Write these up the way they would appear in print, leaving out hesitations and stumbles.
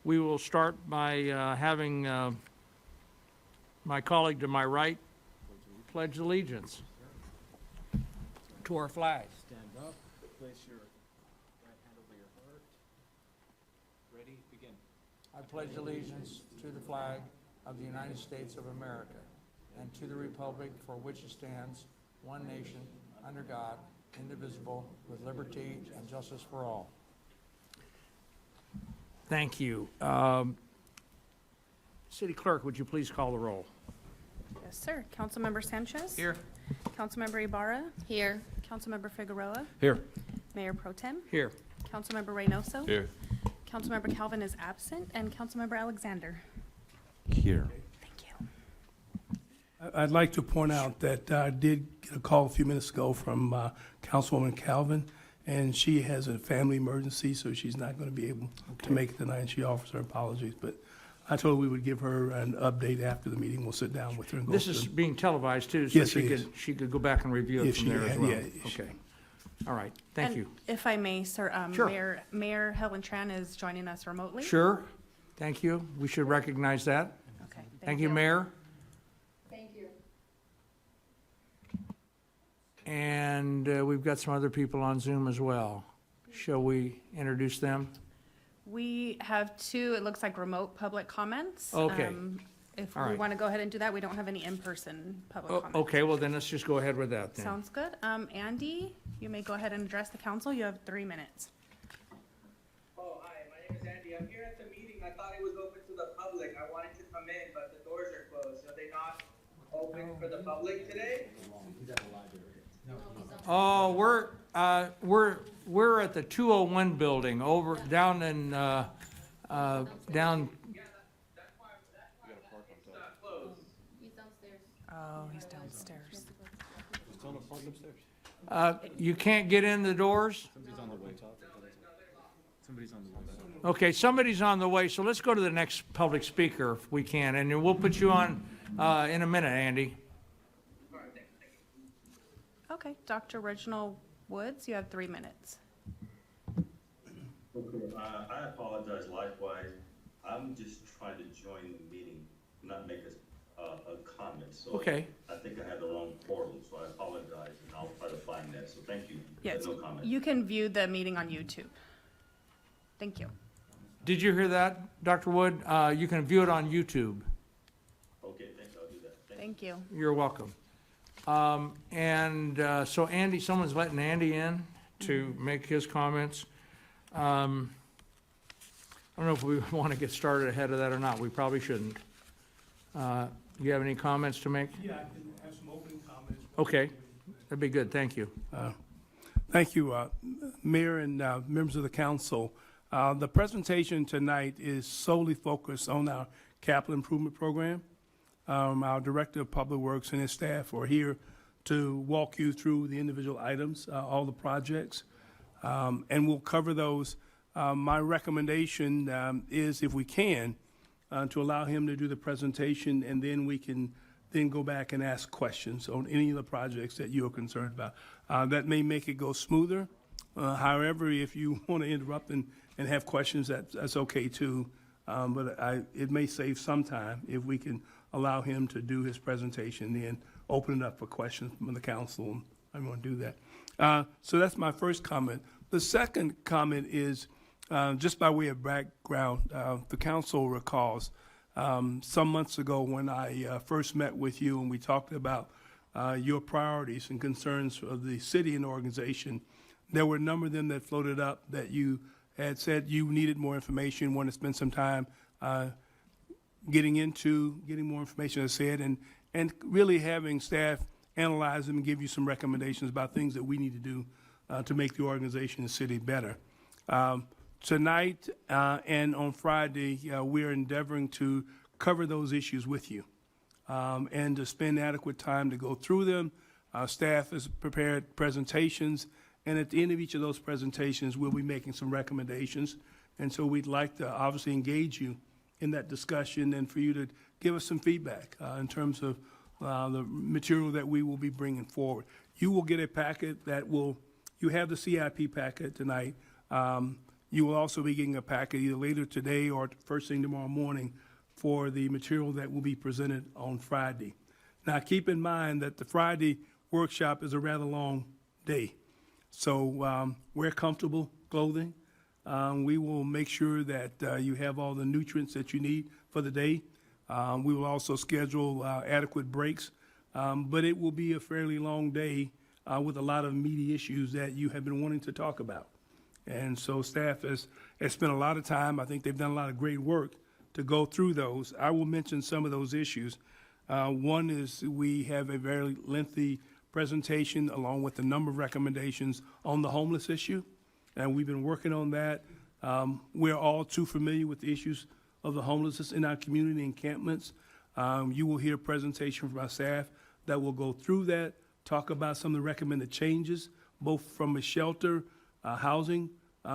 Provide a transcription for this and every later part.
We will start by having my colleague to my right pledge allegiance to our flag. Stand up, place your right hand over your heart. Ready, begin. I pledge allegiance to the flag of the United States of America and to the republic for which it stands, one nation, under God, indivisible, with liberty and justice for all. Thank you. City Clerk, would you please call the roll? Yes, sir. Councilmember Sanchez? Here. Councilmember Ibarra? Here. Councilmember Figueroa? Here. Mayor Pro Tem? Here. Councilmember Reynoso? Here. Councilmember Calvin is absent, and Councilmember Alexander. Here. Thank you. I'd like to point out that I did get a call a few minutes ago from Councilwoman Calvin, and she has a family emergency, so she's not going to be able to make it tonight, and she offers her apologies. But I told her we would give her an update after the meeting. We'll sit down with her and go This through. is being televised too, so Yes, it is. she could go back and review it If from she there as had- well. yeah, Okay. All right, thank And you. if I may, sir, Sure. Mayor Helen Tran is joining us remotely. Sure, thank you. We should recognize that. Okay. Thank you, Mayor. Thank you. And we've got some other people on Zoom as well. Shall we introduce them? We have two, it looks like remote public comments. Okay. If All we right. want to go ahead and do that, we don't have any in-person public Oh, comments. okay, well then let's just go ahead with that then. Sounds good. Andy, you may go ahead and address the council. You have 3 minutes. Oh, hi, my name is Andy. I'm here at the meeting. I thought it was open to the public. I wanted to come in, but the doors are closed. Are they not open for the public today? Oh, we're at the 201 building over, down in, down, Yeah, that's why it's closed. He's downstairs. Oh, he's downstairs. you can't get in the doors? Somebody's on the way. Somebody's on the way. Okay, somebody's on the way, so let's go to the next public speaker if we can, and then we'll put you on in a minute, Andy. Okay, Dr. Reginald Woods, you have 3 minutes. Okay, I apologize likewise. I'm just trying to join the meeting, not make a comment. So Okay. I think I had the wrong portal, so I apologize, and I'll try to find that. So thank you. Yes, No comment. you can view the meeting on YouTube. Thank you. Did you hear that, Dr. Wood? You can view it on YouTube. Okay, thanks, I'll do that. Thank you. You're welcome. So Andy, someone's letting Andy in to make his comments. I don't know if we want to get started ahead of that or not. We probably shouldn't. You have any comments to make? Yeah, I can have some opening comments. Okay, that'd be good. Thank you. Thank you, Mayor and members of the council. The presentation tonight is solely focused on our capital improvement program. Our Director of Public Works and his staff are here to walk you through the individual items, all the projects, and we'll cover those. My recommendation is, if we can, to allow him to do the presentation, and then we can then go back and ask questions on any of the projects that you are concerned about. That may make it go smoother. However, if you want to interrupt and have questions, that's okay too. But it may save some time if we can allow him to do his presentation, then open it up for questions from the council. I'm going to do that. So that's my first comment. The second comment is, just by way of background, the council recalls some months ago when I first met with you and we talked about your priorities and concerns of the city and organization. There were a number of them that floated up that you had said you needed more information, wanted to spend some time getting more information, as I said, and really having staff analyze them and give you some recommendations about things that we need to do to make the organization and the city better. Tonight and on Friday, we're endeavoring to cover those issues with you and to spend adequate time to go through them. Staff has prepared presentations, and at the end of each of those presentations, we'll be making some recommendations. And so we'd like to obviously engage you in that discussion and for you to give us some feedback in terms of the material that we will be bringing forward. You will get a packet that will, you have the CIP packet tonight. You will also be getting a packet either later today or first thing tomorrow morning for the material that will be presented on Friday. Now, keep in mind that the Friday workshop is a rather long day. So wear comfortable clothing. We will make sure that you have all the nutrients that you need for the day. We will also schedule adequate breaks, but it will be a fairly long day with a lot of meaty issues that you have been wanting to talk about. And so staff has spent a lot of time. I think they've done a lot of great work to go through those. I will mention some of those issues. One is we have a very lengthy presentation along with a number of recommendations on the homeless issue, and we've been working on that. We're all too familiar with the issues of the homelessness in our community encampments. You will hear a presentation from our staff that will go through that, talk about some of the recommended changes, both from a shelter, housing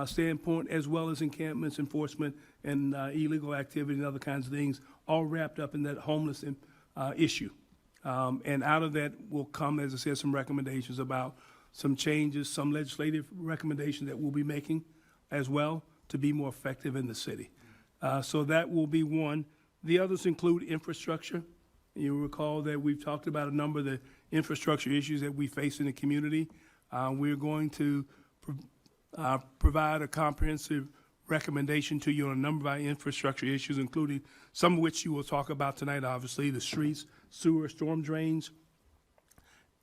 standpoint, as well as encampments, enforcement, and illegal activity and other kinds of things, all wrapped up in that homeless issue. And out of that will come, as I said, some recommendations about some changes, some legislative recommendations that we'll be making as well to be more effective in the city. So that will be one. The others include infrastructure. You recall that we've talked about a number of the infrastructure issues that we face in the community. We're going to provide a comprehensive recommendation to you on a number of our infrastructure issues, including some of which you will talk about tonight, obviously, the streets, sewer, storm drains.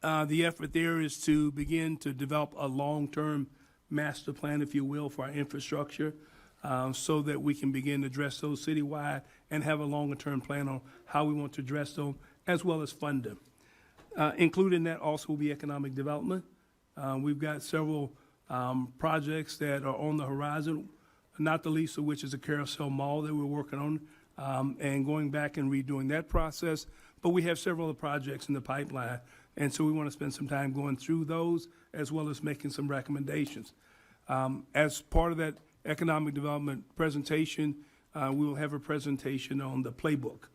The effort there is to begin to develop a long-term master plan, if you will, for our infrastructure, so that we can begin to address those citywide and have a longer-term plan on how we want to address them, as well as fund them. Included in that also will be economic development. We've got several projects that are on the horizon, not the least of which is a Carousel Mall that we're working on, and going back and redoing that process. But we have several other projects in the pipeline, and so we want to spend some time going through those as well as making some recommendations. As part of that economic development presentation, we will have a presentation on the playbook,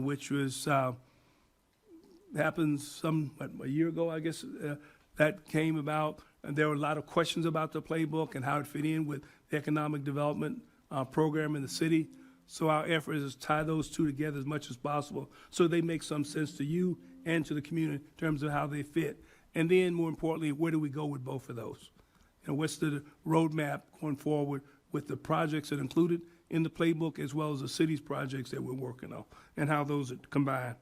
which was happened a year ago, I guess, that came about. And there were a lot of questions about the playbook and how it fit in with the economic development program in the city. So our effort is to tie those two together as much as possible so they make some sense to you and to the community in terms of how they fit. And then, more importantly, where do we go with both of those? And what's the roadmap going forward with the projects that are included in the playbook as well as the city's projects that we're working on and how those are combined.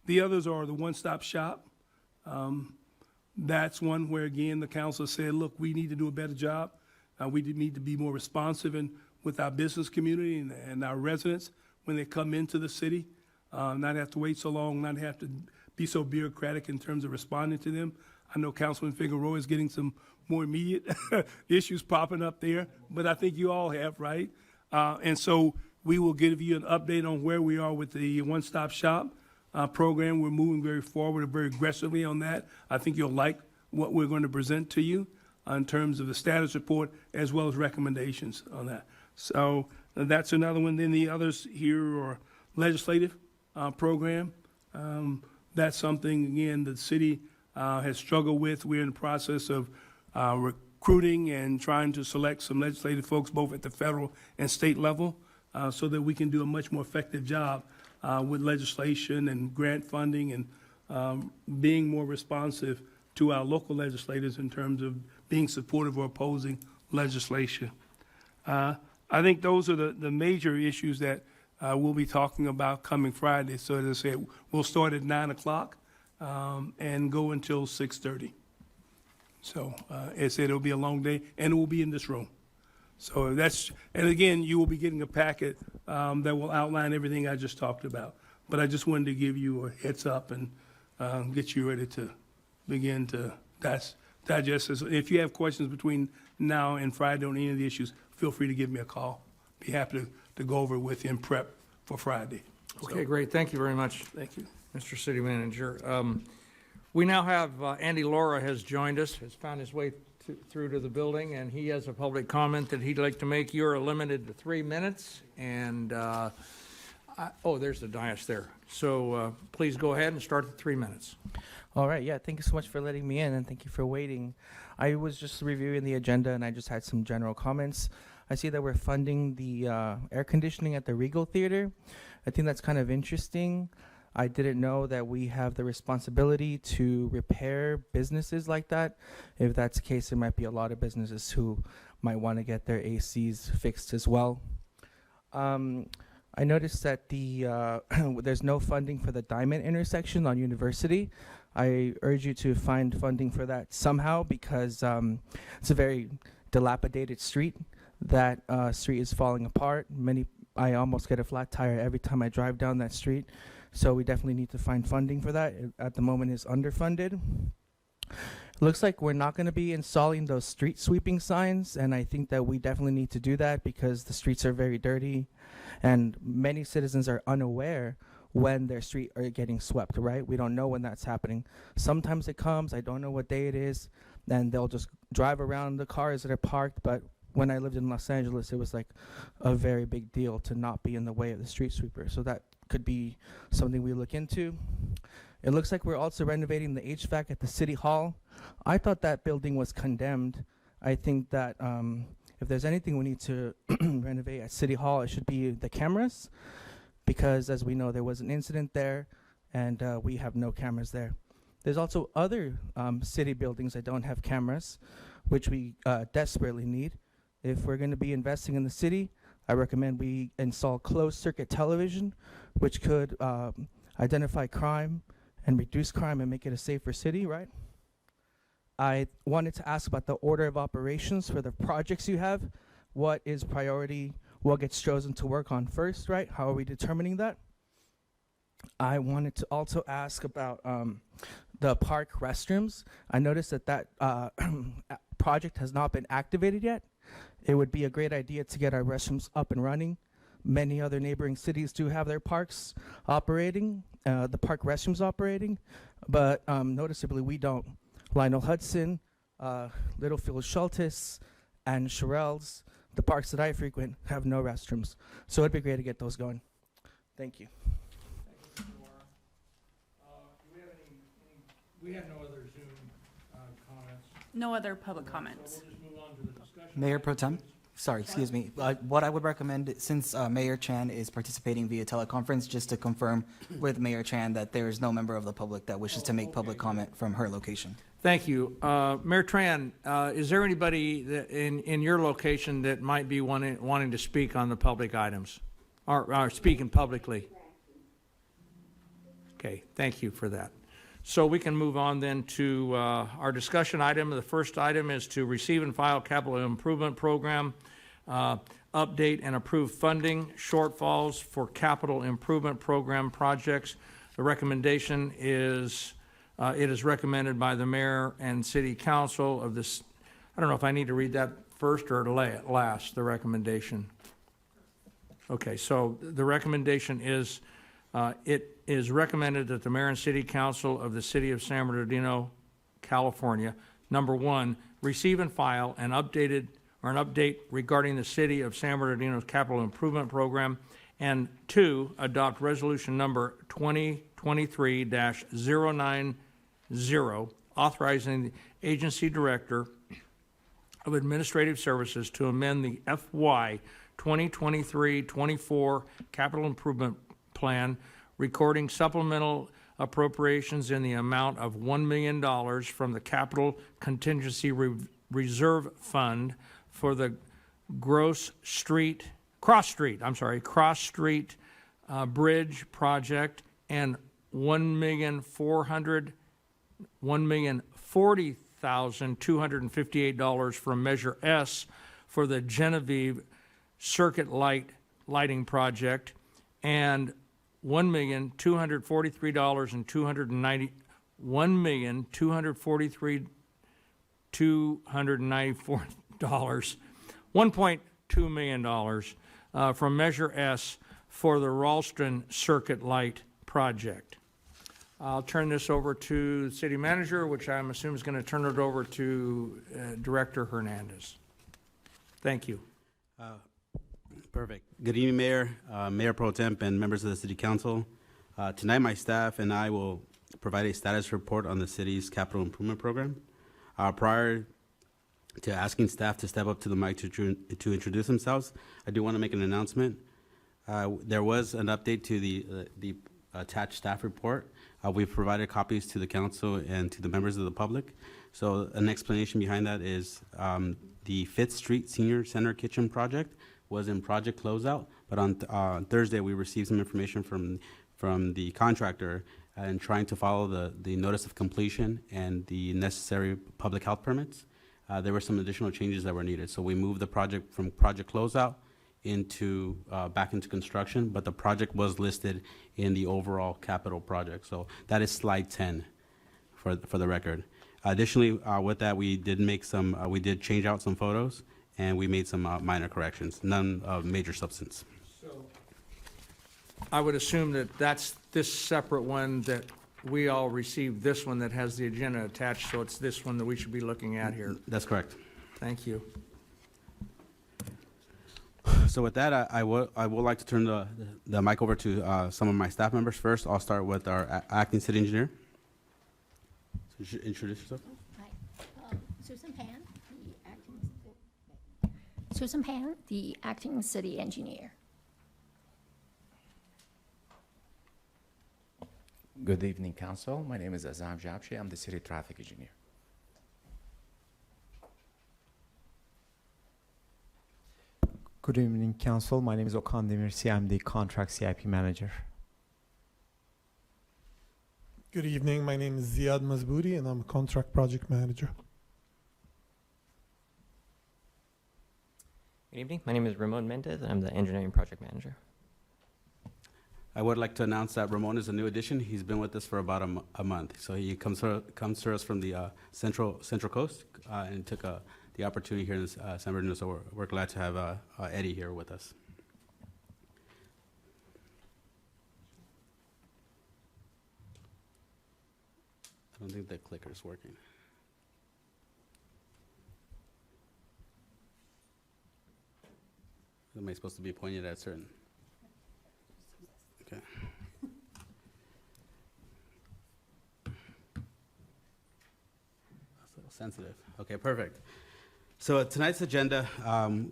The others are the one-stop shop. That's one where, again, the council said, look, we need to do a better job. We need to be more responsive with our business community and our residents when they come into the city, not have to wait so long, not have to be so bureaucratic in terms of responding to them. I know Councilman Figueroa is getting some more immediate issues popping up there, but I think you all have, right? And so we will give you an update on where we are with the one-stop shop program. We're moving very forward and very aggressively on that. I think you'll like what we're going to present to you in terms of the status report as well as recommendations on that. So that's another one. Then the others here are legislative program. That's something, again, the city has struggled with. We're in the process of recruiting and trying to select some legislative folks both at the federal and state level so that we can do a much more effective job with legislation and grant funding and being more responsive to our local legislators in terms of being supportive or opposing legislation. I think those are the major issues that we'll be talking about coming Friday. So as I said, we'll start at 9 o'clock and go until 6:30. So as I said, it'll be a long day, and it will be in this room. So that's, and again, you will be getting a packet that will outline everything I just talked about. But I just wanted to give you a heads up and get you ready to begin to digest this. If you have questions between now and Friday on any of the issues, feel free to give me a call. Be happy to go over it with you and prep for Friday. Okay, great. Thank you very much, Thank you. Mr. City Manager. We now have Andy Laura has joined us, has found his way through to the building, and he has a public comment that he'd like to make. You're limited to 3 minutes, and Oh, there's the dais there. So please go ahead and start the 3 minutes. All right, yeah, thank you so much for letting me in, and thank you for waiting. I was just reviewing the agenda, and I just had some general comments. I see that we're funding the air conditioning at the Regal Theater. I think that's kind of interesting. I didn't know that we have the responsibility to repair businesses like that. If that's the case, there might be a lot of businesses who might want to get their ACs fixed as well. I noticed that there's no funding for the Diamond intersection on University. I urge you to find funding for that somehow, because it's a very dilapidated street. That street is falling apart. I almost get a flat tire every time I drive down that street. So we definitely need to find funding for that. At the moment, it's underfunded. Looks like we're not going to be installing those street sweeping signs, and I think that we definitely need to do that because the streets are very dirty, and many citizens are unaware when their street are getting swept, right? We don't know when that's happening. Sometimes it comes, I don't know what day it is, and they'll just drive around the cars that are parked, but when I lived in Los Angeles, it was like a very big deal to not be in the way of the street sweeper. So that could be something we look into. It looks like we're also renovating the HVAC at the City Hall. I thought that building was condemned. I think that if there's anything we need to renovate at City Hall, it should be the cameras, because as we know, there was an incident there, and we have no cameras there. There's also other city buildings that don't have cameras, which we desperately need. If we're going to be investing in the city, I recommend we install closed circuit television, which could identify crime and reduce crime and make it a safer city, right? I wanted to ask about the order of operations for the projects you have. What is priority? What gets chosen to work on first, right? How are we determining that? I wanted to also ask about the park restrooms. I noticed that project has not been activated yet. It would be a great idea to get our restrooms up and running. Many other neighboring cities do have their parks operating, the park restrooms operating, but noticeably we don't. Lionel Hudson, Littlefield Schultes, and Sherrell's, the parks that I frequent, have no restrooms. So it'd be great to get those going. Thank you. Thank you, Mr. Laura. Do we have we have no other Zoom comments? No other public comments. So we'll just move on to the discussion. Mayor Pro Tem? Sorry, excuse me. What I would recommend, since Mayor Chan is participating via teleconference, just to confirm with Mayor Chan that there is no member of the public that wishes to make public comment from her location. Thank you. Mayor Tran, is there anybody that in your location that might be wanting to speak on the public items or speaking publicly? Okay, thank you for that. So we can move on then to our discussion item. The first item is to receive and file capital improvement program, update and approve funding shortfalls for capital improvement program projects. The recommendation is, it is recommended by the mayor and city council of this. I don't know if I need to read that first or last, the recommendation. Okay, so the recommendation is, it is recommended that the mayor and city council of the city of San Bernardino, California, number one, receive and file an update regarding the city of San Bernardino's capital improvement program, and two, adopt resolution number 2023-090, authorizing the agency director of administrative services to amend the FY 2023-24 capital improvement plan, recording supplemental appropriations in the amount of $1 million from the Capital Contingency Reserve Fund for the Cross Street Bridge project, and $1,040,258 from Measure S for the Genevieve Circuit Lighting Project, and $1,243,294, $1.2 million from Measure S for the Ralston Circuit Light Project. I'll turn this over to the city manager, which I'm assuming is going to turn it over to Director Hernandez. Thank you. Perfect. Good evening, Mayor, Mayor Pro Temp, and members of the City Council. Tonight, my staff and I will provide a status report on the city's capital improvement program. Prior to asking staff to step up to the mic to introduce themselves, I do want to make an announcement. There was an update to the attached staff report. We've provided copies to the council and to the members of the public. So an explanation behind that is the 5th Street Senior Center Kitchen project was in project closeout, but on Thursday we received some information from the contractor and trying to follow the notice of completion and the necessary public health permits. There were some additional changes that were needed, so we moved the project from project closeout into back into construction, but the project was listed in the overall capital project. So that is slide 10 for the record. Additionally, with that, we did change out some photos, and we made some minor corrections, none of major substance. So I would assume that that's this separate one that we all received, this one that has the agenda attached, so it's this one that we should be looking at here. That's correct. Thank you. So with that, I would like to turn the mic over to some of my staff members. First, I'll start with our acting city engineer. So you should introduce yourself. Hi, Susan Pan, the acting city engineer. Good evening, Council. My name is Azam Jabshi. I'm the city traffic engineer. Good evening, Council. My name is Okan Demirci. I'm the contract CIP manager. Good evening. My name is Ziad Mazbouri, and I'm a contract project manager. Good evening. My name is Ramon Mendez, and I'm the engineering project manager. I would like to announce that Ramon is a new addition. He's been with us for about a month. So he comes to us from the Central Coast and took the opportunity here in San Bernardino. So we're glad to have Eddie here with us. I don't think the clicker is working. Am I supposed to be pointed at certain? Okay. That's a little sensitive. Okay, perfect. So tonight's agenda,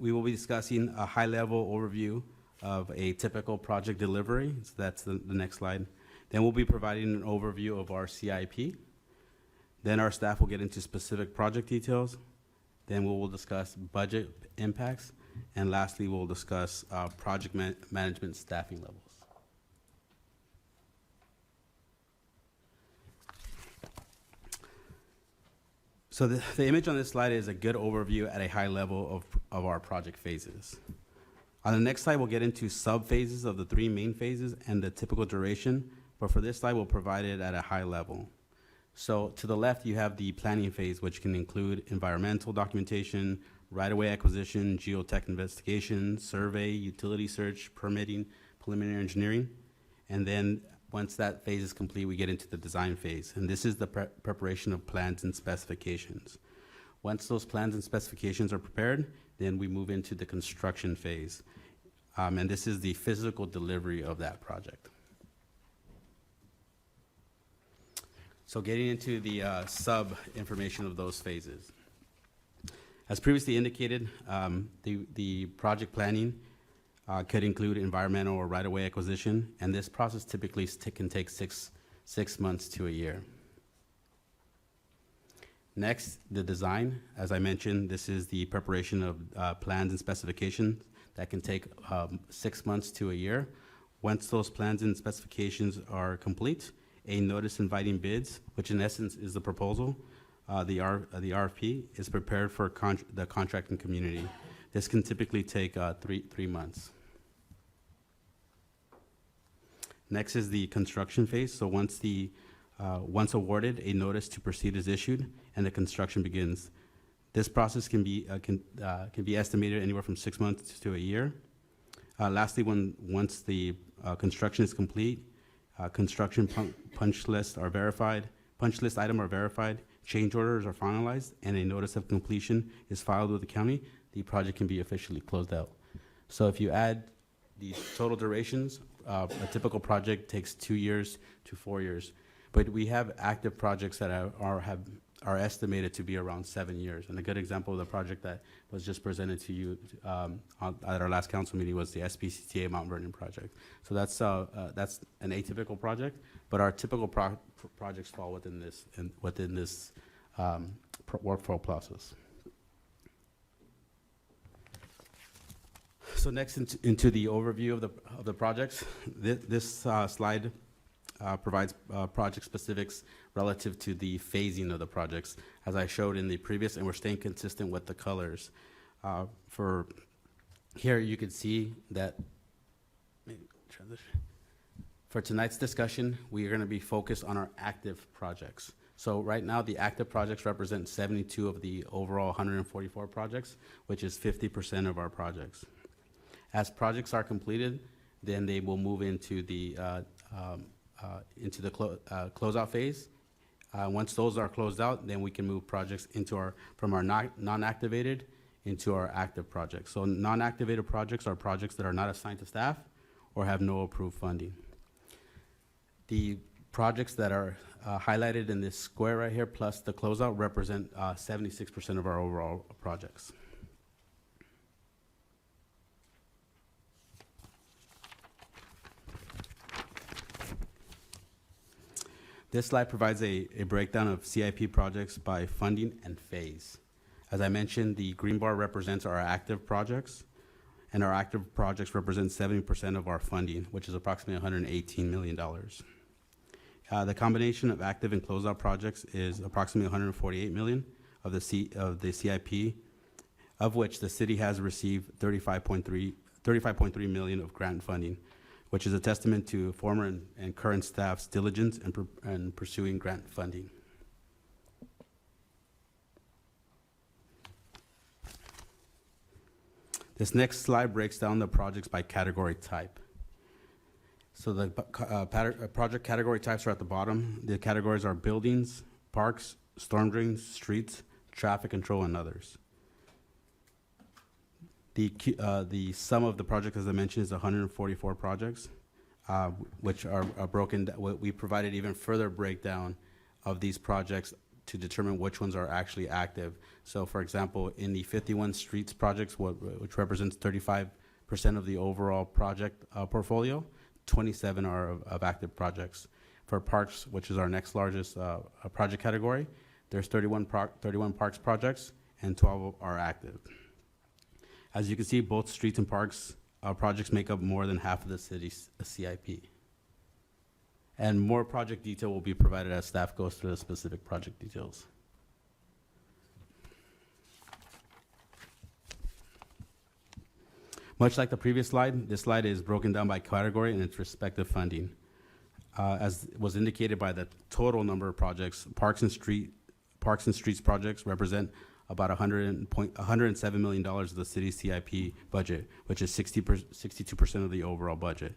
we will be discussing a high-level overview of a typical project delivery. So that's the next slide. Then we'll be providing an overview of our CIP. Then our staff will get into specific project details. Then we will discuss budget impacts. And lastly, we'll discuss project management staffing levels. So the image on this slide is a good overview at a high level of our project phases. On the next slide, we'll get into sub-phases of the 3 main phases and the typical duration, but for this slide, we'll provide it at a high level. So to the left, you have the planning phase, which can include environmental documentation, right-of-way acquisition, geotech investigation, survey, utility search, permitting, preliminary engineering. And then once that phase is complete, we get into the design phase. And this is the preparation of plans and specifications. Once those plans and specifications are prepared, then we move into the construction phase. And this is the physical delivery of that project. So getting into the sub-information of those phases. As previously indicated, the project planning could include environmental or right-of-way acquisition, and this process typically can take six months to a year. Next, the design. As I mentioned, this is the preparation of plans and specifications that can take 6 months to a year. Once those plans and specifications are complete, a notice inviting bids, which in essence is the proposal, the RFP, is prepared for the contracting community. This can typically take three months. Next is the construction phase. So once awarded, a notice to proceed is issued and the construction begins. This process can be estimated anywhere from 6 months to a year. Lastly, once the construction is complete, construction punch lists are verified, punch list items are verified, change orders are finalized, and a notice of completion is filed with the county, the project can be officially closed out. So if you add the total durations, a typical project takes 2 years to 4 years. But we have active projects that are estimated to be around 7 years. And a good example of the project that was just presented to you at our last council meeting was the SBCCA Mount Vernon project. So that's an atypical project, but our typical projects fall within this workflow process. So next into the overview of the projects, this slide provides project specifics relative to the phasing of the projects, as I showed in the previous, and we're staying consistent with the colors. For here, you can see that, for tonight's discussion, we are going to be focused on our active projects. So right now, the active projects represent 72 of the overall 144 projects, which is 50% of our projects. As projects are completed, then they will move into the closeout phase. Once those are closed out, then we can move projects from our non-activated into our active projects. So non-activated projects are projects that are not assigned to staff or have no approved funding. The projects that are highlighted in this square right here, plus the closeout, represent 76% of our overall projects. This slide provides a breakdown of CIP projects by funding and phase. As I mentioned, the green bar represents our active projects, and our active projects represent 70% of our funding, which is approximately $118 million. The combination of active and closeout projects is approximately $148 million of the CIP, of which the city has received $35.3 million of grant funding, which is a testament to former and current staff's diligence in pursuing grant funding. This next slide breaks down the projects by category type. So the project category types are at the bottom. The categories are buildings, parks, storm drains, streets, traffic control, and others. The sum of the project, as I mentioned, is 144 projects, which are broken. We provided even further breakdown of these projects to determine which ones are actually active. So, for example, in the 51 streets projects, which represents 35% of the overall project portfolio, 27 are of active projects. For parks, which is our next largest project category, there's 31 parks projects, and 12 are active. As you can see, both streets and parks projects make up more than half of the city's CIP. And more project detail will be provided as staff goes through the specific project details. Much like the previous slide, this slide is broken down by category and its respective funding. As was indicated by the total number of projects, Parks and Streets projects represent about $107 million of the city's CIP budget, which is 62% of the overall budget.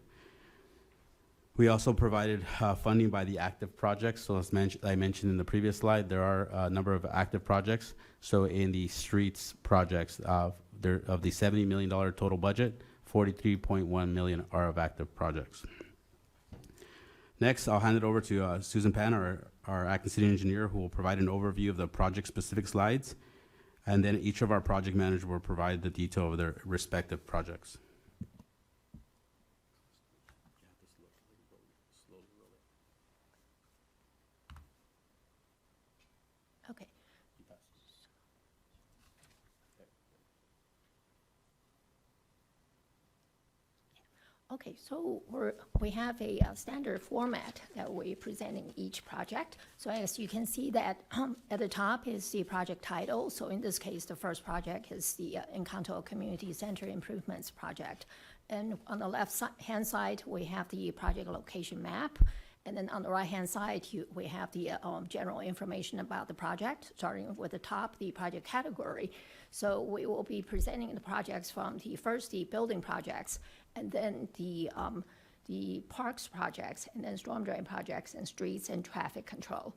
We also provided funding by the active projects. So as I mentioned in the previous slide, there are a number of active projects. So in the streets projects, of the $70 million total budget, $43.1 million are of active projects. Next, I'll hand it over to Susan Pan, our acting city engineer, who will provide an overview of the project-specific slides. And then each of our project managers will provide the detail of their respective projects. Okay. Okay, so we have a standard format that we're presenting each project. So as you can see that at the top is the project title. So in this case, the first project is the Encanto Community Center Improvements Project. And on the left-hand side, we have the project location map. And then on the right-hand side, we have the general information about the project, starting with the top, the project category. So we will be presenting the projects from the building projects, and then the parks projects, and then storm drain projects, and streets and traffic control.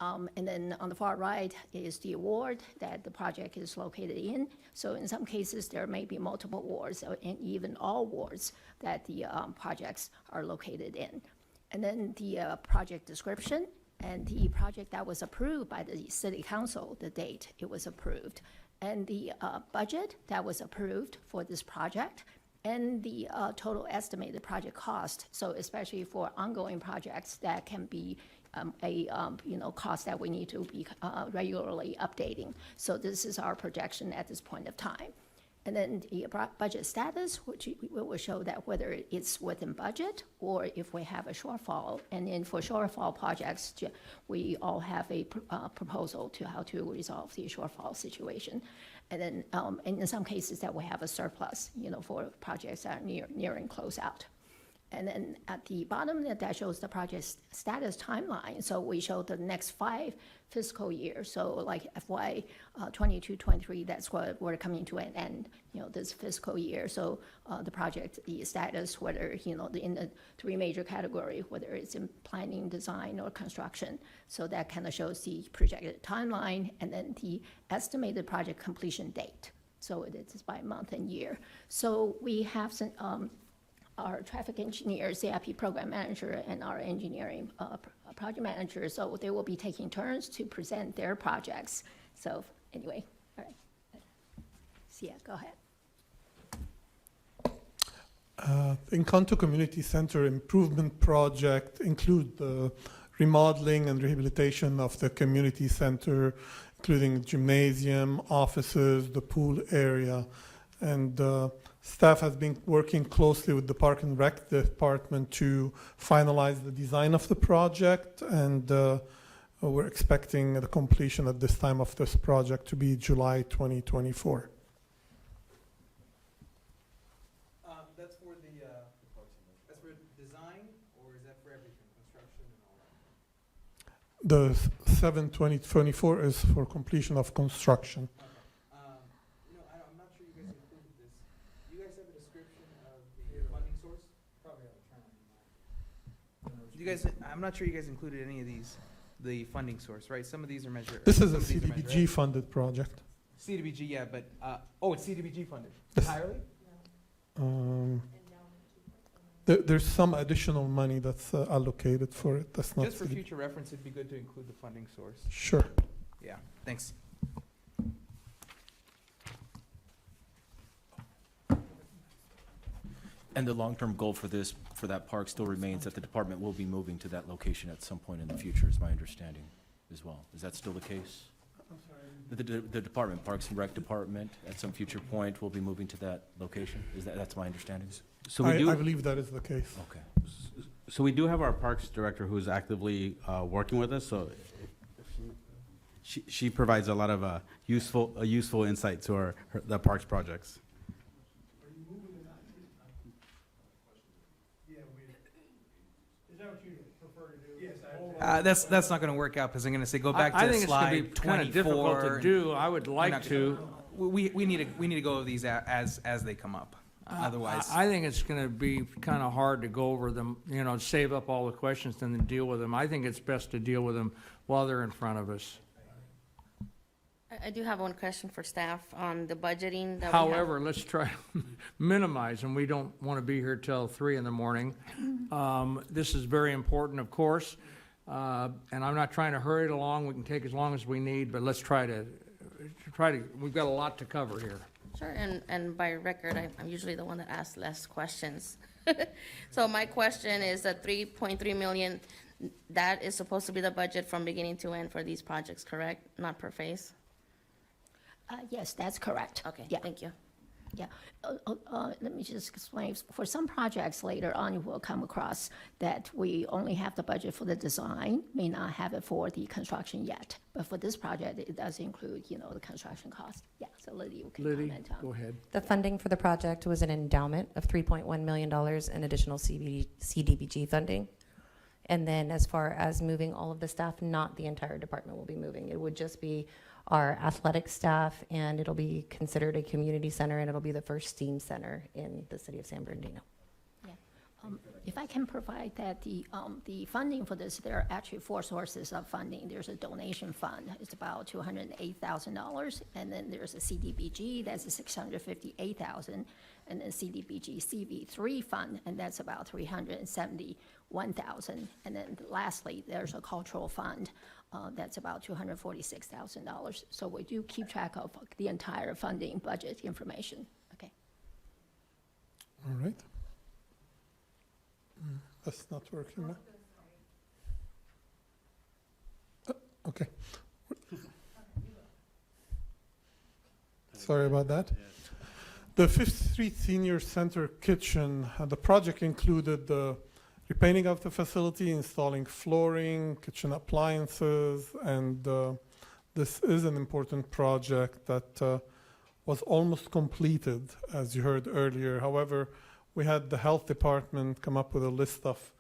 And then on the far right is the ward that the project is located in. So in some cases, there may be multiple wards and even all wards that the projects are located in. And then the project description and the project that was approved by the city council, the date it was approved, and the budget that was approved for this project, and the total estimated project cost. So especially for ongoing projects, that can be cost that we need to be regularly updating. So this is our projection at this point of time. And then the budget status, which will show that whether it's within budget or if we have a shortfall. And then for shortfall projects, we all have a proposal to how to resolve the shortfall situation. And then in some cases that we have a surplus, for projects that are nearing closeout. And then at the bottom, that shows the project status timeline. So we show the next 5 fiscal years. So like FY 22-23, that's what we're coming to an end, this fiscal year. So the project, the status, whether, in the 3 major category, whether it's in planning, design, or construction. So that kind of shows the projected timeline and then the estimated project completion date. So it is by month and year. So we have some, our traffic engineer, CIP program manager, and our engineering project manager. So they will be taking turns to present their projects. So anyway, all right. Sia, go ahead. Encanto Community Center improvement project include the remodeling and rehabilitation of the community center, including gymnasium, offices, the pool area, and staff has been working closely with the Park and Rec department to finalize the design of the project, and we're expecting the completion at this time of this project to be July 2024. That's for that's for design, or is that for everything, construction and all that? The 7/20/24 is for completion of construction. I'm not sure you guys included this. Do you guys have a description of the funding source? Probably out of turn. I'm not sure you guys included any of these, the funding source, right? Some of these are measured. This is a CDBG funded project. CDBG, yeah, but, it's CDBG funded entirely? There's some additional money that's allocated for it. That's not Just for CDBG. future reference, it'd be good to include the funding source. Sure. Yeah, thanks. And the long-term goal for that park still remains that the department will be moving to that location at some point in the future, is my understanding as well. Is that still the case? I'm sorry. The department, Parks and Rec Department, at some future point will be moving to that location? That's my understanding? So we do. I believe that is the case. Okay. So we do have our parks director who's actively working with us. So she provides a lot of useful insight to the parks projects. That's not going to work out because I'm going to say go back to I think slide it's going to be kind of difficult to 24. do. I would like to. We need to go over these as they come up. Otherwise, I think it's going to be kind of hard to go over them, save up all the questions and then deal with them. I think it's best to deal with them while they're in front of us. I do have one question for staff on the budgeting that However, let's try to minimize, and we don't want to be here till 3 in the morning. This is very important, of course, and I'm not trying to hurry it along. We can take as long as we need, but let's try to, we've got a lot to cover here. Sure, and by record, I'm usually the one that asks less questions. So my question is that 3.3 million, that is supposed to be the budget from beginning to end for these projects, correct? Not per phase? Yes, that's correct. Okay, Yeah. thank you. Yeah, let me just explain. For some projects later on, you will come across that we only have the budget for the design, may not have it for the construction yet. But for this project, it does include, the construction cost. Yeah, so Liddy, you can comment on. Go ahead. The funding for the project was an endowment of $3.1 million in additional CDBG funding. And then as far as moving all of the staff, not the entire department will be moving. It would just be our athletic staff, and it'll be considered a community center, and it'll be the first STEAM center in the city of San Bernardino. Yeah. If I can provide that, the funding for this, there are actually four sources of funding. There's a donation fund, it's about $208,000, and then there's a CDBG, that's $658,000, and then CDBG CV3 fund, and that's about $371,000. And then lastly, there's a cultural fund, that's about $246,000. So we do keep track of the entire funding budget information. Okay. All right. That's not working now. Okay. Sorry about that. The Fifth Street Senior Center kitchen, the project included the repainting of the facility, installing flooring, kitchen appliances, and this is an important project that was almost completed, as you heard earlier. However, we had the health department come up with a list of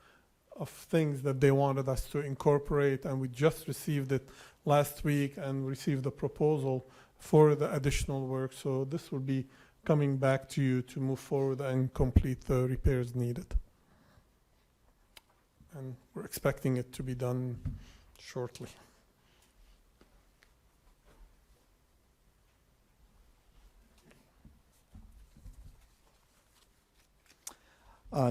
things that they wanted us to incorporate, and we just received it last week and received a proposal for the additional work. So this will be coming back to you to move forward and complete the repairs needed. And we're expecting it to be done shortly.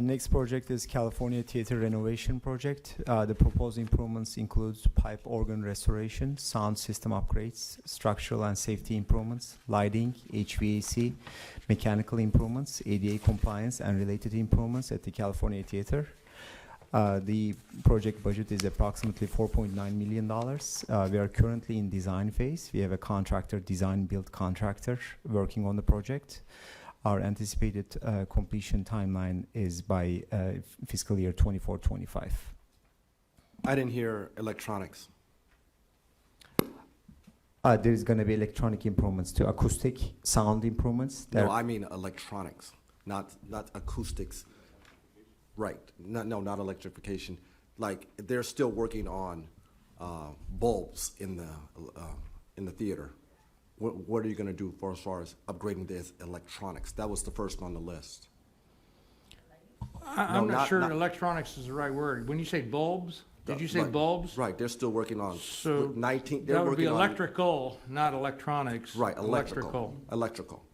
Next project is California Theater Renovation Project. The proposed improvements includes pipe organ restoration, sound system upgrades, structural and safety improvements, lighting, HVAC, mechanical improvements, ADA compliance, and related improvements at the California Theater. The project budget is approximately $4.9 million. We are currently in design phase. We have a contractor, design build contractor, working on the project. Our anticipated completion timeline is by fiscal year 24-25. I didn't hear electronics. There is going to be electronic improvements to acoustic sound improvements. No, I mean electronics, not acoustics. Right. No, not electrification. Like they're still working on bulbs in the theater. What are you going to do for as far as upgrading this electronics? That was the first on the list. I'm not sure electronics is the right word. When you say bulbs, did you say bulbs? Right, they're still working on So 19. that would be electrical, not electronics. Right, electrical. Electrical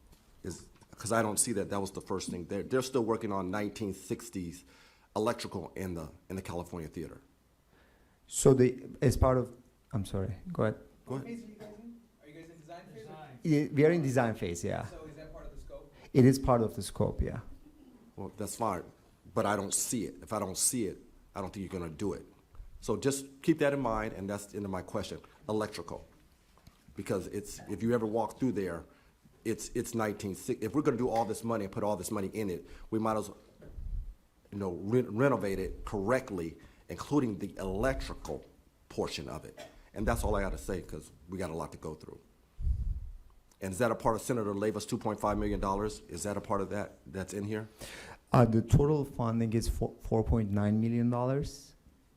is because I don't see that. That was the first thing. They're still working on 1960s electrical in the California Theater. So as part of, I'm sorry, go ahead. Go ahead. We are in design phase, yeah. So is that part of the scope? It is part of the scope, yeah. Well, that's fine, but I don't see it. If I don't see it, I don't think you're going to do it. So just keep that in mind, and that's the end of my question. Electrical, because if you ever walk through there, it's 1960. If we're going to do all this money and put all this money in it, we might as well, renovate it correctly, including the electrical portion of it. And that's all I got to say, because we got a lot to go through. And is that a part of Senator Leiva's $2.5 million? Is that a part of that that's in here? The total funding is $4.9 million.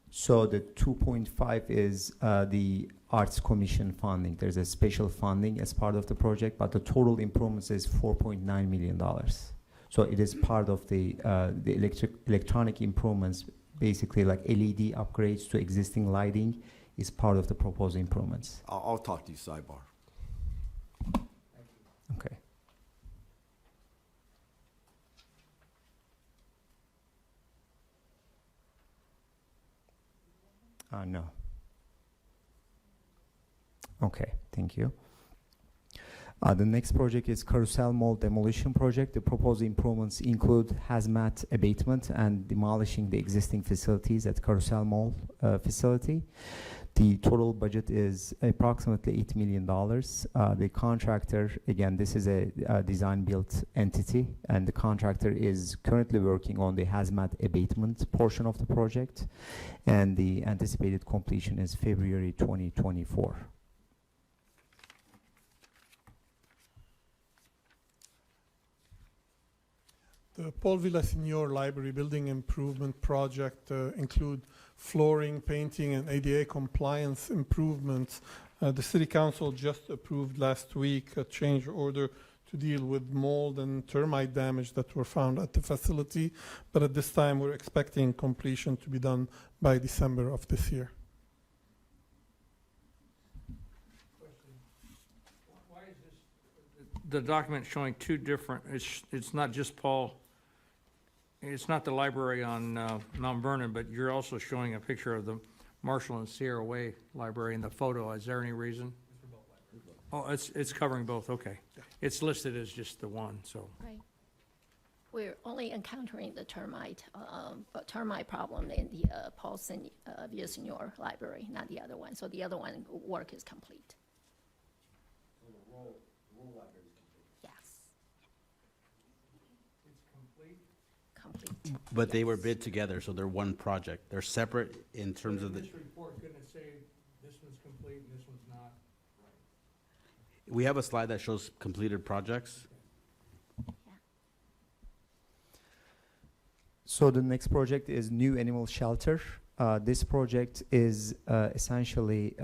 So the 2.5 is the Arts Commission funding. There's a special funding as part of the project, but the total improvements is $4.9 million. So it is part of the electronic improvements, basically like LED upgrades to existing lighting is part of the proposed improvements. I'll talk to you sidebar. Okay. No. Okay, thank you. The next project is Carousel Mall Demolition Project. The proposed improvements include hazmat abatement and demolishing the existing facilities at Carousel Mall facility. The total budget is approximately $8 million. The contractor, again, this is a design-built entity, and the contractor is currently working on the hazmat abatement portion of the project, and the anticipated completion is February 2024. The Paul Villaseñor Library Building Improvement Project include flooring, painting, and ADA compliance improvements. The City Council just approved last week a change order to to deal with mold and termite damage that were found at the facility. But at this time, we're expecting completion to be done by December of this year. Why is the document showing two different, it's not just Paul, it's not the library on Mount Vernon, but you're also showing a picture of the Marshall and Sierra Way Library in the photo. Is there any reason? Oh, it's covering both, okay. It's listed as just the one, so. Right. We're only encountering the termite problem in the Paulson Villasenor Library, not the other one. So the other one, work is complete. Yes. It's complete? Complete. But they were bid together, so they're one project. They're separate in terms of the, This report, couldn't it say this one's complete and this one's not? we have a slide that shows completed projects. So the next project is new animal shelter. This project is essentially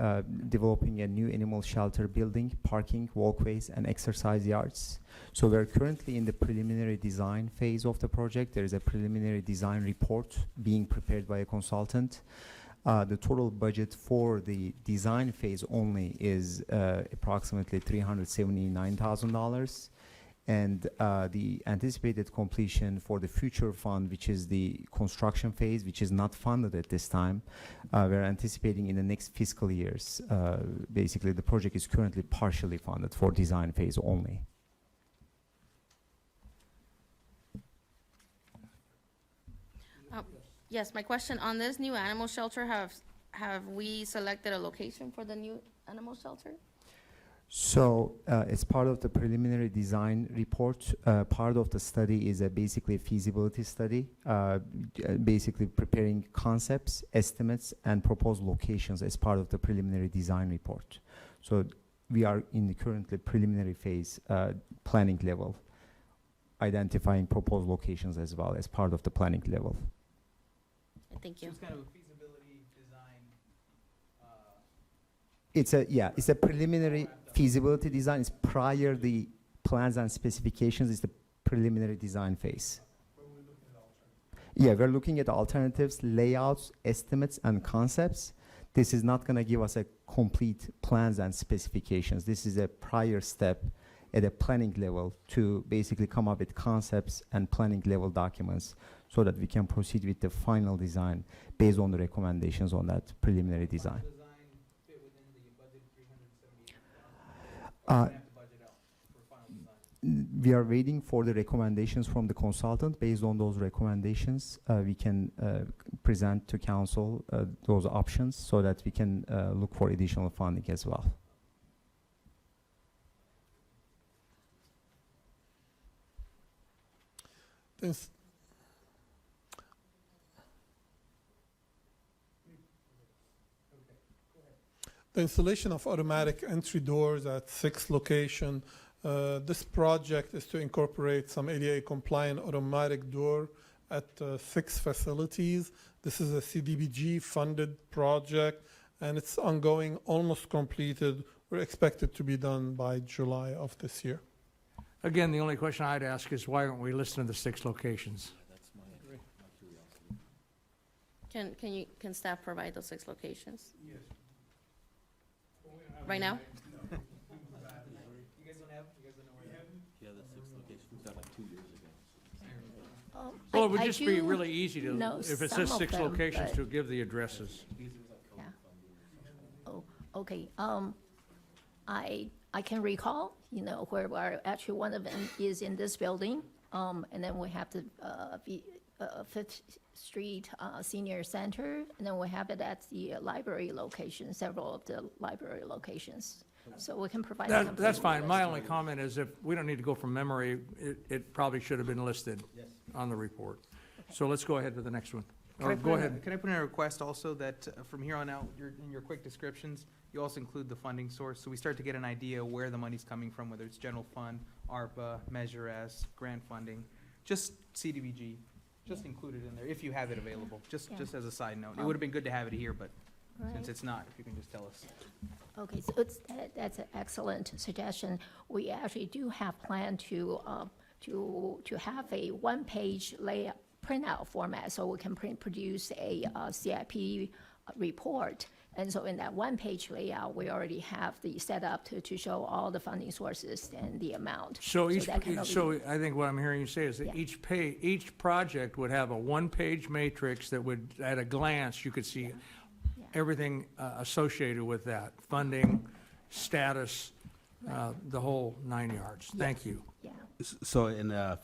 developing a new animal shelter building, parking, walkways, and exercise yards. So we're currently in the preliminary design phase of the project. There is a preliminary design report being prepared by a consultant. The total budget for the design phase only is approximately $379,000. And the anticipated completion for the future fund, which is the construction phase, which is not funded at this time, we're anticipating in the next fiscal years. Basically, the project is currently partially funded for design phase only. Yes, my question on this new animal shelter, have we selected a location for the new animal shelter? So as part of the preliminary design report, part of the study is basically a feasibility study, basically preparing concepts, estimates, and proposed locations as part of the preliminary design report. So we are in the currently preliminary phase, planning level, identifying proposed locations as well as part of the planning level. Thank you. So it's kind of a feasibility design. It's a preliminary feasibility design. It's prior the plans and specifications. Is the preliminary design phase. Yeah, we're looking at alternatives, layouts, estimates, and concepts. This is not going to give us a complete plans and specifications. This is a prior step at a planning level to basically come up with concepts and planning level documents so that we can proceed with the final design based on the recommendations on that preliminary design. We are waiting for the recommendations from the consultant. Based on those recommendations, we can present to council those options so that we can look for additional funding as well. The installation of automatic entry doors at 6 locations. This project is to incorporate some ADA compliant automatic door at 6 facilities. This is a CDBG funded project and it's ongoing, almost completed. We're expected to be done by July of this year. Again, the only question I'd ask is why aren't we listing the 6 locations? That's my curiosity. Can staff provide those 6 locations? Yes. Right now? You guys don't know where they have? Yeah, that's 6 locations. That like 2 years ago. Well, it would just be really easy to, know if it some says of 6 them, locations, but- to give the addresses. Yeah. Oh, okay. I can recall, where actually one of them is in this building, and then we have the Fifth Street Senior Center, and then we have it at the library location, several of the library locations. So we can provide. a That's complete fine. My list. only comment is if we don't need to go from memory, it probably should have been listed on the report. So let's go ahead to the next one. Or go ahead. Can I put in a request also that from here on out, in your quick descriptions, you also include the funding source, so we start to get an idea where the money's coming from, whether it's general fund, ARPA, Measure S, grant funding, just CDBG, just include it in there if you have it available, just as a side note. It would have been good to have it here, but Since Right. it's not, if you can just tell us. Okay, so that's an excellent suggestion. We actually do have plan to have a one-page layout printout format, so we can produce a CIP report. And so in that one-page layout, we already have the setup to show all the funding sources and the amount. So that can already- so I think what I'm hearing you say is that Yeah. each project would have a one-page matrix that would, at a glance, you could see everything associated with that, funding, status, the whole 9 yards. Thank you. Yeah. So in a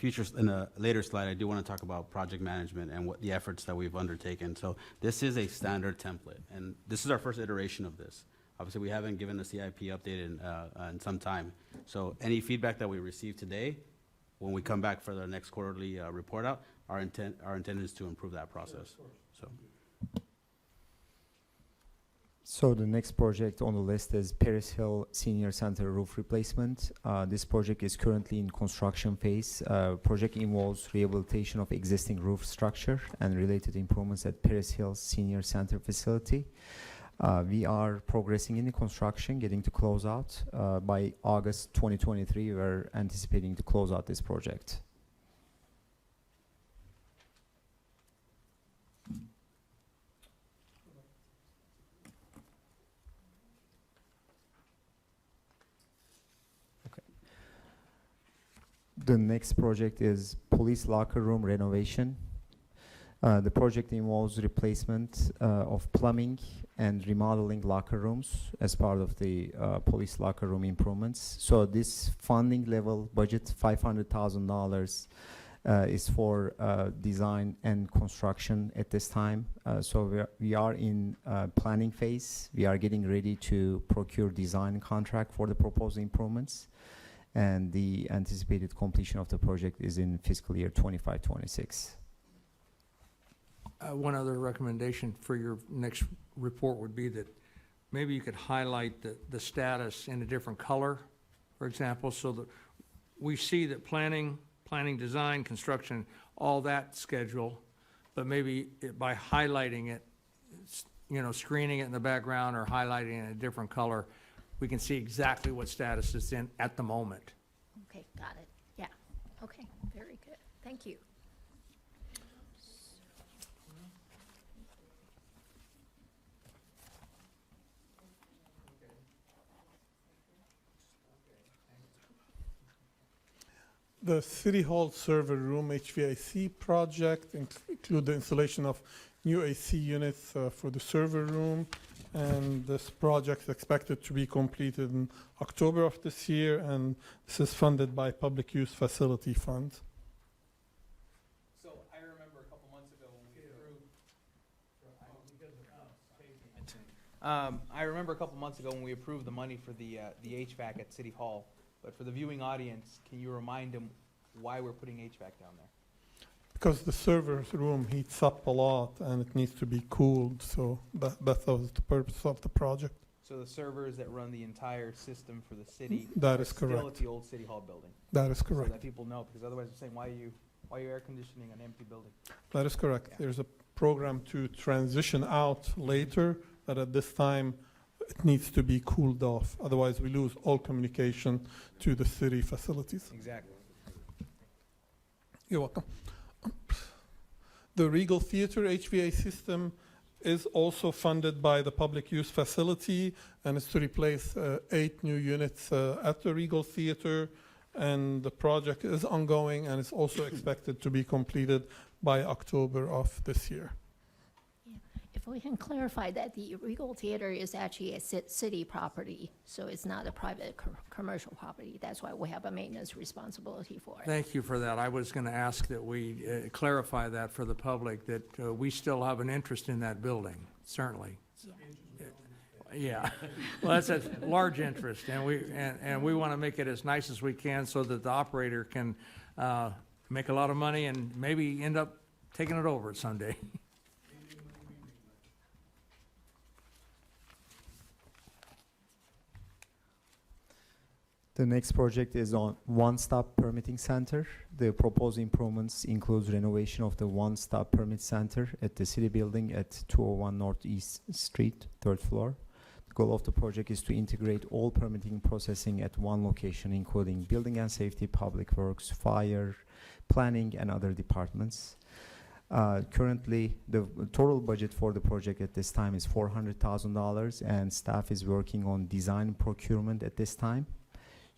later slide, I do want to talk about project management and what the efforts that we've undertaken. So this is a standard template, and this is our first iteration of this. Obviously, we haven't given a CIP update in some time. So any feedback that we receive today, when we come back for the next quarterly report out, our intent is to improve that process. So the next project on the list is Paris Hill Senior Center roof replacement. This project is currently in construction phase. Project involves rehabilitation of existing roof structure and related improvements at Paris Hill Senior Center facility. We are progressing in the construction, getting to close out. By August 2023, we're anticipating to close out this project. The next project is police locker room renovation. The project involves replacement of plumbing and remodeling locker rooms as part of the police locker room improvements. So this funding level budget, $500,000, is for design and construction at this time. So we are in planning phase. We are getting ready to procure design contract for the proposed improvements. And the anticipated completion of the project is in fiscal year 25-26. One other recommendation for your next report would be that maybe you could highlight the status in a different color, for example, so that we see that planning, design, construction, all that schedule, but maybe by highlighting it, screening it in the background or highlighting it in a different color, we can see exactly what status it's in at the moment. Okay, got it. Yeah. Okay, very good. Thank you. The City Hall server room HVAC project include the installation of new AC units for the server room. And this project is expected to be completed in October of this year, and this is funded by Public Use Facility Fund. So I remember a couple months ago when we approved. I remember a couple months ago when we approved the money for the HVAC at City Hall. But for the viewing audience, can you remind them why we're putting HVAC down there? Because the server room heats up a lot and it needs to be cooled, so that was the purpose of the project. So the servers that run the entire system for the city That are is still correct. at the old City Hall building? That is So correct. that people know, because otherwise they're saying, why are you air conditioning an empty building? That is correct. Yeah. There's a program to transition out later, but at this time, it needs to be cooled off. Otherwise, we lose all communication to the city facilities. Exactly. You're welcome. The Regal Theater HVAC system is also funded by the Public Use Facility, and it's to replace 8 new units at the Regal Theater. And the project is ongoing, and it's also expected to be completed by October of this year. If we can clarify that the Regal Theater is actually a city property, so it's not a private commercial property. That's why we have a maintenance responsibility for it. Thank you for that. I was going to ask that we clarify that for the public, that we still have an interest in that building, certainly. Yeah, well, that's a large interest, and we want to make it as nice as we can so that the operator can make a lot of money and maybe end up taking it over someday. The next project is on One-Stop Permitting Center. The proposed improvements includes renovation of the One-Stop Permit Center at the city building at 201 Northeast Street, 3rd floor. The goal of the project is to integrate all permitting processing at one location, including building and safety, public works, fire, planning, and other departments. Currently, the total budget for the project at this time is $400,000, and staff is working on design procurement at this time.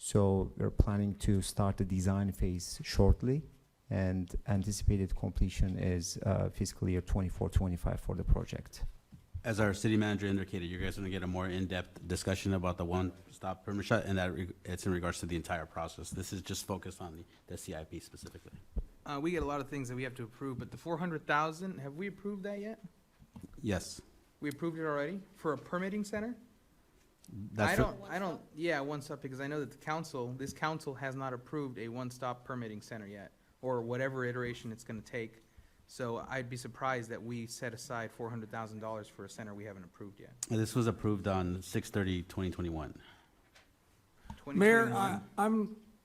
So we're planning to start the design phase shortly, and anticipated completion is fiscal year 24-25 for the project. As our city manager indicated, you guys are gonna get a more in-depth discussion about the one-stop permit shot, and that it's in regards to the entire process. This is just focused on the CIP specifically. We get a lot of things that we have to approve, but the 400,000, have we approved that yet? Yes. We approved it already for a permitting center? That's yeah, one stop, because I know that this council has not approved a one-stop permitting center yet, or whatever iteration it's gonna take. So I'd be surprised that we set aside $400,000 for a center we haven't approved yet. This was approved on 6/30/2021. Mayor,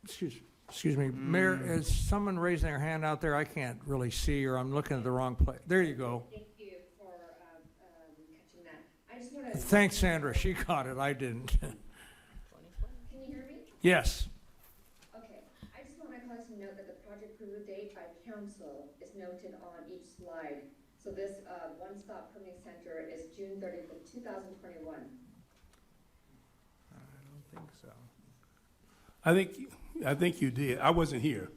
excuse me, Mayor, is someone raising their hand out there? I can't really see, or I'm looking at the wrong place. There you go. Thank you for catching that. I just want to. Thanks, Sandra. She caught it. I didn't. Can you hear me? Yes. Okay. I just want my colleagues to note that the project approval date by council is noted on each slide. So this one-stop permitting center is June 30th of 2021. I don't think so. I think you did. I wasn't here,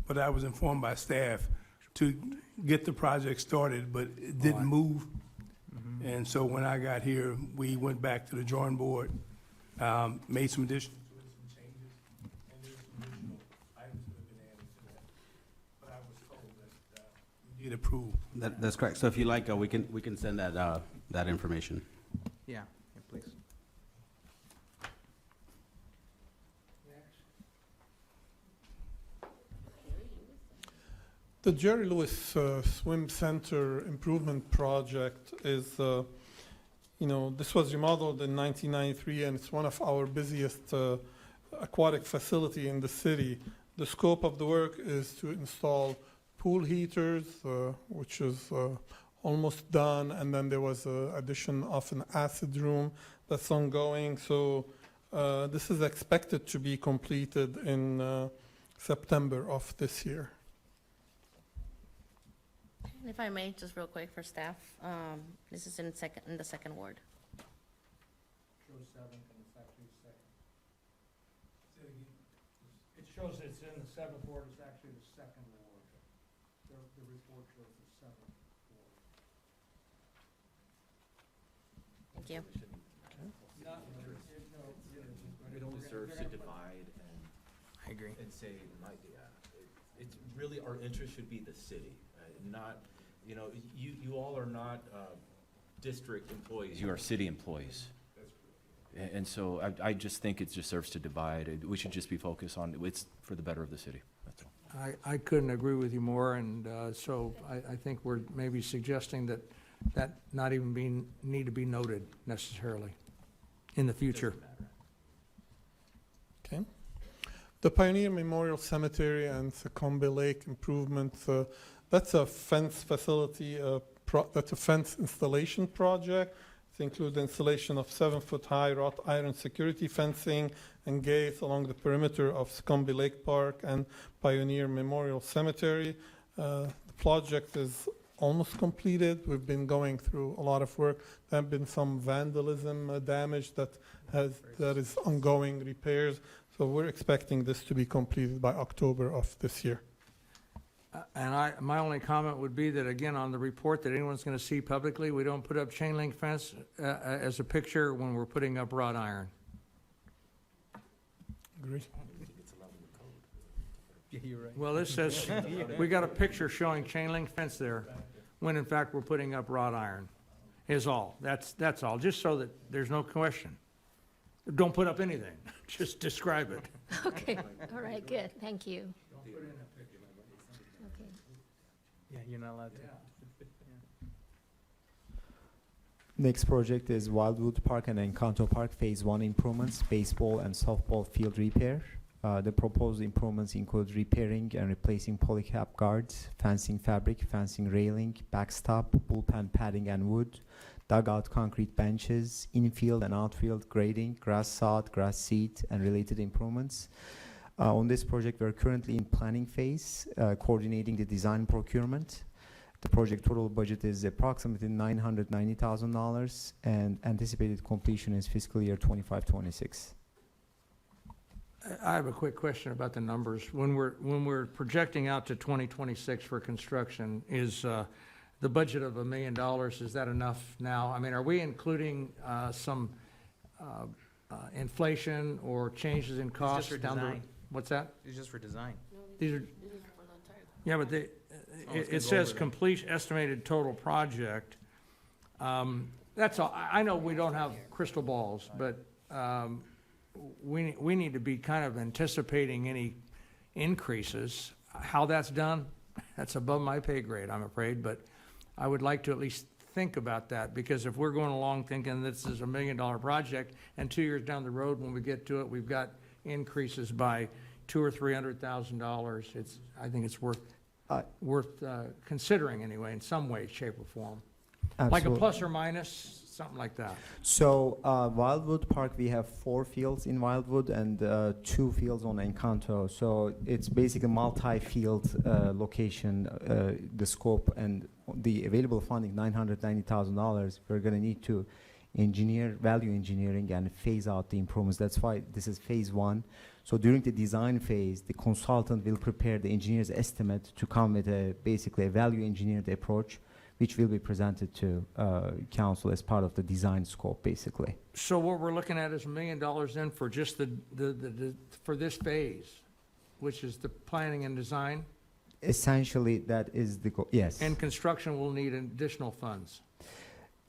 but I was informed by staff to get the project started, but it didn't move. And so when I got here, we went back to the drawing board, made some additions to it, some changes, and there's some additional items that have been added to that. But I was told that we did approve. That's correct. So if you like, we can send that information. Yeah, please. The Jerry Lewis Swim Center Improvement Project is, this was remodeled in 1993, and it's one of our busiest aquatic facility in the city. The scope of the work is to install pool heaters, which is almost done, and then there was an addition of an acid room that's ongoing. So this is expected to be completed in September of this year. And if I may, just real quick for staff, this is in the second ward. Shows seventh, and it's actually second. It shows it's in the 7th ward, it's actually the 2nd ward. The report shows the 7th ward. Thank you. It only serves to divide and. I agree. And say, it's really, our interest should be the city, not, you all are not district employees, you are city employees. And so I just think it just serves to divide. We should just be focused on, it's for the better of the city, that's all. I couldn't agree with you more, and so I think we're maybe suggesting that not even need to be noted necessarily in the future. Okay. The Pioneer Memorial Cemetery and Succumbe Lake improvements, that's a fence facility, that's a fence installation project. It includes the installation of 7-foot-high wrought iron security fencing and gates along the perimeter of Succumbe Lake Park and Pioneer Memorial Cemetery. The project is almost completed. We've been going through a lot of work. There have been some vandalism damage that is ongoing repairs. So we're expecting this to be completed by October of this year. And my only comment would be that, again, on the report that anyone's going to see publicly, we don't put up chain link fence as a picture when we're putting up wrought iron. Agree. Yeah, you're right. Well, this says, we got a picture showing chain link fence there, when in fact we're putting up wrought iron, is all. That's all, just so that there's no question. Don't put up anything, just describe it. Okay, all right, good, thank you. Okay. Yeah, you're not allowed to. Next project is Wildwood Park and Encanto Park Phase 1 improvements, baseball and softball field repair. The proposed improvements include repairing and replacing polycap guards, fencing fabric, fencing railing, backstop, bullpen padding and wood, dugout concrete benches, infield and outfield grading, grass sod, grass seed, and related improvements. On this project, we're currently in planning phase, coordinating the design procurement. The project total budget is approximately $990,000, and anticipated completion is fiscal year 25-26. I have a quick question about the numbers. When we're projecting out to 2026 for construction, is the budget of $1 million, is that enough now? I mean, are we including some inflation or changes in costs for down the road? design. What's that? It's just for design. These are, yeah, but it says complete estimated total project. That's all. I know we don't have crystal balls, but we need to be kind of anticipating any increases. How that's done, that's above my pay grade, I'm afraid, but I would like to at least think about that, because if we're going along thinking this is $1 million project, and 2 years down the road when we get to it, we've got increases by $200,000 or $300,000, I think it's worth considering anyway, in some way, shape, or form. Like a Absolutely. plus or minus, something like that. So Wildwood Park, we have 4 fields in Wildwood and 2 fields on Encanto. So it's basically multi-field location, the scope and the available funding, $990,000. We're going to need to value engineering and phase out the improvements. That's why this is phase 1. So during the design phase, the consultant will prepare the engineer's estimate to come with basically a value engineered approach, which will be presented to council as part of the design scope, basically. So what we're looking at is $1 million then for just for this phase, which is the planning and design? Essentially, that is the goal, yes. And construction will need additional funds.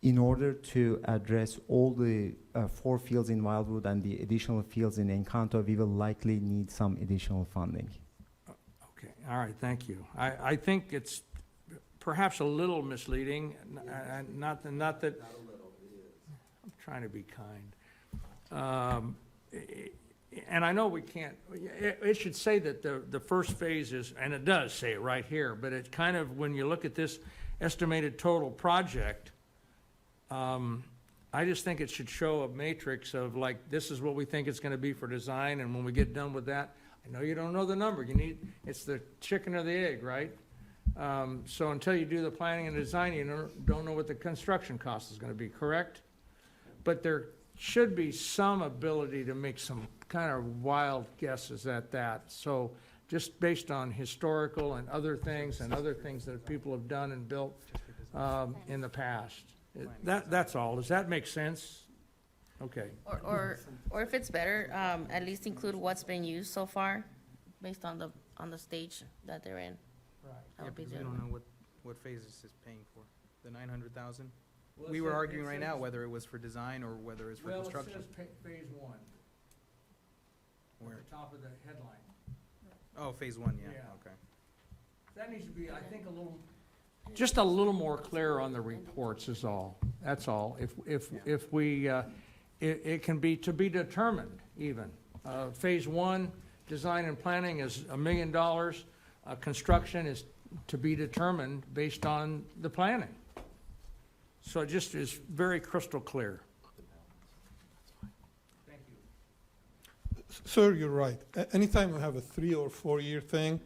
In order to address all the 4 fields in Wildwood and the additional fields in Encanto, we will likely need some additional funding. Okay, all right, thank you. I think it's perhaps a little misleading, not that, I'm trying to be kind. And I know we can't, it should say that the first phase is, and it does say it right here, but it kind of, when you look at this estimated total project, I just think it should show a matrix of like, this is what we think it's gonna be for design, and when we get done with that, I know you don't know the number, it's the chicken or the egg, right? So until you do the planning and design, you don't know what the construction cost is gonna be, correct? But there should be some ability to make some kind of wild guesses at that. So just based on historical and other things that people have done and built in the past. That's all. Does that make sense? Okay. Or if it's better, at least include what's been used so far, based on the stage that they're in. Right. That would be We good. don't know what phase this is paying for. The 900,000? We were arguing right now whether it was for design or whether it's for construction. Well, it says phase 1. Where? At the top of the headline. Oh, phase 1, yeah, Yeah. okay. That needs to be, I think, just a little more clear on the reports is all. That's all. If we, it can be to be determined even. Phase 1, design and planning is $1 million. Construction is to be determined based on the planning. So it just is very crystal clear. Thank you. Sir, you're right. Anytime we have a 3 or 4 year thing,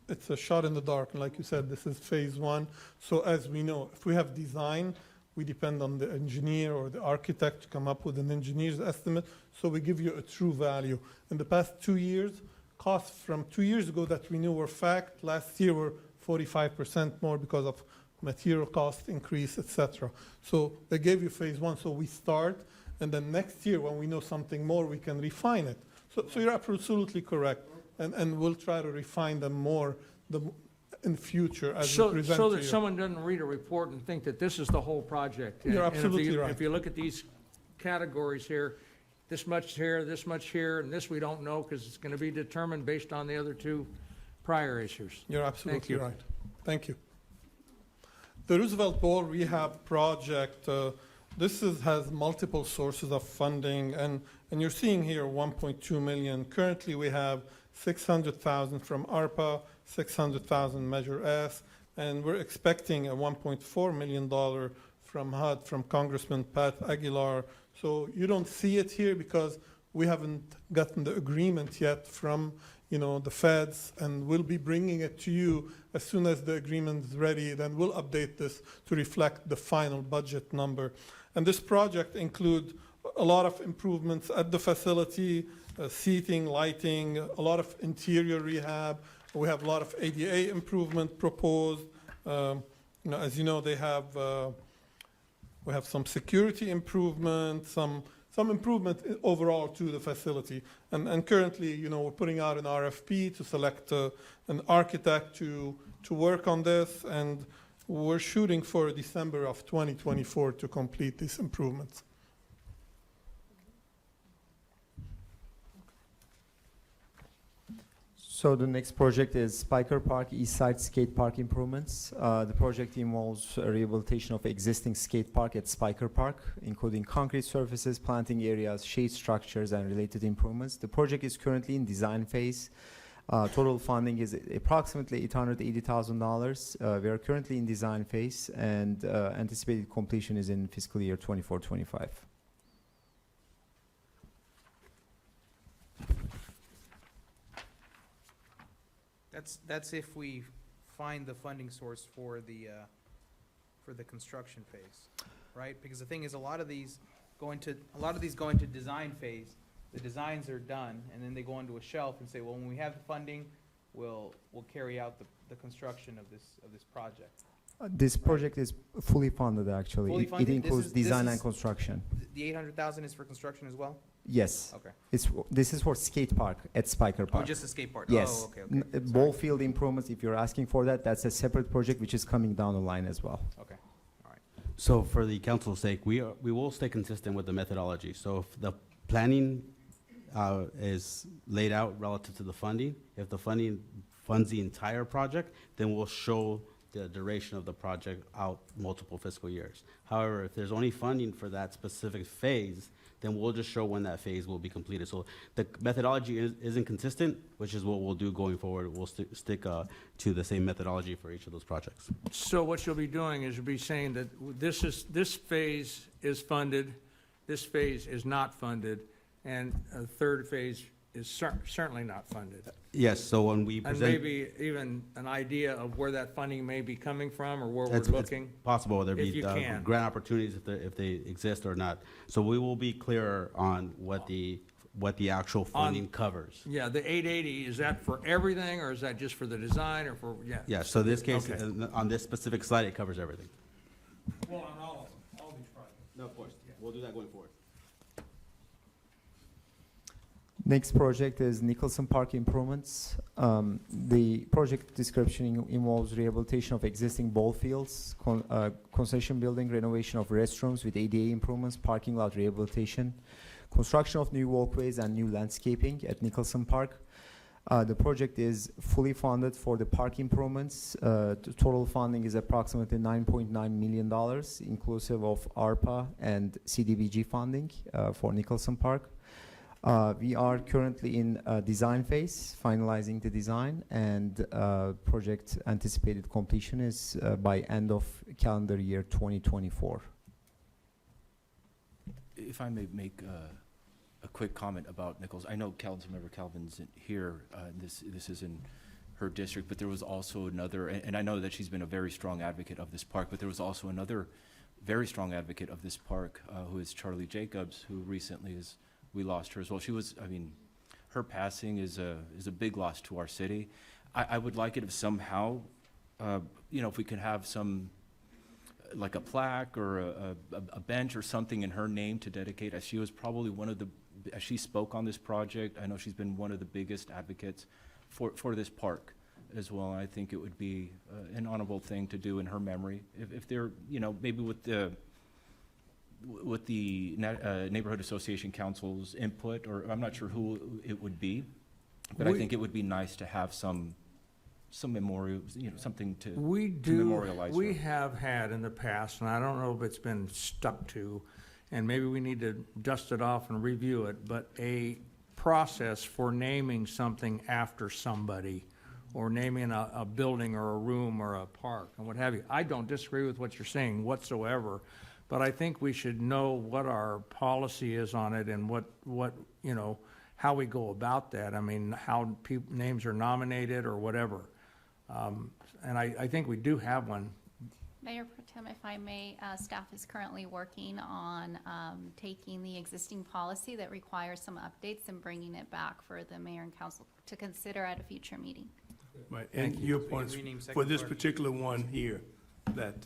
it's a shot in the dark. And like you said, this is phase 1. So as we know, if we have design, we depend on the engineer or the architect to come up with an engineer's estimate. So we give you a true value. In the past 2 years, costs from 2 years ago that we knew were fact, last year were 45% more because of material cost increase, etc. So they gave you phase 1, so we start, and then next year when we know something more, we can refine it. So you're absolutely correct, and we'll try to refine them more in future as we present So to that you. someone doesn't read a report and think that this is the whole project. You're And absolutely right. If you look at these categories here, this much here, and this we don't know because it's going to be determined based on the other 2 prior issues. You're Thank absolutely you. right. Thank you. The Roosevelt Bowl Rehab Project, has multiple sources of funding, and you're seeing here 1.2 million. Currently, we have 600,000 from ARPA, 600,000 Measure S, and we're expecting a $1.4 million from HUD, from Congressman Pat Aguilar. So you don't see it here because we haven't gotten the agreement yet from the feds, and we'll be bringing it to you as soon as the agreement is ready. Then we'll update this to reflect the final budget number. And this project includes a lot of improvements at the facility, seating, lighting, a lot of interior rehab. We have a lot of ADA improvement proposed. As you know, we have some security improvement, some improvement overall to the facility. And currently, we're putting out an RFP to select an architect to work on this, and we're shooting for December of 2024 to complete these improvements. So the next project is Spiker Park East Side Skate Park improvements. The project involves a rehabilitation of existing skate park at Spiker Park, including concrete surfaces, planting areas, shade structures, and related improvements. The project is currently in design phase. Total funding is approximately $880,000. We are currently in design phase, and anticipated completion is in fiscal year 24-25. That's if we find the funding source for the construction phase, right? Because the thing is, a lot of these go into design phase. The designs are done, and then they go onto a shelf and say, well, when we have the funding, we'll carry out the construction of this project. This project is fully funded, actually. Fully funded? It includes This design is- and construction. The 800,000 is for construction as well? Yes. Okay. This is for skate park at Spiker Park. Oh, just a skate park? Yes. Oh, okay. Ball field improvements, if you're asking for that, that's a separate project which is coming down the line as well. Okay, all right. So for the council's sake, we will stay consistent with the methodology. So if the planning is laid out relative to the funding, if the funding funds the entire project, then we'll show the duration of the project out multiple fiscal years. However, if there's only funding for that specific phase, then we'll just show when that phase will be completed. So the methodology isn't consistent, which is what we'll do going forward. We'll stick to the same methodology for each of those projects. So what you'll be doing is you'll be saying that this phase is funded, this phase is not funded, and a third phase is certainly not funded. Yes, so when we And present. maybe even an idea of where that funding may be coming from or where we're It's looking? possible whether If it be you can. grant opportunities if they exist or not. So we will be clearer on what the actual funding covers. Yeah, the 880, is that for everything, or is that just for the design, or for, yeah? Yeah, so this case, Okay. on this specific slide, it covers everything. Well, on all of them, all these projects. No, of course, we'll do that going forward. Next project is Nicholson Park improvements. The project description involves rehabilitation of existing ball fields, concession building, renovation of restrooms with ADA improvements, parking lot rehabilitation, construction of new walkways and new landscaping at Nicholson Park. The project is fully funded for the park improvements. The total funding is approximately $9.9 million, inclusive of ARPA and CDBG funding for Nicholson Park. We are currently in design phase, finalizing the design, and project anticipated completion is by end of calendar year 2024. If I may make a quick comment about Nichols. I know Councilmember Calvin's here. This is in her district, but there was also another, and I know that she's been a very strong advocate of this park, but there was also another very strong advocate of this park, who is Charlie Jacobs, who recently we lost her as well. She was, I mean, her passing is a big loss to our city. I would like it if somehow, if we could have some, like a plaque or a bench or something in her name to dedicate, as she was probably as she spoke on this project, I know she's been one of the biggest advocates for this park as well. I think it would be an honorable thing to do in her memory. If they're, maybe with the Neighborhood Association Council's input, or I'm not sure who it would be, but I think it would be nice to have some some memorial, something to We to do, memorialize we her. have had in the past, and I don't know if it's been stuck to, and maybe we need to dust it off and review it, but a process for naming something after somebody, or naming a building or a room or a park and what have you. I don't disagree with what you're saying whatsoever, but I think we should know what our policy is on it and what, how we go about that. I mean, how names are nominated or whatever. And I think we do have one. Mayor Pro Tem, if I may, staff is currently working on taking the existing policy that requires some updates and bringing it back for the mayor and council to consider at a future meeting. Right, and your points for this particular one here, that,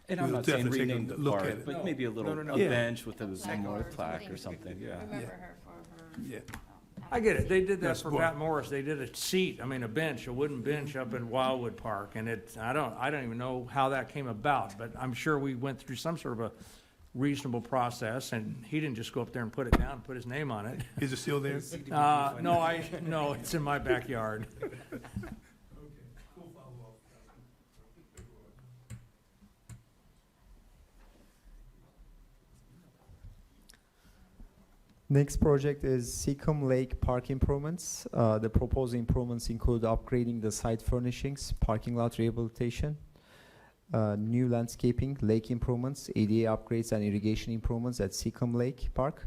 And I'm we'll not saying definitely take a rename the look at park, it. but maybe a little, a Yeah. bench with a memorial plaque or something, yeah. Remember her for her. Yeah. I get it. They did that That's for what- Pat Morris. They did a seat, a bench, a wooden bench up in Wildwood Park. And I don't even know how that came about, but I'm sure we went through some sort of a reasonable process, and he didn't just go up there and put it down, put his name on it. Is it still there? No, it's in my backyard. Next project is Seacombe Lake Park improvements. The proposed improvements include upgrading the site furnishings, parking lot rehabilitation, new landscaping, lake improvements, ADA upgrades, and irrigation improvements at Seacombe Lake Park.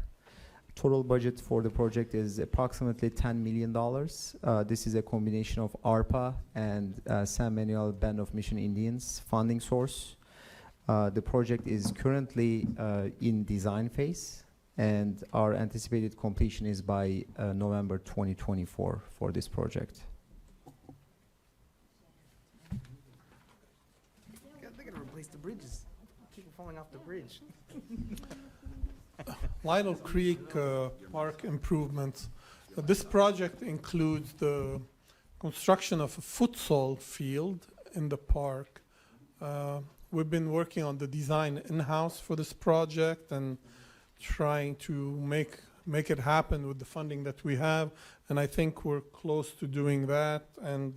Total budget for the project is approximately $10 million. This is a combination of ARPA and San Manuel Band of Mission Indians funding source. The project is currently in design phase, and our anticipated completion is by November 2024 for this project. They're gonna replace the bridges. People falling off the bridge. Lytle Creek Park improvements. This project includes the construction of a futsal field in the park. We've been working on the design in-house for this project and trying to make it happen with the funding that we have, and I think we're close to doing that. And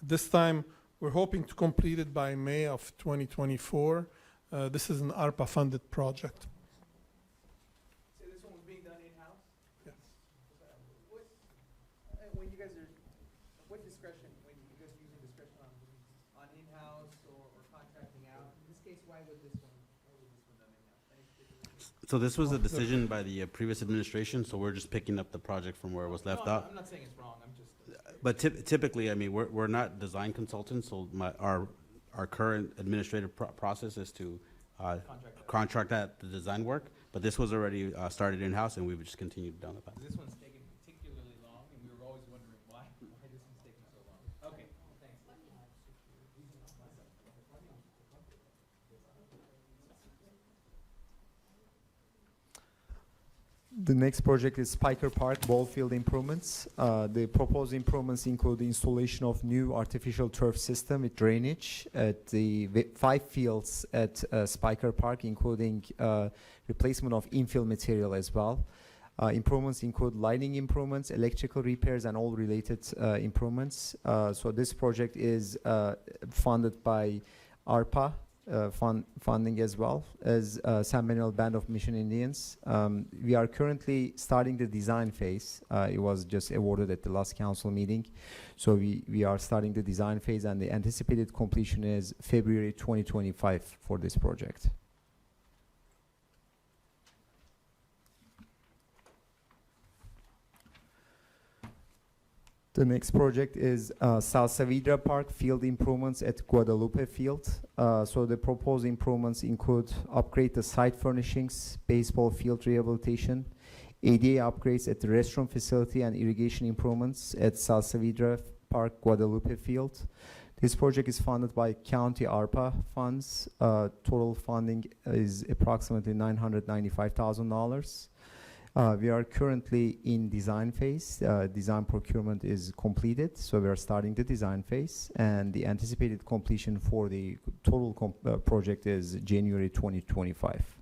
this time, we're hoping to complete it by May of 2024. This is an ARPA-funded project. So this one was being done in-house? Yes. When you guys are, what discretion, when you guys are using discretion on in-house or contracting out? In this case, why would this one done in-house? Any particular reason? So this was a decision by the previous administration, so we're just picking up the project from where it was left off. I'm not saying it's wrong, I'm just. But typically, I mean, we're not design consultants, so our current administrative process is to contract out the design work, but this was already started in-house, and we would just continue down the path. This one's taking particularly long, and we were always wondering why this one's taking so long. Okay, thanks. The next project is Spiker Park ball field improvements. The proposed improvements include the installation of new artificial turf system with drainage at the 5 fields at Spiker Park, including replacement of infill material as well. Improvements include lighting improvements, electrical repairs, and all related improvements. So this project is funded by ARPA funding as well as San Manuel Band of Mission Indians. We are currently starting the design phase. It was just awarded at the last council meeting. So we are starting the design phase, and the anticipated completion is February 2025 for this project. The next project is South Saavedra Park field improvements at Guadalupe Field. So the proposed improvements include upgrade the site furnishings, baseball field rehabilitation, ADA upgrades at the restroom facility, and irrigation improvements at South Saavedra Park Guadalupe Field. This project is funded by county ARPA funds. Total funding is approximately $995,000. We are currently in design phase. Design procurement is completed, so we are starting the design phase, and the anticipated completion for the total project is January 2025.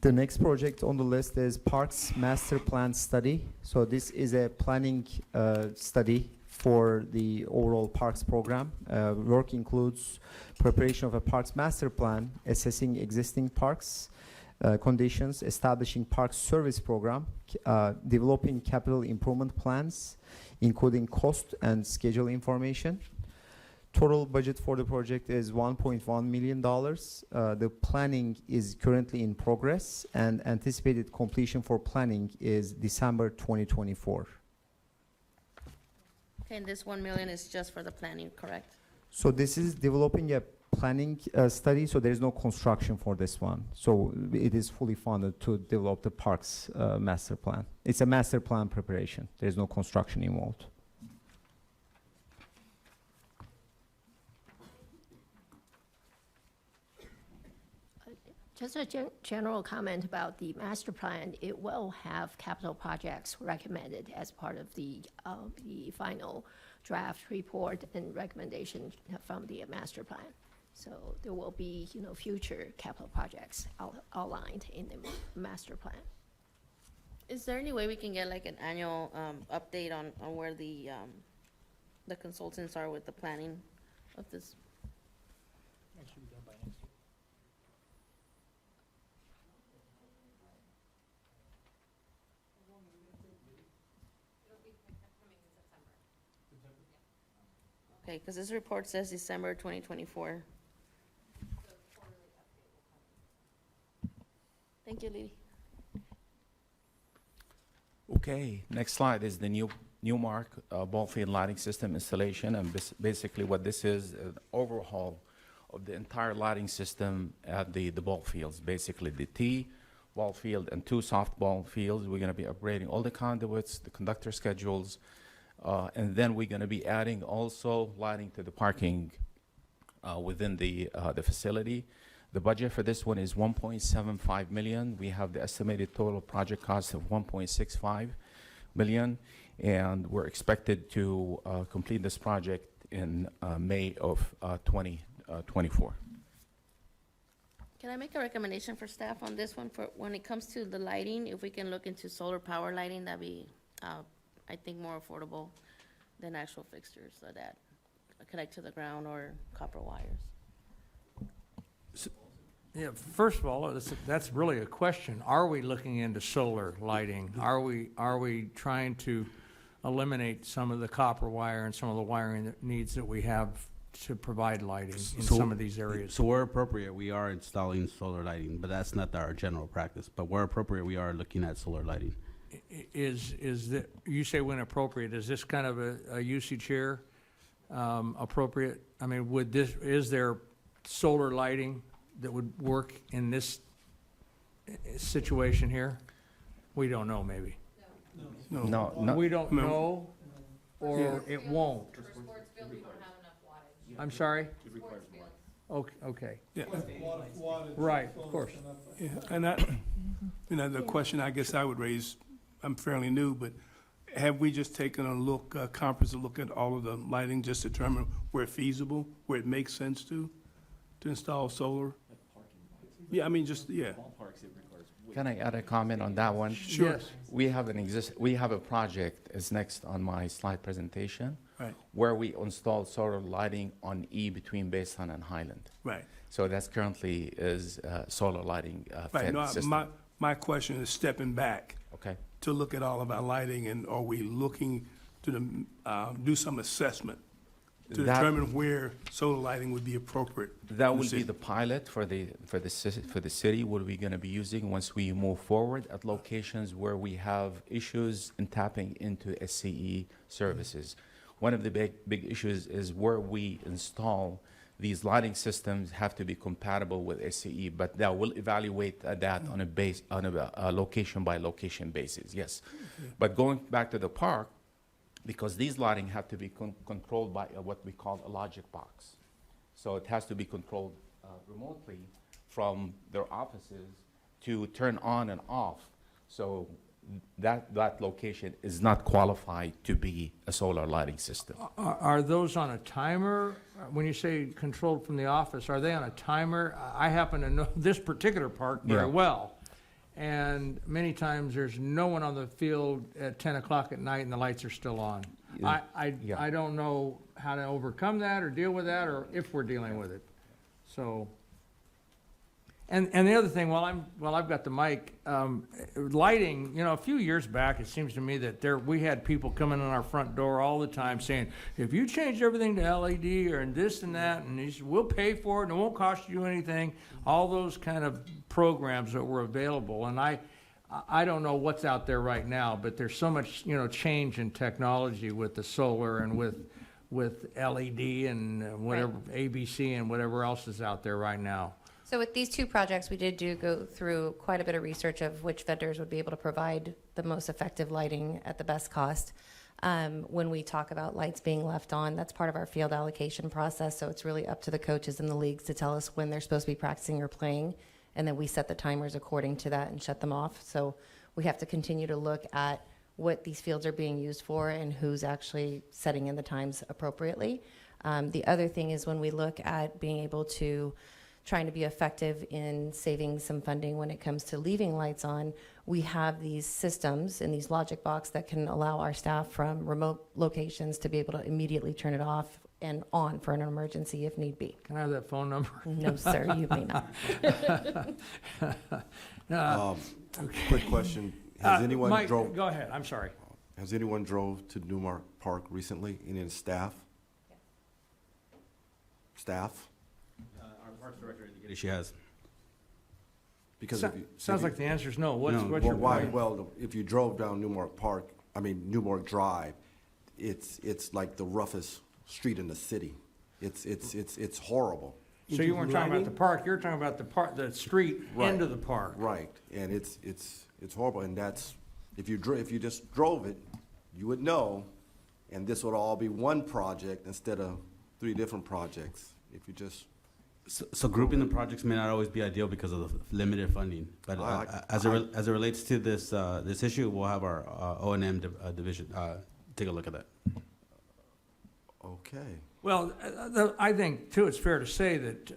The next project on the list is Parks Master Plan Study. So this is a planning study for the overall parks program. Work includes preparation of a parks master plan, assessing existing parks conditions, establishing parks service program, developing capital improvement plans, including cost and schedule information. Total budget for the project is $1.1 million. The planning is currently in progress, and anticipated completion for planning is December 2024. Okay, and this 1 million is just for the planning, correct? So this is developing a planning study, so there is no construction for this one. So it is fully funded to develop the parks master plan. It's a master plan preparation. There's no construction involved. Just a general comment about the master plan. It will have capital projects recommended as part of the final draft report and recommendation from the master plan. So there will be, future capital projects outlined in the master plan. Is there any way we can get like an annual update on where the consultants are with the planning of this? That should be done by next year. Okay, because this report says December 2024. Thank you, Lily. Okay, next slide is the Newmark ball field lighting system installation, and basically what this is, an overhaul of the entire lighting system at the ball fields, basically the T ball field and 2 softball fields. We're going to be upgrading all the conduits, the conductor schedules, and then we're going to be adding also lighting to the parking within the facility. The budget for this one is $1.75 million. We have the estimated total project cost of $1.65 million, and we're expected to complete this project in May of 2024. Can I make a recommendation for staff on this one? For when it comes to the lighting, if we can look into solar power lighting, that'd be, I think, more affordable than actual fixtures so that connect to the ground or copper wires. Yeah, first of all, that's really a question. Are we looking into solar lighting? Are we trying to eliminate some of the copper wire and some of the wiring needs that we have to provide lighting in some of these areas? So where appropriate, we are installing solar lighting, but that's not our general practice. But where appropriate, we are looking at solar lighting. Is that, you say when appropriate, is this kind of a usage here appropriate? I mean, is there solar lighting that would work in this situation here? We don't know, maybe. No. We don't know, or it won't. I'm sorry? Okay. Yeah. Right, of course. Yeah, and the question I guess I would raise, I'm fairly new, but have we just taken a comprehensive look at all of the lighting, just to determine where feasible, where it makes sense to install solar? Yeah, I mean, Can I add a comment on that one? Sure. Yes. We have a project, is next on my slide presentation, Right. where we install solar lighting on E between Baseline and Highland. Right. So that's currently is solar lighting Right, fed no, system. my question is stepping back Okay. to look at all of our lighting, and are we looking to do some assessment to That- determine where solar lighting would be appropriate? That in the will be city? the pilot for the city, what we're going to be using once we move forward at locations where we have issues in tapping into SCE services. One of the big issues is where we install these lighting systems have to be compatible with SCE, but that will evaluate that on a location by location basis, yes. But going back to the park, because these lighting have to be controlled by what we call a logic box. So it has to be controlled remotely from their offices to turn on and off. So that location is not qualified to be a solar lighting system. Are those on a timer? When you say controlled from the office, are they on a timer? I happen to know this particular park very Yeah. well. And many times there's no one on the field at 10 o'clock at night and the lights are still on. Yeah. I don't know how to overcome that or deal with that, or if we're dealing with it. So, and the other thing, while I've got the mic, lighting, you know, a few years back, it seems to me that we had people coming in our front door all the time saying, if you change everything to LED or this and that, and we'll pay for it and it won't cost you anything, all those kind of programs that were available. And I don't know what's out there right now, but there's so much, you know, change in technology with the solar and with LED and whatever, ABC and whatever else is out there right now. So with these two projects, we did go through quite a bit of research of which vendors would be able to provide the most effective lighting at the best cost. When we talk about lights being left on, that's part of our field allocation process, so it's really up to the coaches and the leagues to tell us when they're supposed to be practicing or playing, and then we set the timers according to that and shut them off. So we have to continue to look at what these fields are being used for and who's actually setting in the times appropriately. The other thing is when we look at being able to trying to be effective in saving some funding when it comes to leaving lights on, we have these systems in these logic box that can allow our staff from remote locations to be able to immediately turn it off and on for an emergency if need be. Can I have that phone number? No, sir, you may not. Quick question. Has anyone Mike, drove? go ahead, I'm sorry. Has anyone drove to Newmark Park recently? Any of the staff? Staff? Our parks director indicated she has. Because Sounds like the answer is no. What's well, your why? point? Well, if you drove down Newmark Park, Newmark Drive, it's like the roughest street in the city. It's horrible. So you weren't talking about the park, you're talking about the street into the park. Right, and it's horrible, and that's, if you just drove it, you would know, and this would all be one project instead of 3 different projects, if you just. So grouping the projects may not always be ideal because of the limited funding, but as it relates to this issue, we'll have our O&M division take a look at that. Okay. Well, I think too, it's fair to say that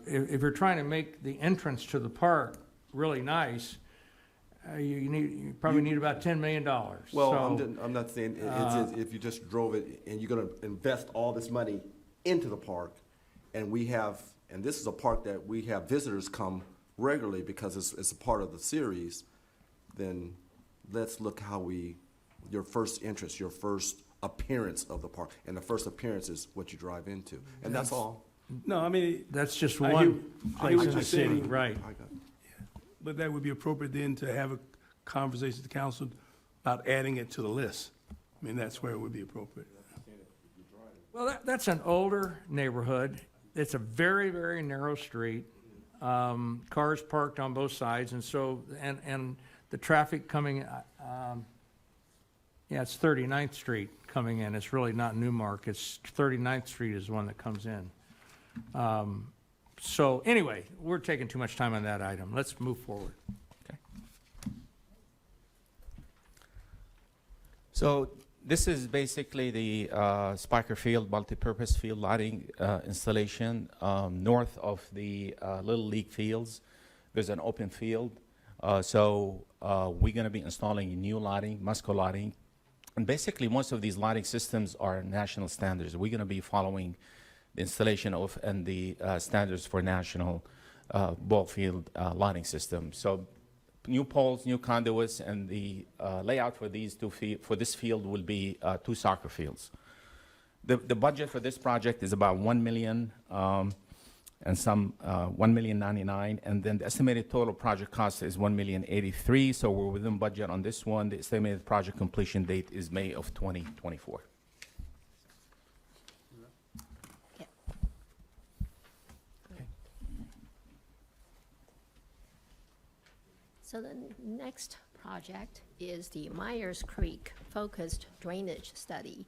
if you're trying to make the entrance to the park really nice, you probably need about $10 million. Well, So, I'm not saying, if you just drove it and you're gonna invest all this money into the park, and this is a park that we have visitors come regularly because it's a part of the series, then let's look how your first interest, your first appearance of the park, and the first appearance is what you drive into, and that's all. No, I mean. that's just I one hear place what in the you're city, saying. right? But that would be appropriate then to have a conversation with the council about adding it to the list. I mean, that's where it would be appropriate. Well, that's an older neighborhood. It's a very, very narrow street. Cars parked on both sides, and so, and the traffic coming, it's 39th Street coming in. It's really not Newmark. It's 39th Street is the one that comes in. So anyway, we're taking too much time on that item. Let's move forward. So this is basically the Spiker Field multipurpose field lighting installation north of the Little League fields. There's an open field. So we're going to be installing new lighting, Musco lighting. And basically, most of these lighting systems are national standards. We're going to be following the installation of and the standards for national ball field lighting system. So new poles, new conduits, and the layout for these for this field will be 2 soccer fields. The budget for this project is about $1 million and some $1,099,000, and then the estimated total project cost is $1,083,000. So we're within budget on this one. The estimated project completion date is May of 2024. So the next project is the Myers Creek Focused Drainage Study.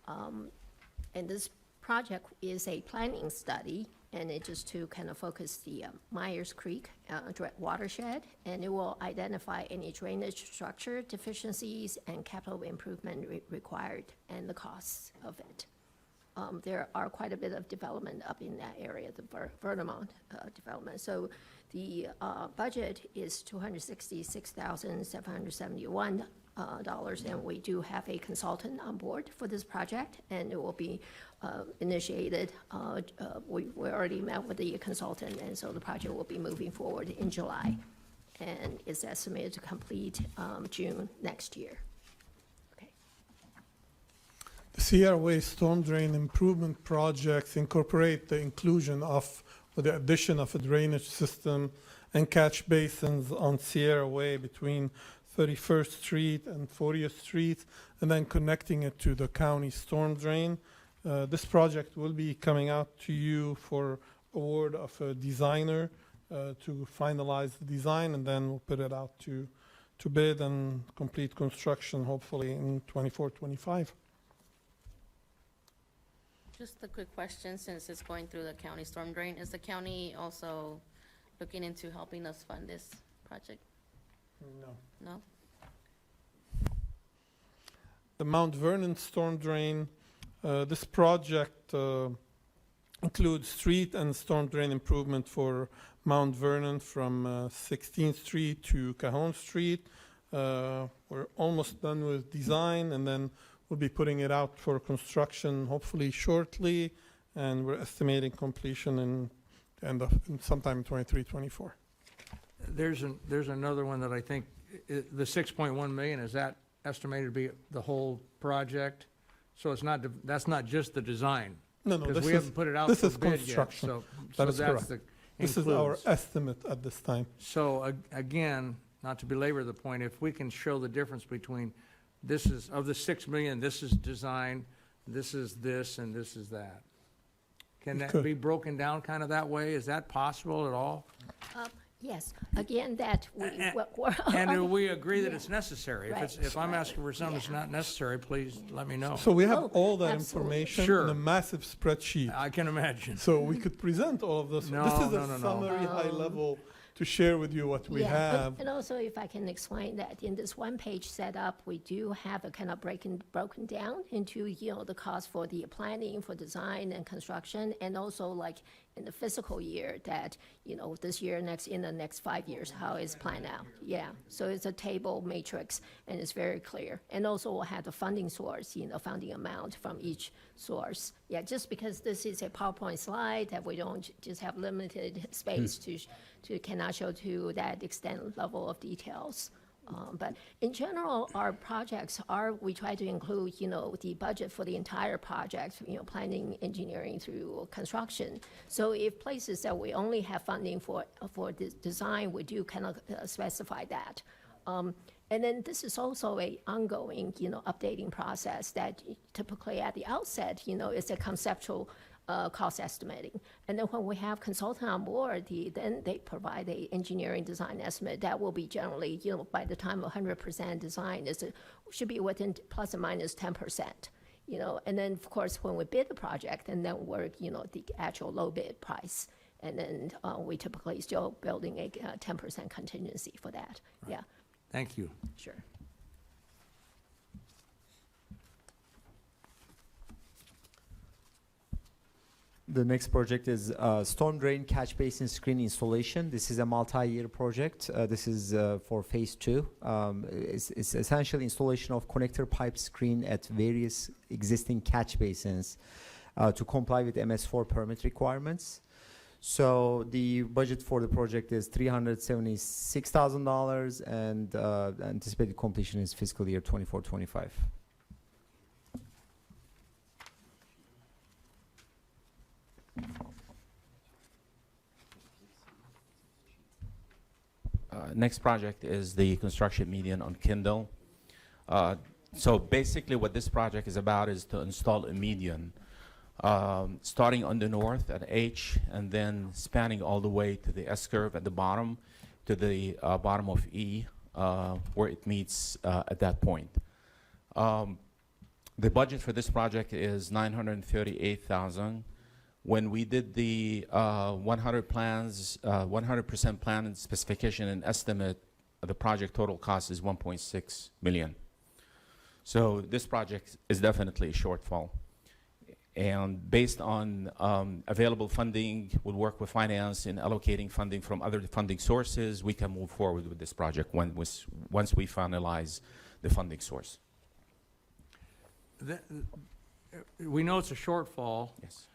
And this project is a planning study, and it's just to kind of focus the Myers Creek watershed, and it will identify any drainage structure deficiencies and capital improvement required and the costs of it. There are quite a bit of development up in that area, the Vermont development. So The budget is $266,771, and we do have a consultant on board for this project, and it will be initiated. We already met with the consultant, and so the project will be moving forward in July, and is estimated to complete June next year. The Sierra Way storm drain improvement projects incorporate the inclusion of, or the addition of a drainage system and catch basins on Sierra Way between 31st Street and 40th Street, and then connecting it to the county storm drain. This project will be coming out to you for award of a designer to finalize the design, and then we'll put it out to bid and complete construction hopefully in 24-25. Just a quick question, since it's going through the county storm drain, is the county also looking into helping us fund this project? No. No? The Mount Vernon storm drain, this project includes street and storm drain improvement for Mount Vernon from 16th Street to Cajon Street. We're almost done with design, and then we'll be putting it out for construction hopefully shortly, and we're estimating completion in sometime in 23-24. There's another one that I think, the 6.1 million, is that estimated to be the whole project? So it's not, that's not just the design? No, Because we haven't put it out this for is bid yet, construction. so That is that's correct. the, This is our includes. estimate at this time. So again, not to belabor the point, if we can show the difference between this is, of the 6 million, this is design, this is this, and this is that. Can that Could. be broken down kind of that way? Is that possible at all? Yes, again, that we're. And do we agree that Yeah. it's necessary? If Right. it's, if I'm asking for something that's not necessary, please let me know. So we have Oh, all that absolutely. information Sure. in a massive spreadsheet. I can imagine. So we could present all of this. No, This is no, a no, no. summary, high level, to share with you what we Yeah, have. and also if I can explain that, in this one-page setup, we do have a kind of broken down into, the cost for the planning, for design and construction, and also like in the fiscal year that, this year, in the next 5 years, how it's planned out. Yeah, so it's a table matrix, and it's very clear. And also we'll have the funding source, funding amount from each source. Yeah, just because this is a PowerPoint slide that we don't just have limited space to cannot show to that extent level of details. But in general, our projects we try to include, the budget for the entire project, planning, engineering through construction. So if places that we only have funding for design, we do kind of specify that. And then this is also a ongoing, updating process that typically at the outset, is a conceptual cost estimating. And then when we have consultant on board, then they provide a engineering design estimate that will be generally, by the time 100% design should be within plus or minus 10%. And then of course when we bid the project, and then work, the actual low bid price. And then we typically still building a 10% contingency for that. Right. Yeah, Thank you. sure. The next project is storm drain catch basin screen installation. This is a multi-year project. This is for phase 2. It's essentially installation of connector pipe screen at various existing catch basins to comply with MS4 permit requirements. So the budget for the project is $376,000, and anticipated completion is fiscal year 24-25. Next project is the construction median on Kindle. So basically what this project is about is to install a median starting on the north at H and then spanning all the way to the S-curve at the bottom to the bottom of E where it meets at that point. The budget for this project is $938,000. When we did the 100% plan and specification and estimate, the project total cost is $1.6 million. So this project is definitely a shortfall. And based on available funding, we'll work with finance in allocating funding from other funding sources. We can move forward with this project once we finalize the funding source. We know it's a shortfall. Yes.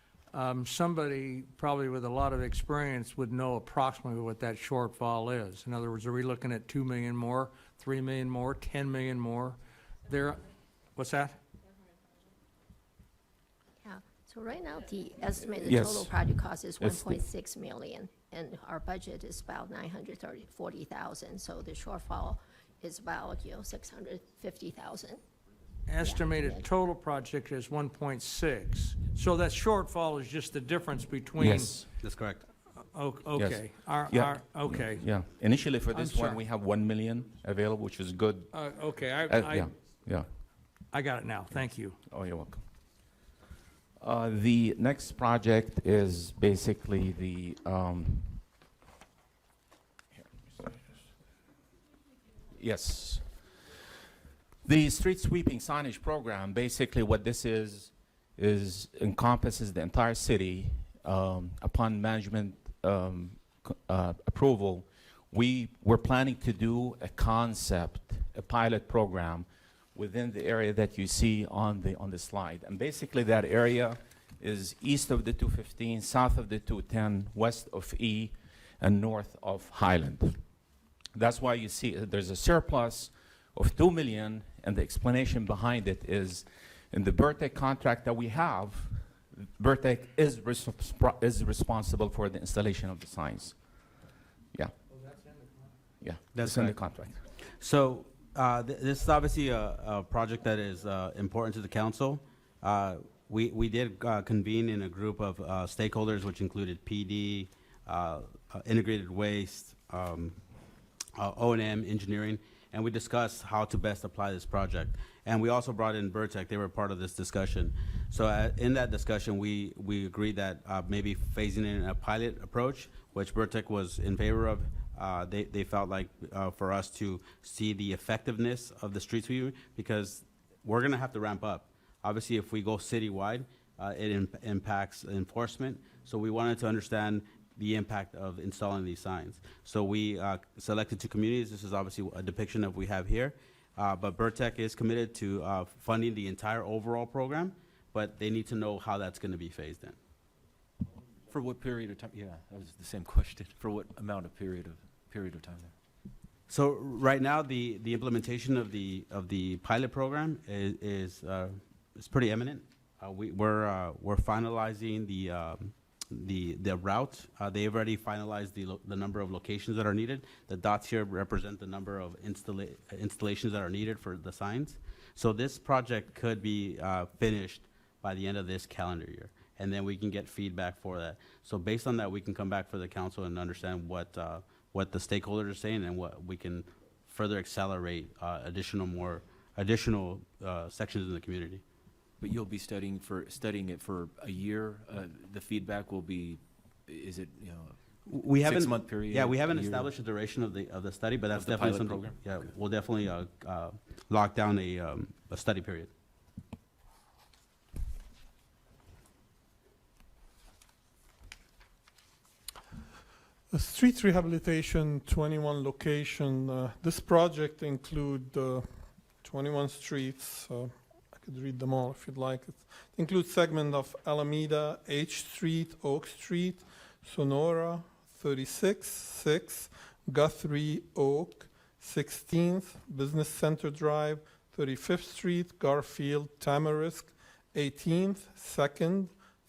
Somebody probably with a lot of experience would know approximately what that shortfall is. In other words, are we looking at 2 million more, 3 million more, 10 million more? What's that? Yeah, so right now, the estimated Yes. total project cost is It's the- 1.6 million, and our budget is about 940,000, so the shortfall is about, 650,000. Estimated total project is 1.6. So that shortfall is just the difference between? Yes. That's correct. Okay. Yeah. Okay. Yeah. Initially for I'm this one, sorry. we have 1 million available, which is good. Okay, Yeah. I got it now. Thank you. Oh, you're welcome. The next project is basically the, yes. The street sweeping signage program, basically what this is encompasses the entire city. Upon management approval, we're planning to do a pilot program within the area that you see on the slide. And basically that area is east of the 215, south of the 210, west of E, and north of Highland. That's why you see there's a surplus of 2 million, and the explanation behind it is in the Burtec contract that we have, Burtec is responsible for the installation of the signs. Yeah. Yeah, that's in the contract. So this is obviously a project that is important to the council. We did convene in a group of stakeholders, which included PD, integrated waste, O&M, engineering, and we discussed how to best apply this project. And we also brought in Burtec. They were part of this discussion. So in that discussion, we agreed that maybe phasing in a pilot approach, which Burtec was in favor of. They felt like for us to see the effectiveness of the street sweeping, because we're going to have to ramp up. Obviously, if we go citywide, it impacts enforcement. So we wanted to understand the impact of installing these signs. So we selected 2 communities. This is obviously a depiction of what we have here. But Burtec is committed to funding the entire overall program, but they need to know how that's going to be phased in. For what period of time? Yeah, that was the same question. For what amount of period of time there? So right now, the implementation of the pilot program is pretty imminent. We're finalizing the route. They've already finalized the number of locations that are needed. The dots here represent the number of installations that are needed for the signs. So this project could be finished by the end of this calendar year, and then we can get feedback for that. So based on that, we can come back for the council and understand what the stakeholders are saying and what we can further accelerate additional sections in the community. But you'll be studying it for a year. The feedback will be, is it, We haven't 6-month period? Yeah, we haven't a year? established the duration of the study, but that's Of the definitely pilot something. program? Yeah, Okay. we'll definitely lock down a study period. Street rehabilitation, 21 location. This project include 21 streets. I could read them all if you'd like. It includes segment of Alameda, H Street, Oak Street, Sonora, 36, 6, Guthrie, Oak, 16th, Business Center Drive, 35th Street, Garfield, Tamarisk, 18th, 2nd,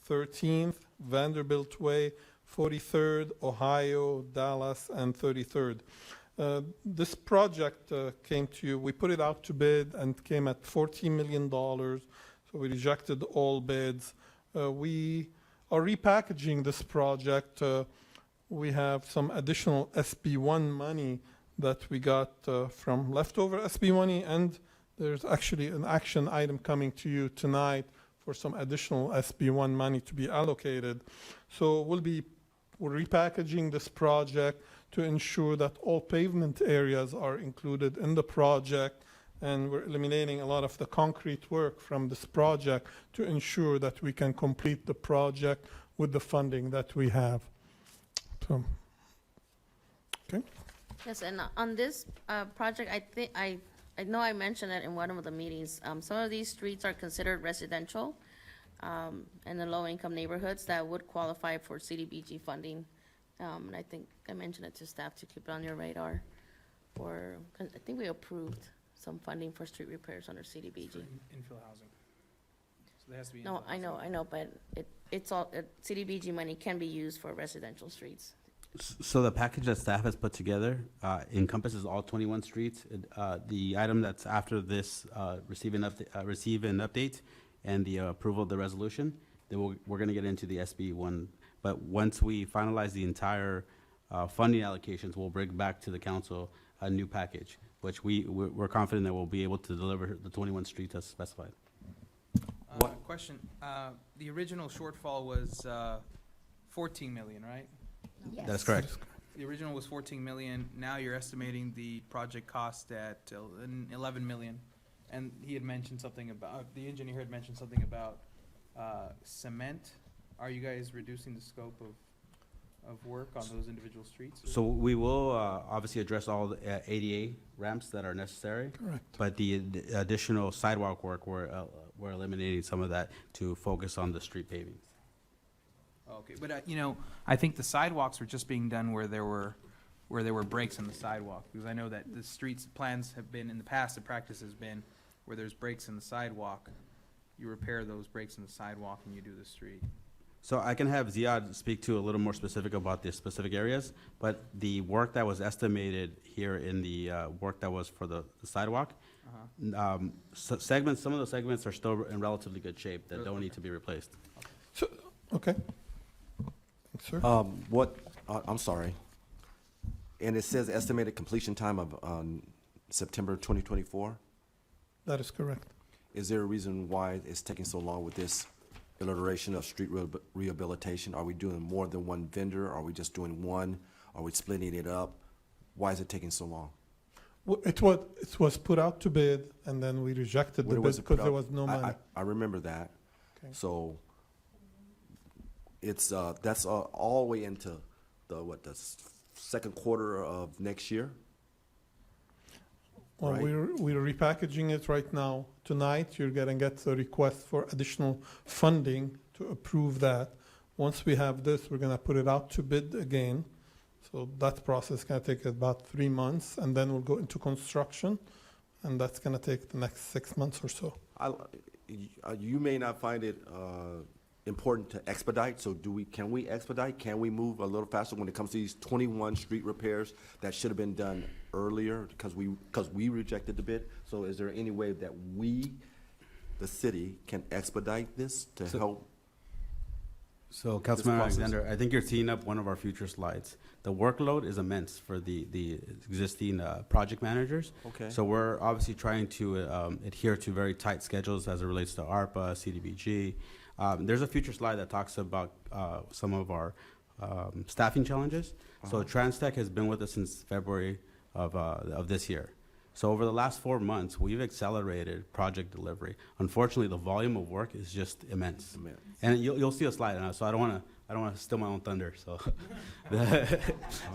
13th, Vanderbilt Way, 43rd, Ohio, Dallas, and 33rd. This project came to you, we put it out to bid and came at $14 million, so we rejected all bids. We are repackaging this project. We have some additional SB1 money that we got from leftover SB money, and there's actually an action item coming to you tonight for some additional SB1 money to be allocated. So we're repackaging this project to ensure that all pavement areas are included in the project, and we're eliminating a lot of the concrete work from this project to ensure that we can complete the project with the funding that we have. So, okay. Yes, and on this project, I know I mentioned it in one of the meetings. Some of these streets are considered residential in the low-income neighborhoods that would qualify for CDBG funding. And I think I mentioned it to staff to keep it on your radar. Or, 'cause I think we approved some funding for street repairs under CDBG. Infill housing. So there has to be. No, infill I know, but it's all, CDBG money can be used for residential streets. So the package that staff has put together encompasses all 21 streets. The item that's after this, receive an update and the approval of the resolution, then we're going to get into the SB one. But once we finalize the entire funding allocations, we'll bring back to the council a new package, which we're confident that we'll be able to deliver the 21 streets as specified. Question, the original shortfall was 14 million, right? Yes. That's correct. The original was 14 million, now you're estimating the project cost at 11 million. And he had mentioned something about, the engineer had mentioned something about cement. Are you guys reducing the scope of work on those individual streets? So we will obviously address all the ADA ramps that are necessary. Correct. But the additional sidewalk work, we're eliminating some of that to focus on the street pavings. Okay, but I think the sidewalks were just being done where there were breaks in the sidewalk, because I know that the streets plans have been, in the past, the practice has been where there's breaks in the sidewalk, you repair those breaks in the sidewalk and you do the street. So I can have Ziad speak to a little more specific about the specific areas, but the work that was estimated here in the work that was for the sidewalk, some of those segments are still in relatively good shape that don't need to be replaced. So, okay. Thanks, sir. I'm sorry. And it says estimated completion time of September 2024? That is correct. Is there a reason why it's taking so long with this iteration of street rehabilitation? Are we doing more than one vendor? Are we just doing one? Are we splitting it up? Why is it taking so long? Well, it was put out to bid, and then we rejected the When bid was it because put there out? was no money. I remember that. Okay. So it's that's all the way into the second quarter of next year. Well, right? we're repackaging it right now. Tonight, you're gonna get a request for additional funding to approve that. Once we have this, we're gonna put it out to bid again. So that process is gonna take about 3 months, and then we'll go into construction, and that's gonna take the next 6 months or so. You may not find it important to expedite, so can we expedite? Can we move a little faster when it comes to these 21 street repairs that should have been done earlier because we rejected the bid? So is there any way that we, the city, can expedite this to help? So Councilman Alexander, I think you're teeing up one of our future slides. The workload is immense for the existing project managers. Okay. So we're obviously trying to adhere to very tight schedules as it relates to ARPA, CDBG. There's a future slide that talks about some of our staffing challenges. So TransTech has been with us since February of this year. So over the last 4 months, we've accelerated project delivery. Unfortunately, the volume of work is just immense. And you'll see a slide on it. So I don't want to steal my own thunder. So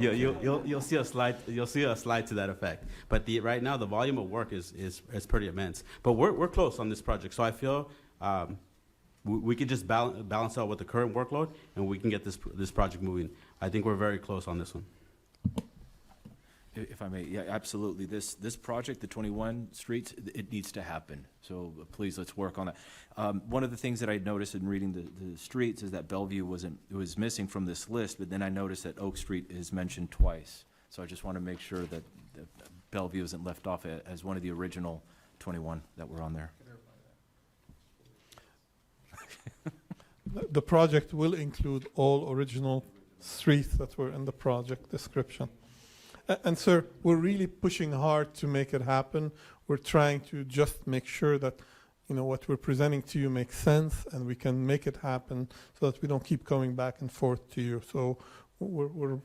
you'll see a slide. You'll see a slide to that effect. But right now, the volume of work is pretty immense. But we're close on this project. So I feel we could just balance out with the current workload, and we can get this project moving. I think we're very close on this one. If I may, yeah, absolutely. This project, the 21 streets, it needs to happen. So please, let's work on that. One of the things that I noticed in reading the streets is that Bellevue was missing from this list, but then I noticed that Oak Street is mentioned twice. So I just want to make sure that Bellevue isn't left off as one of the original 21 that were on there. The project will include all original streets that were in the project description. And sir, we're really pushing hard to make it happen. We're trying to just make sure that, what we're presenting to you makes sense and we can make it happen so that we don't keep coming back and forth to you. So we're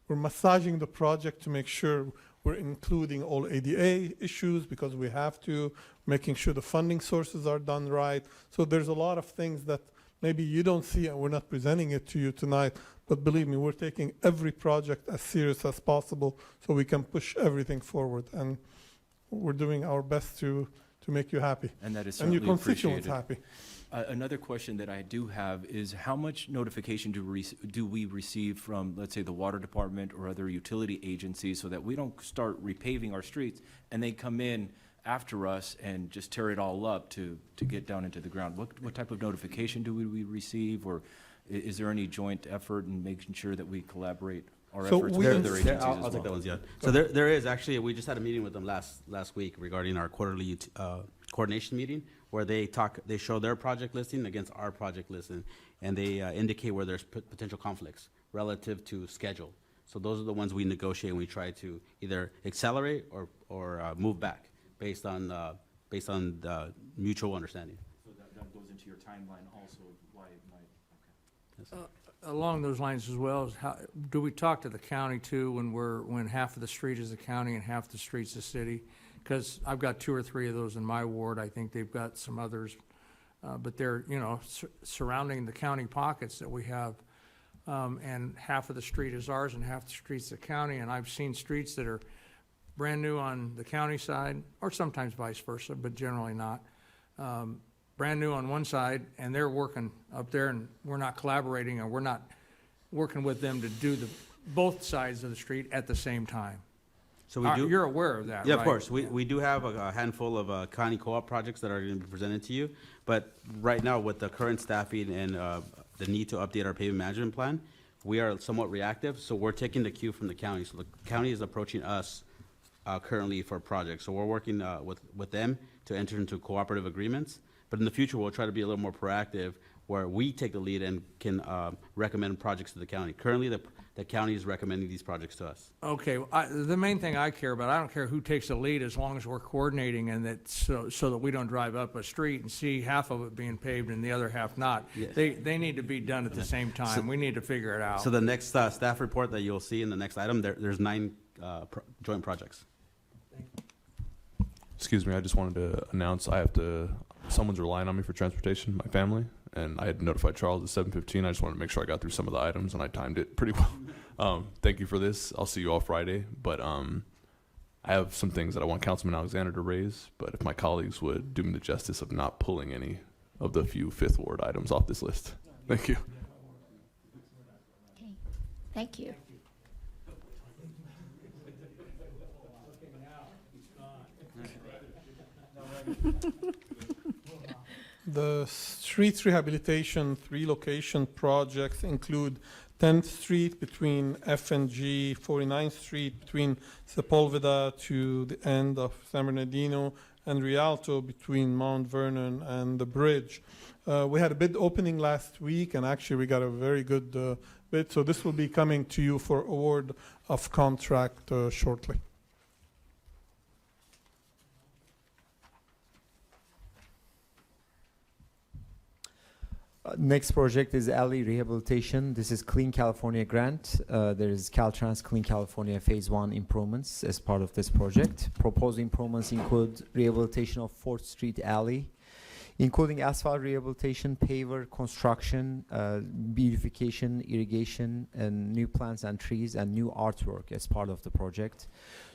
massaging the project to make sure We're including all ADA issues because we have to, making sure the funding sources are done right. So there's a lot of things that maybe you don't see and we're not presenting it to you tonight, but believe me, we're taking every project as serious as possible so we can push everything forward. And we're doing our best to make you happy. And that is and your certainly constituents appreciated. happy. Another question that I do have is how much notification do we receive from, let's say, the water department or other utility agencies so that we don't start repaving our streets and they come in after us and just tear it all up to get down into the ground? What type of notification do we receive, or is there any joint effort in making sure that we collaborate our So efforts we- with other agencies I'll as take that well? one, yeah. So there is actually, we just had a meeting with them last week regarding our quarterly coordination meeting, where they show their project listing against our project listing, and they indicate where there's potential conflicts relative to schedule. So those are the ones we negotiate, and we try to either accelerate or move back based on the mutual understanding. So that goes into your timeline also, why it might, okay. Along those lines as well, is how, do we talk to the county too when half of the street is the county and half the street's the city? Because I've got 2 or 3 of those in my ward. I think they've got some others, but they're, surrounding the county pockets that we have. And half of the street is ours and half the street's the county. And I've seen streets that are brand new on the county side, or sometimes vice versa, but generally not. Brand new on one side, and they're working up there, and we're not collaborating, or we're not working with them to do both sides of the street at the same time. So we do. You're aware of that, Yeah, right? of course. We do have a handful of county co-op projects that are going to be presented to you. But right now, with the current staffing and the need to update our pavement management plan, we are somewhat reactive. So we're taking the cue from the county. So the county is approaching us currently for projects. So we're working with them to enter into cooperative agreements. But in the future, we'll try to be a little more proactive, where we take the lead and can recommend projects to the county. Currently, the county is recommending these projects to us. Okay, the main thing I care about, I don't care who takes the lead as long as we're coordinating, and that so that we don't drive up a street and see half of it being paved and the other half not. Yes. They need to be done at the same time. We need to figure it out. So the next staff report that you'll see in the next item, there's 9 joint projects. Excuse me, I just wanted to announce someone's relying on me for transportation, my family, and I had notified Charles at 7:15. I just wanted to make sure I got through some of the items, and I timed it pretty well. Thank you for this. I'll see you all Friday, but I have some things that I want Councilman Alexander to raise, but if my colleagues would do me the justice of not pulling any of the few Fifth Ward items off this list. Thank you. Okay, thank you. The streets rehabilitation 3 location projects include 10th Street between F and G, 49th Street between Sepulveda to the end of San Bernardino, and Rialto between Mount Vernon and the bridge. We had a bid opening last week, and actually we got a very good bid, so this will be coming to you for award of contract shortly. Next project is alley rehabilitation. This is Clean California grant. There is Caltrans Clean California Phase 1 improvements as part of this project. Proposed improvements include rehabilitation of 4th Street Alley, including asphalt rehabilitation, paver, construction, beautification, irrigation, and new plants and trees, and new artwork as part of the project.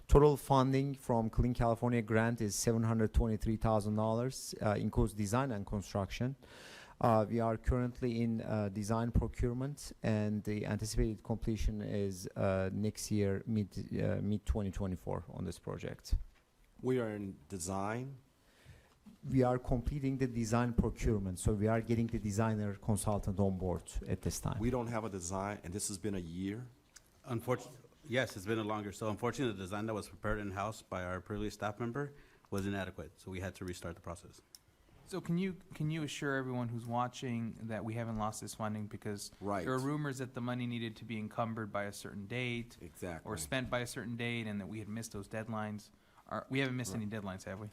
Total funding from Clean California grant is $723,000, includes design and construction. We are currently in design procurement, and the anticipated completion is next year, mid 2024 on this project. We are in design. We are completing the design procurement, so we are getting the designer consultant on board at this time. We don't have a design, and this has been a year. Unfortunately, yes, it's been a longer. So unfortunately, the design that was prepared in-house by our previous staff member was inadequate, so we had to restart the process. So can you assure everyone who's watching that we haven't lost this funding, because Right. there are rumors that the money needed to be encumbered by a certain date Exactly. or spent by a certain date, and that we had missed those deadlines. We haven't missed any deadlines, have we?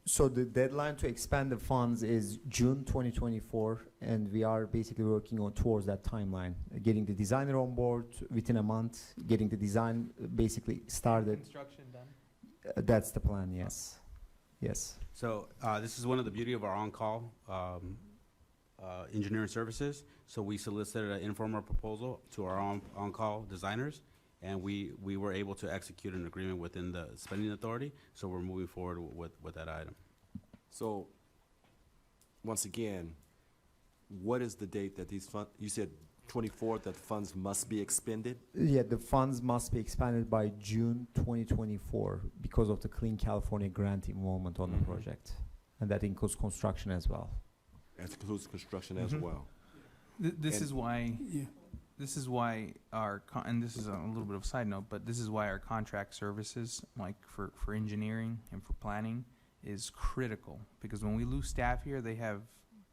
So the deadline to expand the funds is June 2024, and we are basically working on towards that timeline, getting the designer on board within a month, getting the design basically started. Construction done? That's the plan, yes. Yes. So this is one of the beauty of our on-call engineering services. So we solicited an informal proposal to our on-call designers, and we were able to execute an agreement within the spending authority. So we're moving forward with that item. So, once again, what is the date that these funds, you said 24th, that funds must be expended? Yeah, the funds must be expanded by June 2024 because of the Clean California grant involvement on the project. And that includes construction as well. That includes construction as well. This And- is why, Yeah. this is why and this is a little bit of a side note, but this is why our contract services, like for engineering and for planning, is critical. Because when we lose staff here, they have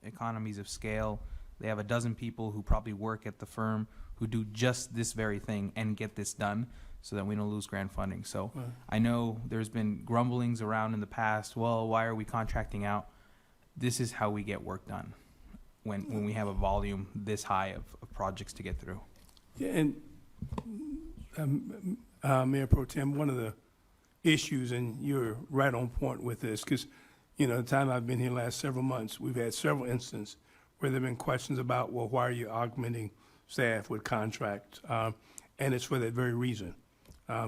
economies of scale. They have a dozen people who probably work at the firm who do just this very thing and get this done so that we don't lose grant funding. So Right. I know there's been grumblings around in the past, well, why are we contracting out? This is how we get work done when we have a volume this high of projects to get through. Yeah, and Mayor Pro Tem, one of the issues, and you're right on point with this, because, you know, the time I've been here last several months, we've had several instances where there have been questions about, well, why are you augmenting staff with contract? And it's for that very reason,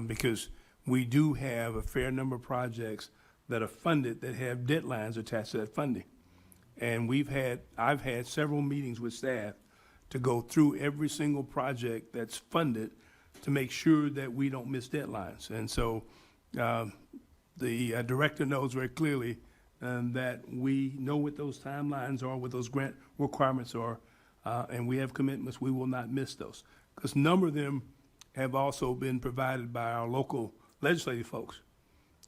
because we do have a fair number of projects that are funded that have deadlines attached to that funding. And I've had several meetings with staff to go through every single project that's funded to make sure that we don't miss deadlines. And so the director knows very clearly that we know what those timelines are, what those grant requirements are, and we have commitments. We will not miss those. Because a number of them have also been provided by our local legislative folks.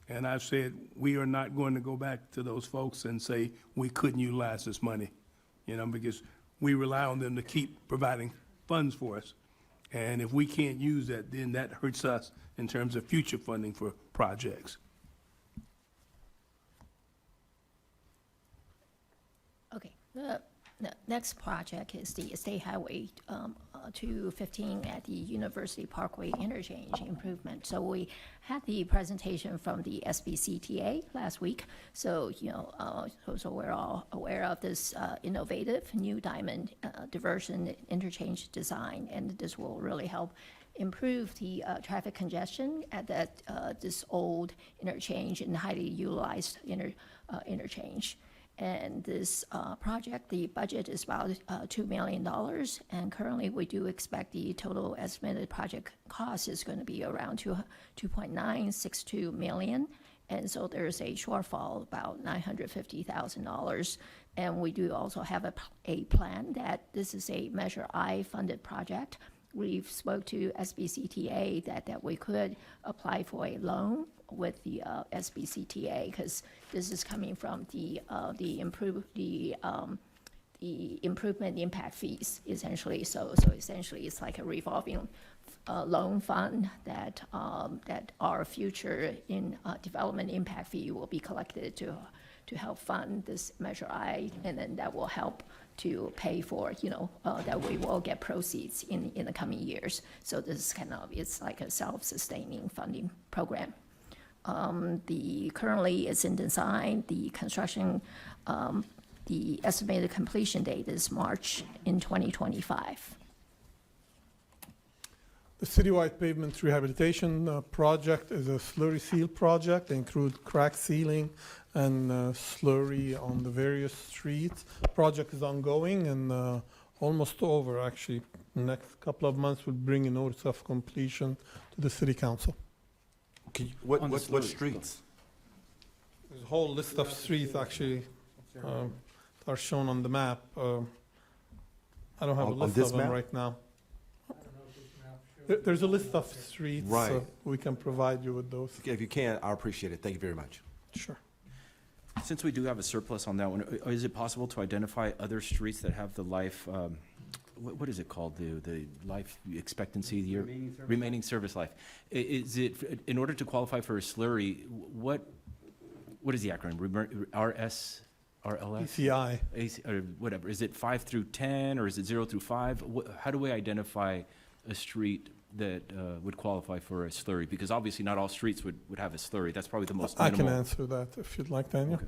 And I've said, we are not going to go back to those folks and say, we couldn't utilize this money, you know, because we rely on them to keep providing funds for us. And if we can't use that, then that hurts us in terms of future funding for projects. Okay, the next project is the State Highway 215 at the University Parkway interchange improvement. So we had the presentation from the SBCTA last week. So, you know, so we're all aware of this innovative new diamond diversion interchange design, and this will really help improve the traffic congestion at that this old interchange and highly utilized interchange. And this project, the budget is about $2 million, and currently we do expect the total estimated project cost is going to be around $2.962 million, and so there's a shortfall about $950,000. And we do also have a plan that this is a Measure I funded project. We've spoke to SBCTA that we could apply for a loan with the SBCTA, because this is coming from the improvement impact fees, essentially. So essentially, it's like a revolving loan fund that our future in development impact fee will be collected to help fund this Measure I, and then that will help to pay for, you know, that we will get proceeds in the coming years. So this is it's like a self-sustaining funding program. Currently it's in design. The construction, the estimated completion date is March in 2025. The citywide pavement rehabilitation project is a slurry seal project. They include crack sealing and slurry on the various streets. Project is ongoing and almost over, actually. Next couple of months we'll bring a notice of completion to the city council. What streets? There's a whole list of streets actually are shown on the map. I don't have a On list this of them map? right now. There's a list of streets. Right. We can provide you with those. If you can, I appreciate it. Thank you very much. Sure. Since we do have a surplus on that one, is it possible to identify other streets that have the life, what is it called, the life expectancy, year? Remaining service life. Is it, in order to qualify for a slurry, what what is the acronym? RLF? PCI. Or whatever. Is it 5 through 10 or is it 0 through 5? How do we identify a street that would qualify for a slurry? Because obviously not all streets would have a slurry. That's probably the most I minimal. can answer that if you'd like, Daniel. Okay.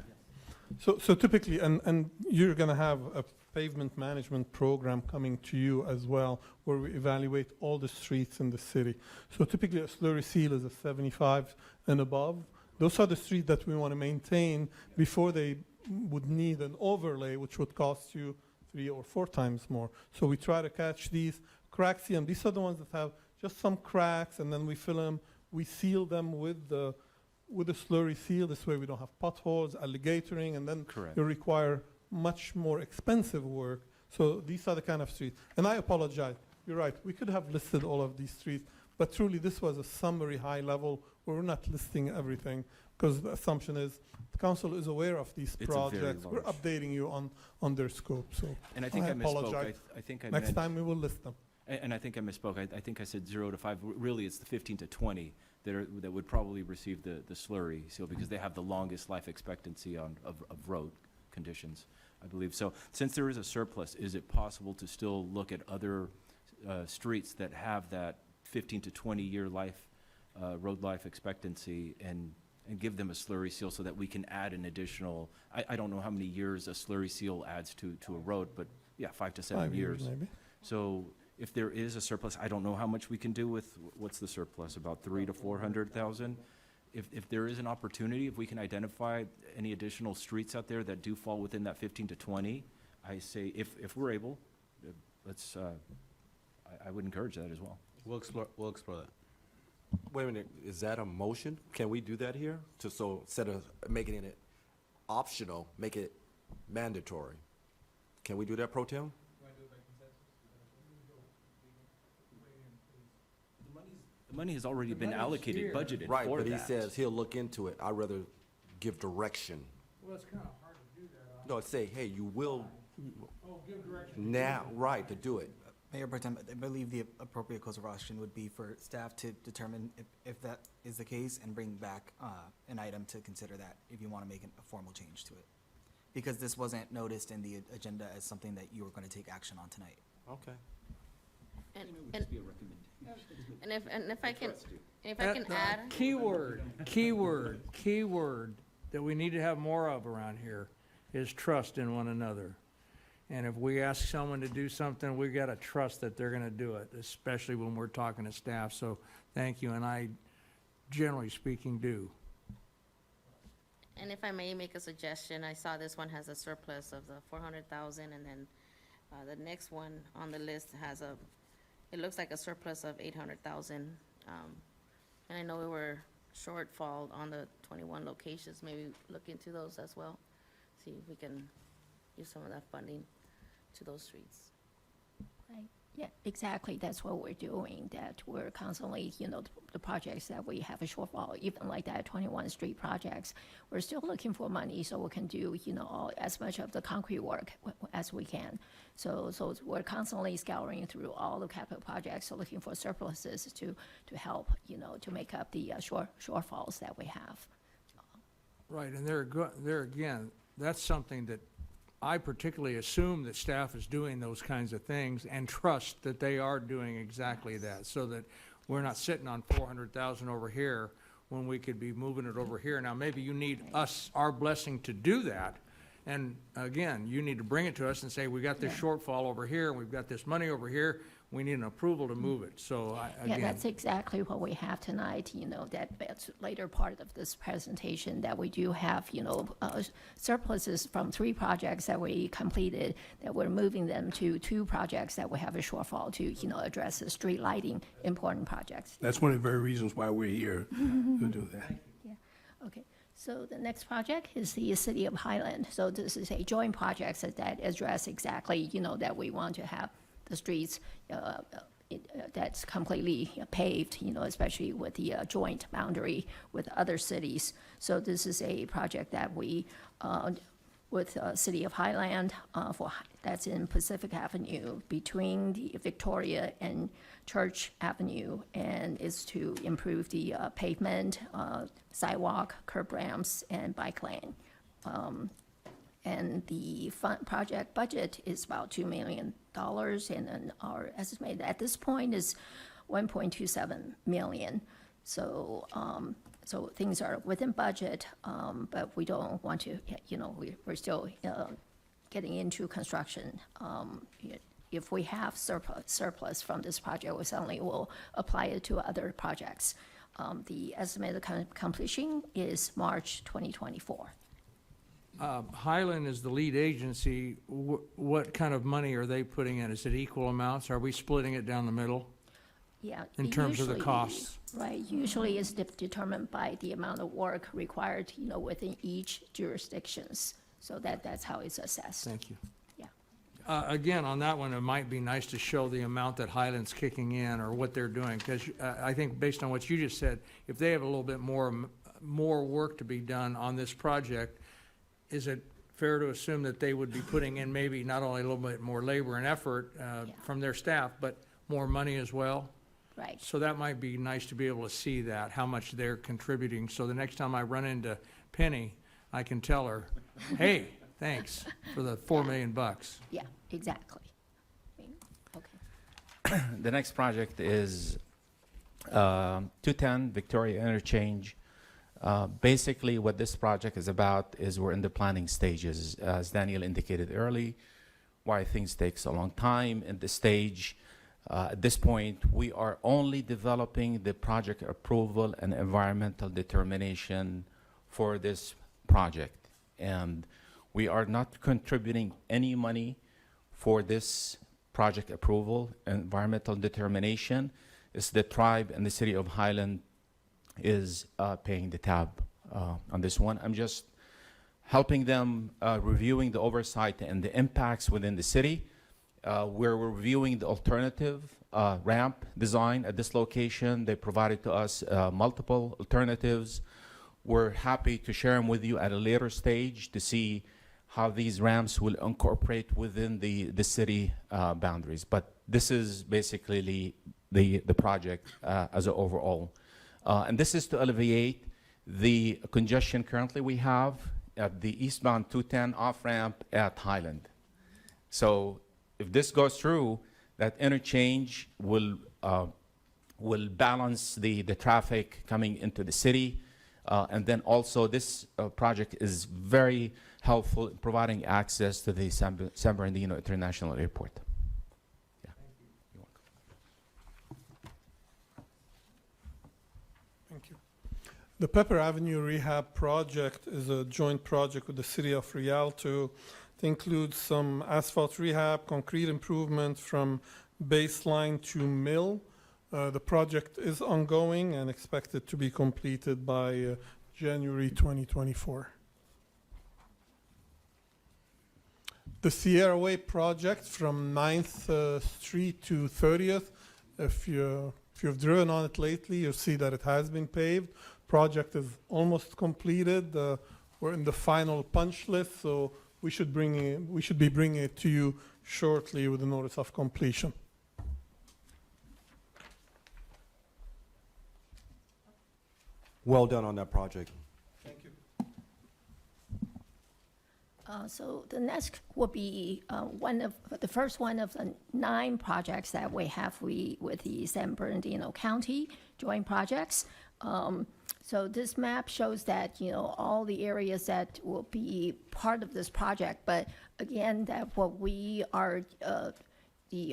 So typically, and you're going to have a pavement management program coming to you as well, where we evaluate all the streets in the city. So typically, a slurry seal is a 75 and above. Those are the streets that we want to maintain before they would need an overlay, which would cost you 3 or 4 times more. So we try to catch these cracks here, and these are the ones that have just some cracks, and then we fill them, we seal them with the slurry seal. This way we don't have potholes, alligatoring, and then Correct. you require much more expensive work. So these are the kind of streets. And I apologize, you're right, we could have listed all of these streets, but truly this was a summary high level where we're not listing everything, because the assumption is the council is aware of these It's a very projects. We're large- updating you on their scope, so And I think I misspoke. apologize. I think I Next meant- time we will list them. And I think I misspoke. I think I said 0 to 5. Really, it's the 15 to 20 that would probably receive the slurry seal because they have the longest life expectancy of road conditions, I believe. So since there is a surplus, is it possible to still look at other streets that have that 15 to 20-year road life expectancy and give them a slurry seal so that we can add an additional, I don't know how many years a slurry seal adds to a road, but yeah, 5 to 7 5 years, maybe. So if there is a surplus, I don't know how much we can do with, what's the surplus, about 300,000 to 400,000? If there is an opportunity, if we can identify any additional streets out there that do fall within that 15 to 20, I say, if we're able, let's, I would encourage that as well. We'll explore that. Wait a minute, is that a motion? Can we do that here? So instead of making it optional, make it mandatory? Can we do that, Pro Tem? The money has already been allocated, budgeted Right, for but he that. says he'll look into it. I'd rather give direction. Well, it's kind of hard to do that. No, say, hey, you will Oh, give direction. now, right, to do it. Mayor Pro Tem, I believe the appropriate course of action would be for staff to determine if that is the case and bring back an item to consider that, if you want to make a formal change to it. Because this wasn't noticed in the agenda as something that you were going to take action on tonight. Okay. And if I can add, Keyword that we need to have more of around here is trust in one another. And if we ask someone to do something, we gotta trust that they're gonna do it, especially when we're talking to staff. So thank you, and I, generally speaking, do. and if I may make a suggestion, I saw this one has a surplus of the 400,000, and then the next one on the list has it looks like a surplus of 800,000. And I know we were shortfall on the 21 locations, maybe look into those as well. See if we can use some of that funding to those streets. Right. Yeah, exactly. That's what we're doing, that we're constantly, the projects that we have a shortfall, even like that 21 street projects, we're still looking for money so we can do, as much of the concrete work as we can. So we're constantly scouring through all the capital projects, so looking for surpluses to help, to make up the shortfalls that we have. Right, and there again, that's something that I particularly assume that staff is doing those kinds of things and trust that they are doing exactly that, so that we're not sitting on 400,000 over here when we could be moving it over here. Now, maybe you need our blessing to do that. And again, you need to bring it to us and say, we got this shortfall over here, and we've got this money over here. We need an approval to move it. So Yeah, again, that's exactly what we have tonight, that's later part of this presentation, that we do have, surpluses from 3 projects that we completed, that we're moving them to 2 projects that we have a shortfall to, address the street lighting important projects. That's one of the very reasons why we're here to do that. Yeah, okay. So the next project is the City of Highland. So this is a joint project that address exactly, that we want to have the streets that's completely paved, especially with the joint boundary with other cities. So this is a project that we, with City of Highland, for that's in Pacific Avenue between the Victoria and Church Avenue, and is to improve the pavement, sidewalk, curb ramps, and bike lane. And the project budget is about $2 million, and then our estimate at this point is $1.27 million. So, so things are within budget, but we don't want to, we're still getting into construction. If we have surplus from this project, we certainly will apply it to other projects. The estimated completion is March 2024. Highland is the lead agency. What kind of money are they putting in? Is it equal amounts? Are we splitting it down the middle? Yeah. In terms of the usually- costs? Right, usually it's determined by the amount of work required, within each jurisdictions. So that's how it's assessed. Thank you. Yeah. Again, on that one, it might be nice to show the amount that Highland's kicking in or what they're doing, because I think based on what you just said, if they have a little bit more work to be done on this project, is it fair to assume that they would be putting in maybe not only a little bit more labor and effort from their staff, but more money as well? Right. So that might be nice to be able to see that, how much they're contributing. So the next time I run into Penny, I can tell her, hey, thanks for the $4 million. Yeah, exactly. Okay. The next project is 210 Victoria Interchange. Basically, what this project is about is we're in the planning stages. As Daniel indicated early, why things take so long time in the stage. At this point, we are only developing the project approval and environmental determination for this project. And we are not contributing any money for this project approval and environmental determination. It's the tribe and the city of Highland is paying the tab on this one. I'm just helping them reviewing the oversight and the impacts within the city. We're reviewing the alternative ramp design at this location. They provided to us multiple alternatives. We're happy to share them with you at a later stage to see how these ramps will incorporate within the city boundaries. But this is basically the project as an overall. And this is to alleviate the congestion currently we have at the eastbound 210 off-ramp at Highland. So if this goes through, that interchange will balance the traffic coming into the city. And then also this project is very helpful in providing access to the San Bernardino International Airport. Yeah. You're welcome. Thank you. The Pepper Avenue Rehab Project is a joint project with the City of Rialto. It includes some asphalt rehab, concrete improvement from baseline to mill. The project is ongoing and expected to be completed by January 2024. The Sierra Way project from 9th Street to 30th, if you've driven on it lately, you'll see that it has been paved. Project is almost completed. We're in the final punch list, so we should be bringing it to you shortly with a notice of completion. Well done on that project. Thank you. So the next will be the first one of the 9 projects that we have with the San Bernardino County joint projects. So this map shows that, all the areas that will be part of this project, but again, that what we are,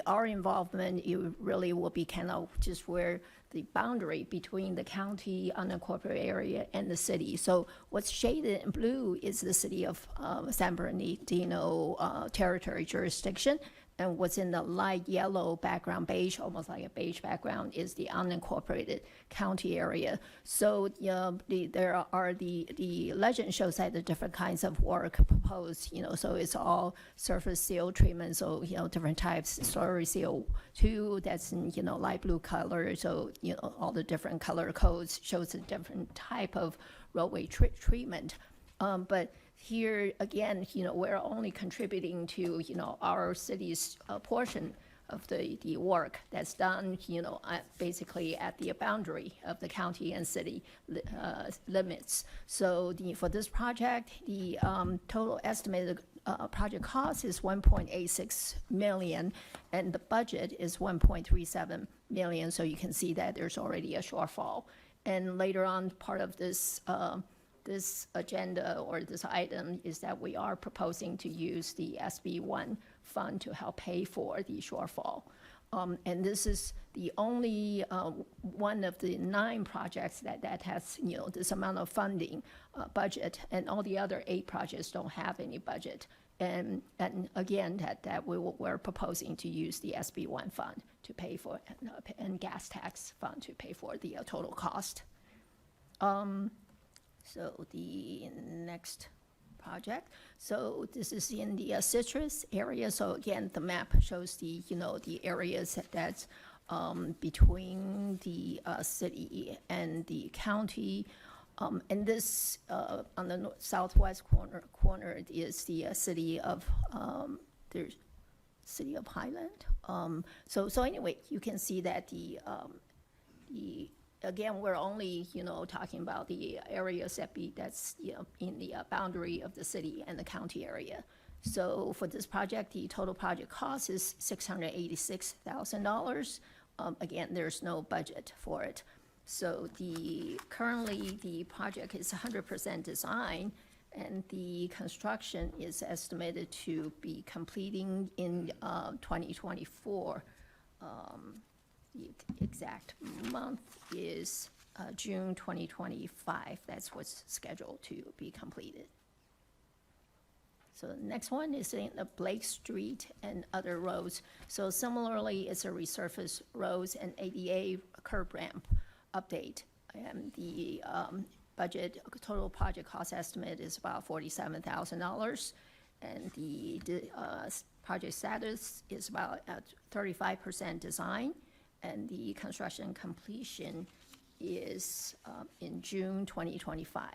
our involvement, it really will be kind of just where the boundary between the county unincorporated area and the city. So what's shaded in blue is the city of San Bernardino territory jurisdiction. And what's in the light yellow background, beige, almost like a beige background, is the unincorporated county area. So the legend shows that the different kinds of work proposed, so it's all surface seal treatment, so, different types, slurry seal 2, that's in, light blue color, so, all the different color codes shows a different type of roadway treatment. But here, again, we're only contributing to, our city's portion of the work that's done, basically at the boundary of the county and city limits. So for this project, the total estimated project cost is 1.86 million, and the budget is 1.37 million. So you can see that there's already a shortfall. And later on, part of this this agenda or this item is that we are proposing to use the SB1 fund to help pay for the shortfall. And this is the only one of the 9 projects that has, this amount of funding budget, and all the other 8 projects don't have any budget. And again, that we're proposing to use the SB1 fund to pay for, and gas tax fund to pay for the total cost. So the next project. So this is in the citrus area. So again, the map shows the, the areas that's between the city and the county. And this, on the southwest corner is the city of, there's city of Highland. So anyway, you can see that the again, we're only, talking about the areas that's, in the boundary of the city and the county area. So for this project, the total project cost is $686,000. Again, there's no budget for it. So currently the project is 100% design, and the construction is estimated to be completing in 2024. The exact month is June 2025. That's what's scheduled to be completed. So the next one is in the Blake Street and other roads. So similarly, it's a resurface roads and ADA curb ramp update. And the budget, total project cost estimate is about $47,000. And the project status is about 35% design. And the construction completion is in June 2025.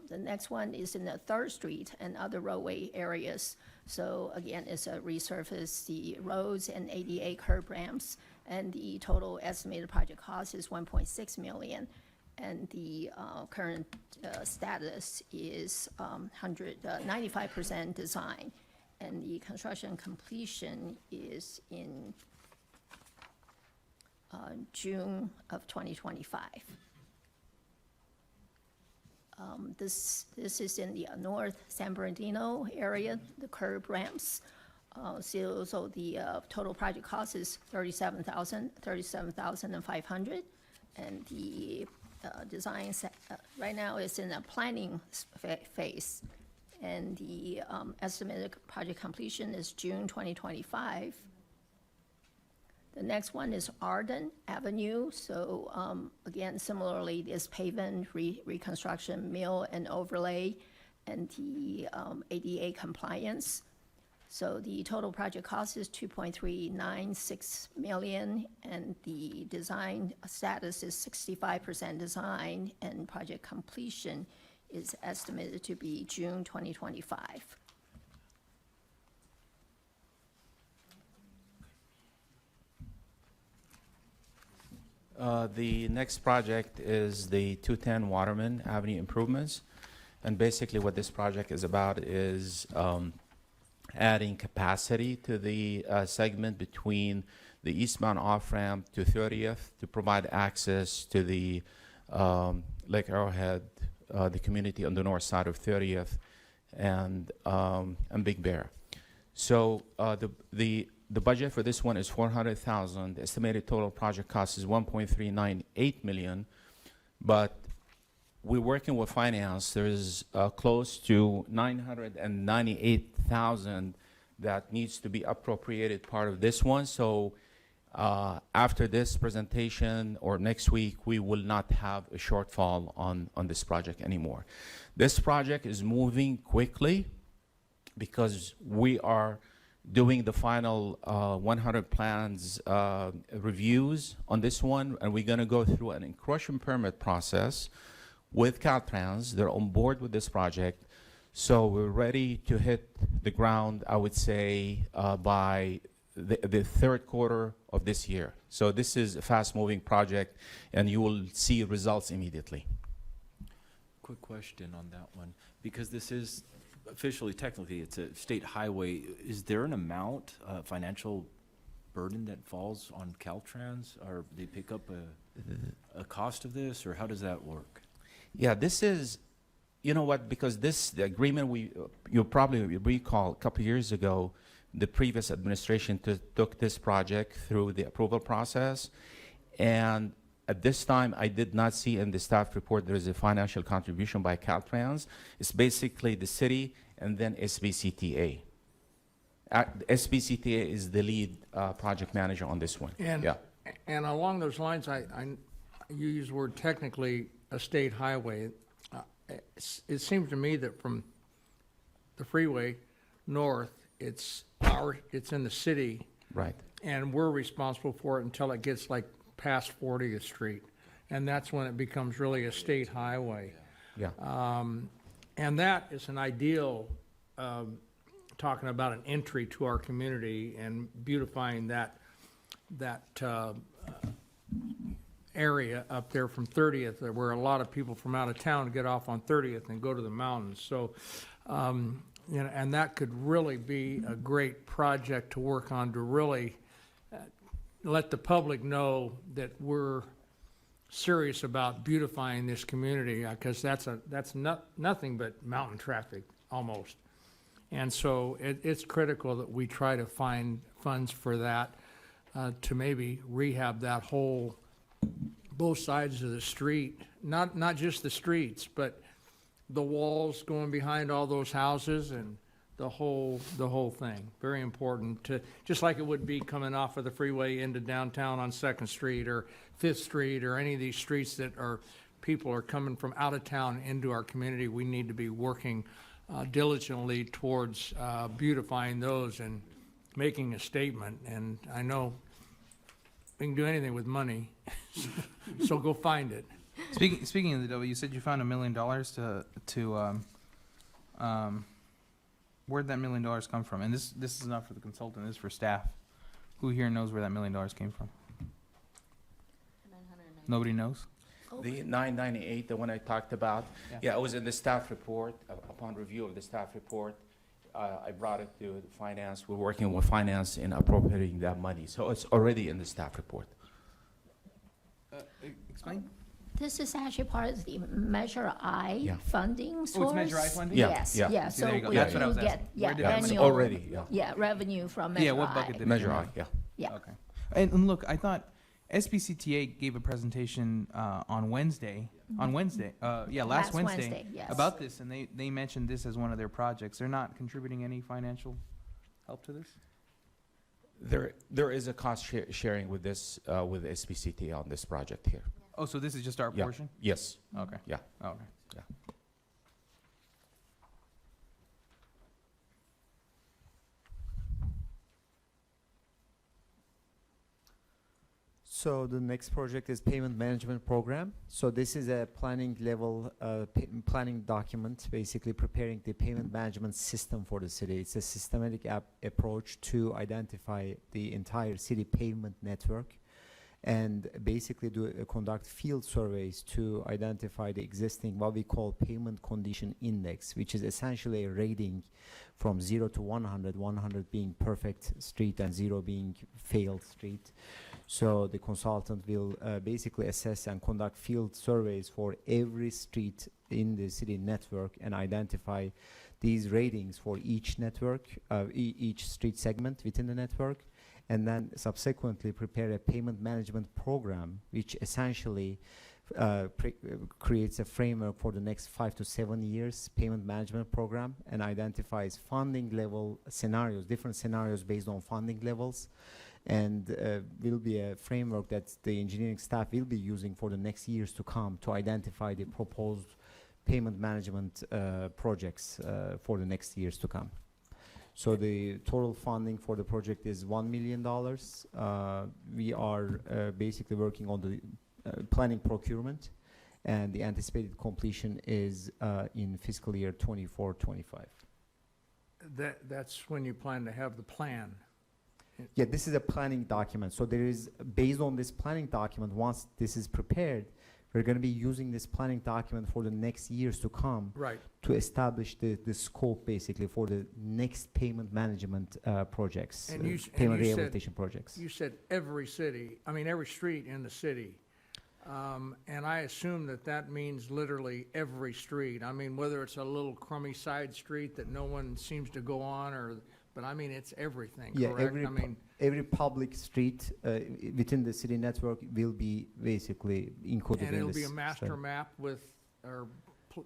The next one is in the 3rd Street and other roadway areas. So again, it's a resurface the roads and ADA curb ramps, and the total estimated project cost is 1.6 million. And the current status is 95% design. And the construction completion is in June of 2025. This is in the North San Bernardino area, the curb ramps. So the total project cost is $37,500, and the design right now is in a planning phase. And the estimated project completion is June 2025. The next one is Arden Avenue. So again, similarly, this pavement reconstruction, mill and overlay, and the ADA compliance. So the total project cost is $2.396 million, and the design status is 65% design, and project completion is estimated to be June 2025. The next project is the 210 Waterman Avenue improvements. And basically what this project is about is adding capacity to the segment between the eastbound off-ramp to 30th to provide access to the Lake Arrowhead, the community on the north side of 30th, and Big Bear. So the budget for this one is $400,000. The estimated total project cost is $1.398 million, but we're working with finance. There's close to $998,000 that needs to be appropriated part of this one. So after this presentation or next week, we will not have a shortfall on this project anymore. This project is moving quickly because we are doing the final 100 plans reviews on this one, and we're going to go through an encroachment permit process with Caltrans. They're on board with this project. So we're ready to hit the ground, I would say, by the third quarter of this year. So this is a fast-moving project, and you will see results immediately. Quick question on that one, because this is officially, technically, it's a state highway. Is there an amount, financial burden that falls on Caltrans, or they pick up a cost of this, or how does that work? Yeah, this is, you know what, because the agreement, you'll probably recall a couple years ago, the previous administration took this project through the approval process. And at this time, I did not see in the staff report there is a financial contribution by Caltrans. It's basically the city and then SBCTA. SBCTA is the lead project manager on this one. And along those lines, you use the word technically a state highway. It seems to me that from the freeway north, it's in the city. Right. And we're responsible for it until it gets like past 40th Street. And that's when it becomes really a state highway. Yeah. And that is an ideal, talking about an entry to our community and beautifying that area up there from 30th, where a lot of people from out of town get off on 30th and go to the mountains. So, you know, and that could really be a great project to work on, to really let the public know that we're serious about beautifying this community, because that's nothing but mountain traffic almost. And so it's critical that we try to find funds for that, to maybe rehab that whole, both sides of the street, not just the streets, but the walls going behind all those houses and the whole thing. Very important to, just like it would be coming off of the freeway into downtown on 2nd Street or 5th Street or any of these streets that people are coming from out of town into our community. We need to be working diligently towards beautifying those and making a statement. And I know we can do anything with money, so go find it. Speaking of the W, you said you found $1 million where'd that $1 million come from? And this is not for the consultant, this is for staff. Who here knows where that $1 million came from? Nobody knows? The 998, the one I talked about, yeah, it was in the staff report. Upon review of the staff report, I brought it to the finance. We're working with finance in appropriating that money. So it's already in the staff report. Explain. This is actually part of the Measure I funding source. Oh, it's Measure I funding? Yes, Yeah. yeah. See, there you go. we That's what I do was get, asking. Where did that money- annual, already, revenue from Measure I. Yeah, what bucket did it Measure come I, in? yeah. Yeah. Okay. And look, I thought SBCTA gave a presentation on Wednesday. On Wednesday, last Wednesday, yes. about this, and they mentioned this as one of their projects. They're not contributing any financial help to this? There is a cost sharing with this, with SBCT on this project here. Oh, so this is just our Yeah. portion? Yes. Okay. Yeah. Okay. Yeah. So the next project is payment management program. So this is a planning level, planning document, basically preparing the payment management system for the city. It's a systematic approach to identify the entire city payment network and basically conduct field surveys to identify the existing, what we call payment condition index, which is essentially a rating from 0 to 100, 100 being perfect street and 0 being failed street. So the consultant will basically assess and conduct field surveys for every street in the city network and identify these ratings for each network, each street segment within the network, and then subsequently prepare a payment management program, which essentially creates a framework for the next 5 to 7 years payment management program and identifies funding level scenarios, different scenarios based on funding levels, and will be a framework that the engineering staff will be using for the next years to come to identify the proposed payment management projects for the next years to come. So the total funding for the project is $1 million. We are basically working on the planning procurement, and the anticipated completion is in fiscal year 24-25. That's when you plan to have the plan. Yeah, this is a planning document. So there is, based on this planning document, once this is prepared, we're going to be using this planning document for the next years to come Right. to establish the scope, basically, for the next payment management projects, And you payment said- rehabilitation projects. You said every street in the city. And I assume that means literally every street. I mean, whether it's a little crummy side street that no one seems to go on, but I mean, it's everything, Yeah, correct? I mean, every public street within the city network will be basically included and in it'll this be a master study. map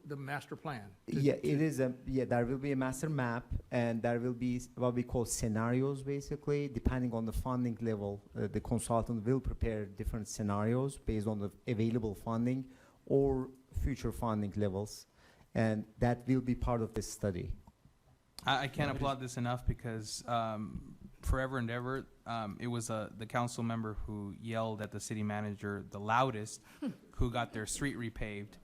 the master plan. Yeah, there will be a master map, and there will be what we call scenarios, basically, depending on the funding level. The consultant will prepare different scenarios based on the available funding or future funding levels, and that will be part of this study. I can't applaud this enough because forever and ever, it was the council member who yelled at the city manager the loudest, who got their street repaved.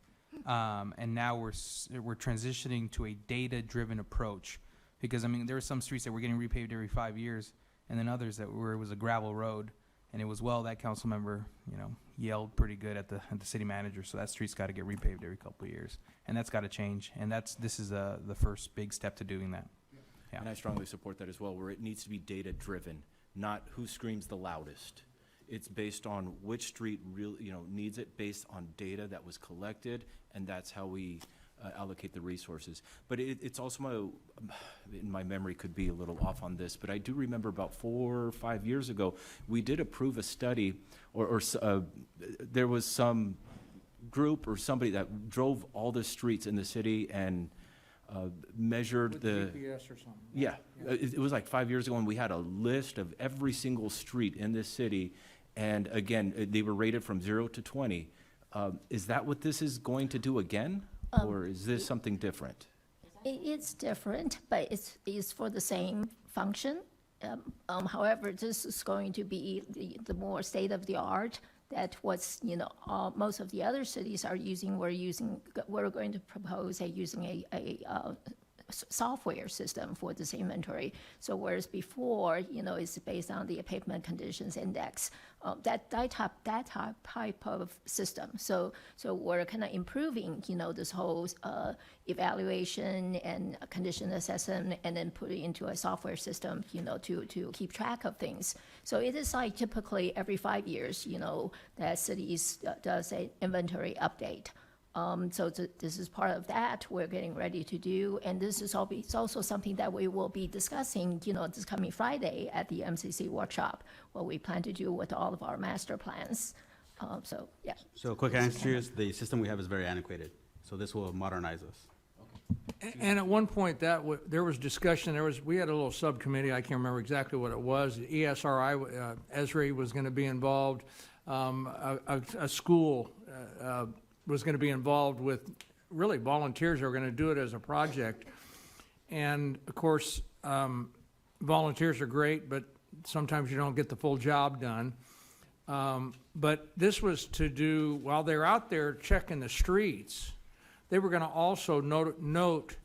And now we're transitioning to a data-driven approach, because I mean there are some streets that were getting repaved every 5 years, and then others that it was a gravel road, and it was that council member yelled pretty good at the city manager, so that street's got to get repaved every couple of years, and that's got to change, and this is the first big step to doing that. Yeah. And I strongly support that as well, where it needs to be data-driven, not who screams the loudest. It's based on which street really, needs it, based on data that was collected, and that's how we allocate the resources. But it's also my memory could be a little off on this, but I do remember about 4 or 5 years ago, we did approve a study, or there was some group or somebody that drove all the streets in the city and measured With the GPS or something. yeah, it was like 5 years ago, and we had a list of every single street in this city, and again, they were rated from 0 to 20. Is that what this is going to do again, or is this something different? It's different, but it's for the same function. However, this is going to be the more state-of-the-art that most of the other cities are using. We're going to propose using a software system for this inventory. So whereas before, it's based on the pavement conditions index, that type of system. So we're kind of improving, this whole evaluation and condition assessment, and then put it into a software system, to keep track of things. So it is like typically every 5 years, that cities does an inventory update. So this is part of that we're getting ready to do, and this is also something that we will be discussing, this coming Friday at the MCC workshop, what we plan to do with all of our master plans. So, yeah. So quick answer is the system we have is very antiquated, so this will modernize us. And at one point there was discussion, we had a little subcommittee, I can't remember exactly what it was, ESRI, Esri was gonna be involved, a school, was going to be involved with really volunteers who are going to do it as a project. And of course, volunteers are great, but sometimes you don't get the full job done. But this was to do, while they're out there checking the streets, they were going to also note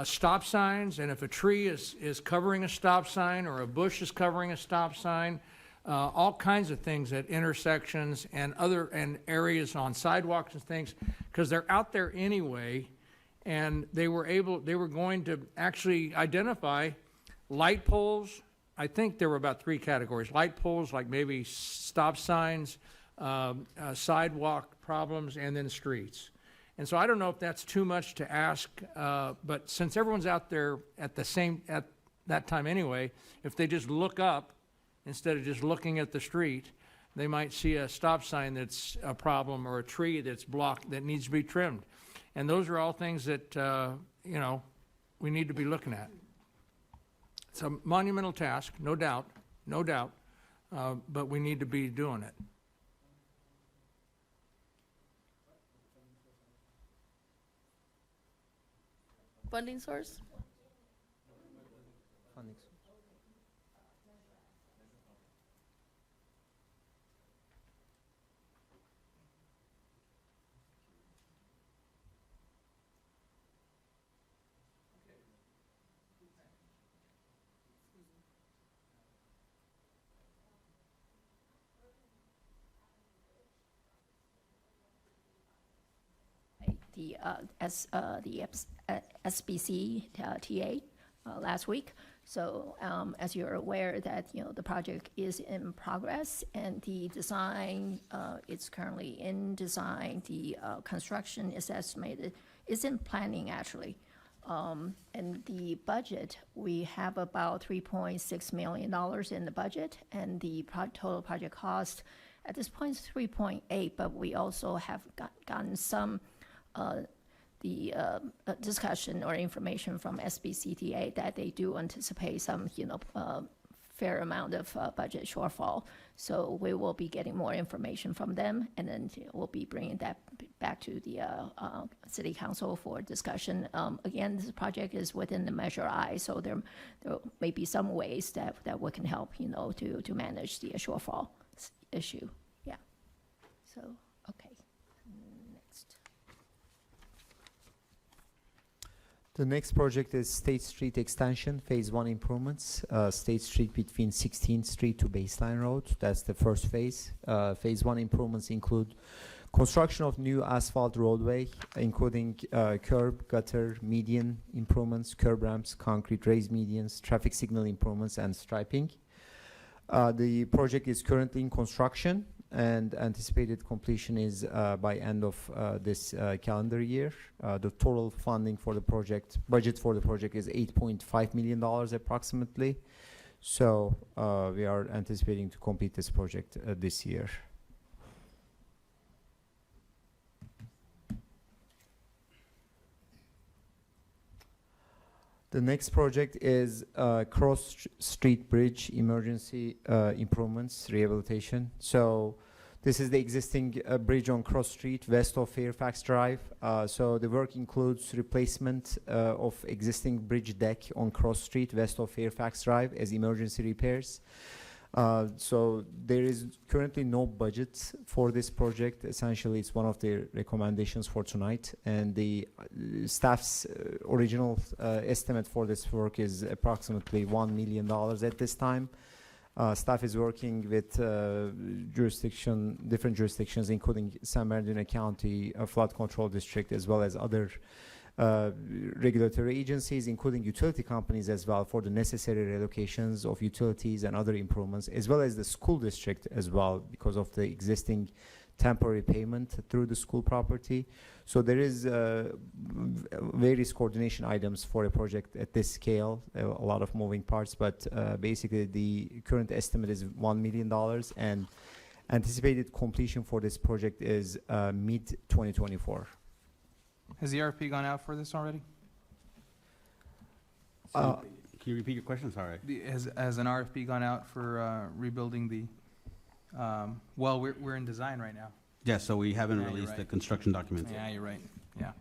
stop signs, and if a tree is covering a stop sign or a bush is covering a stop sign, all kinds of things at intersections and areas on sidewalks and things, because they're out there anyway, and they were going to actually identify light poles. I think there were about 3 categories: light poles, like maybe stop signs, sidewalk problems, and then streets. And so I don't know if that's too much to ask, but since everyone's out there at that time anyway, if they just look up instead of just looking at the street, they might see a stop sign that's a problem or a tree that's blocked that needs to be trimmed. And those are all things that, we need to be looking at. It's a monumental task, no doubt, but we need to be doing it. Funding source? SBC TA last week. So as you're aware that, the project is in progress and the design is currently in design. The construction is estimated, is in planning actually. And the budget, we have about $3.6 million in the budget, and the total project cost at this point is 3.8, but we also have gotten some discussion or information from SBCTA that they do anticipate some, fair amount of budget shortfall. So we will be getting more information from them, and then we'll be bringing that back to the City Council for discussion. Again, this project is within the Measure I, so there may be some ways that we can help, to manage the shortfall issue. Yeah. So, okay. Next. The next project is State Street Extension, Phase 1 improvements. State Street between 16th Street to Baseline Road. That's the first phase. Phase 1 improvements include construction of new asphalt roadway, including curb, gutter, median improvements, curb ramps, concrete raised medians, traffic signal improvements, and striping. The project is currently in construction, and anticipated completion is by end of this calendar year. The total funding for the project, budget for the project is $8.5 million approximately. So we are anticipating to complete this project this year. The next project is Cross Street Bridge Emergency Improvements Rehabilitation. So this is the existing bridge on Cross Street west of Fairfax Drive. So the work includes replacement of existing bridge deck on Cross Street west of Fairfax Drive as emergency repairs. So there is currently no budget for this project. Essentially, it's one of the recommendations for tonight, and the staff's original estimate for this work is approximately $1 million at this time. Staff is working with different jurisdictions, including San Bernardino County Flood Control District, as well as other regulatory agencies, including utility companies as well, for the necessary relocations of utilities and other improvements, as well as the school district as well, because of the existing temporary payment through the school property. So there is various coordination items for a project at this scale, a lot of moving parts, but basically the current estimate is $1 million, and anticipated completion for this project is mid-2024. Has the RFP gone out for this already? Can you repeat your question? Sorry. Has an RFP gone out for rebuilding the, well, we're in design right now. Yeah, so we haven't Yeah, you're released the right. construction documents Yeah, yet. you're right, yeah.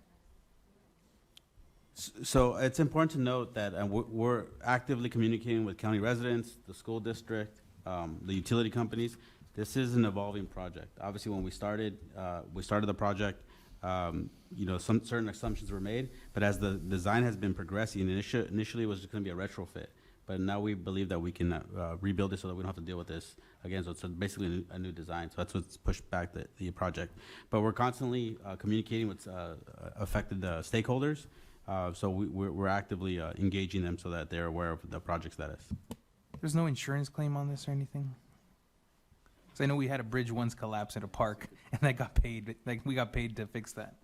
So it's important to note that we're actively communicating with county residents, the school district, the utility companies. This is an evolving project. Obviously, when we started the project, some certain assumptions were made, but as the design has been progressing, initially it was just going to be a retrofit. But now we believe that we can rebuild it so that we don't have to deal with this again. So it's basically a new design. So that's what's pushed back the project. But we're constantly communicating with affected stakeholders. So we're actively engaging them so that they're aware of the project status. There's no insurance claim on this or anything? So I know we had a bridge once collapse at a park, and that got paid, we got paid to fix that.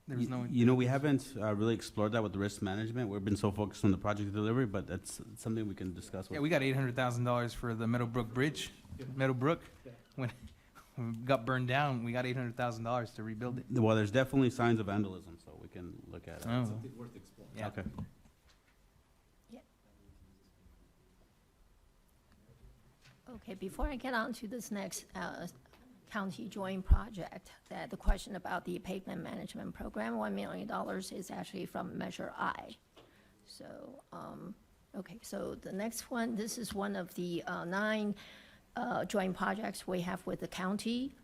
There was no. We haven't really explored that with the risk management. We've been so focused on the project delivery, but that's something we can discuss with. Yeah, we got $800,000 for the Meadowbrook Bridge, Meadowbrook. When it got burned down, we got $800,000 to rebuild it. Well, there's definitely signs of vandalism, so we can look at it. Oh. Something worth exploring. Yeah. Okay. Okay, before I get on to this next county joint project, the question about the pavement management program, $1 million is actually from Measure I. So, okay, so the next one, this is one of the 9 joint projects we have with the county.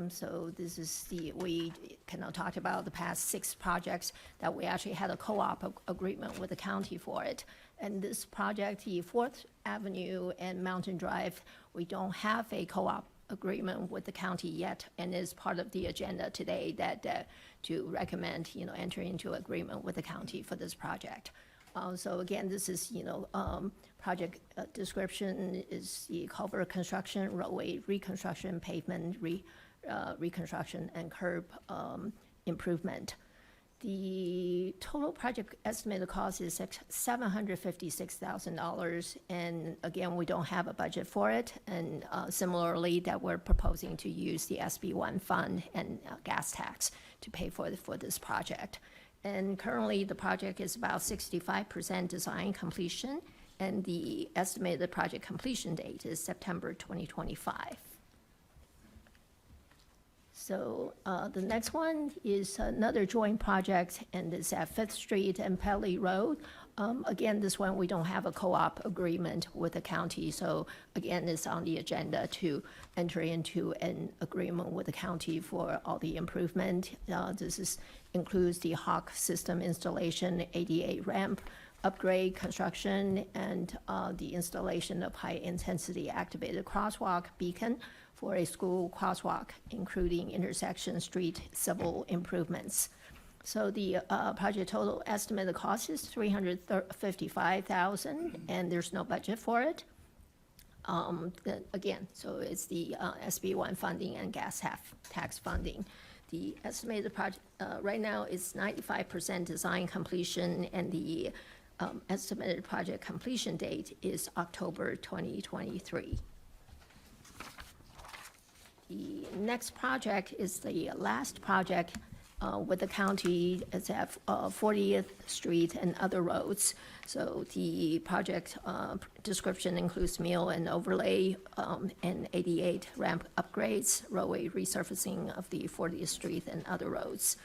So this is we kind of talked about the past 6 projects that we actually had a co-op agreement with the county for it. And this project, the 4th Avenue and Mountain Drive, we don't have a co-op agreement with the county yet, and is part of the agenda today that to recommend, enter into agreement with the county for this project. So again, this is, project description is the culvert construction, roadway reconstruction, pavement reconstruction, and curb improvement. The total project estimated cost is $756,000, and again, we don't have a budget for it. And similarly, that we're proposing to use the SB1 fund and gas tax to pay for this project. And currently, the project is about 65% design completion, and the estimated project completion date is September 2025. So the next one is another joint project, and it's at 5th Street and Pelly Road. Again, this one, we don't have a co-op agreement with the county, so again, it's on the agenda to enter into an agreement with the county for all the improvement. This includes the Hawk system installation, ADA ramp upgrade, construction, and the installation of high-intensity activated crosswalk beacon for a school crosswalk, including intersection street civil improvements. So the project total estimated cost is $355,000, and there's no budget for it. Again, so it's the SB1 funding and gas tax funding. The estimated project right now is 95% design completion, and the estimated project completion date is October 2023. The next project is the last project with the county. It's at 40th Street and other roads. So the project description includes mill and overlay and 88 ramp upgrades, roadway resurfacing of the 40th Street and other roads.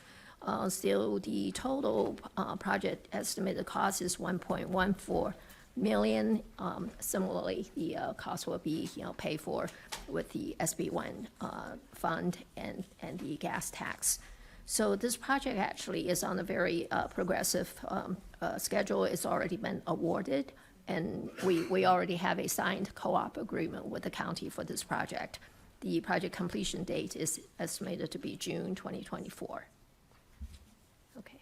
Still, the total project estimated cost is $1.14 million. Similarly, the cost will be paid for with the SB1 fund and the gas tax. So this project actually is on a very progressive schedule. It's already been awarded, and we already have a signed co-op agreement with the county for this project. The project completion date is estimated to be June 2024. Okay.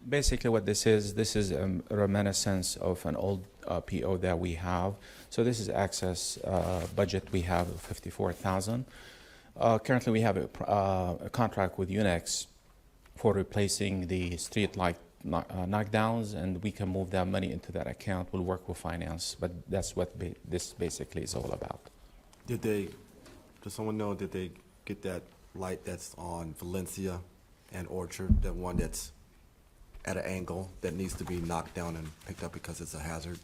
Basically what this is a reminiscence of an old PO that we have. So this is access budget we have of $54,000. Currently we have a contract with Unex for replacing the street light knockdowns, and we can move that money into that account. We'll work with finance, but that's what this basically is all about. Does someone know, did they get that light that's on Valencia and Orchard, that one that's at an angle that needs to be knocked down and picked up because it's a hazard?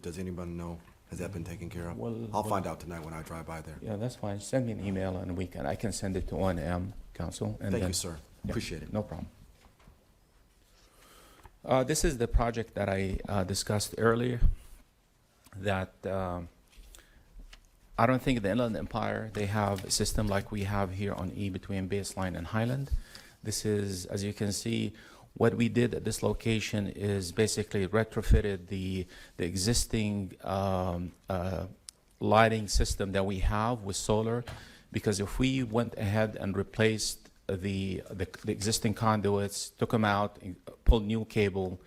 Does anyone know? Has that been taken care of? I'll find out tonight when I drive by there. Yeah, that's fine. Send me an email and I can send it to O&M Council. And Thank you, sir. Appreciate it. No problem. This is the project that I discussed earlier, that I don't think the Inland Empire, they have a system like we have here on E between Baseline and Highland. This is, as you can see, what we did at this location is basically retrofitted the existing lighting system that we have with solar, because if we went ahead and replaced the existing conduits, took them out, pulled new cable,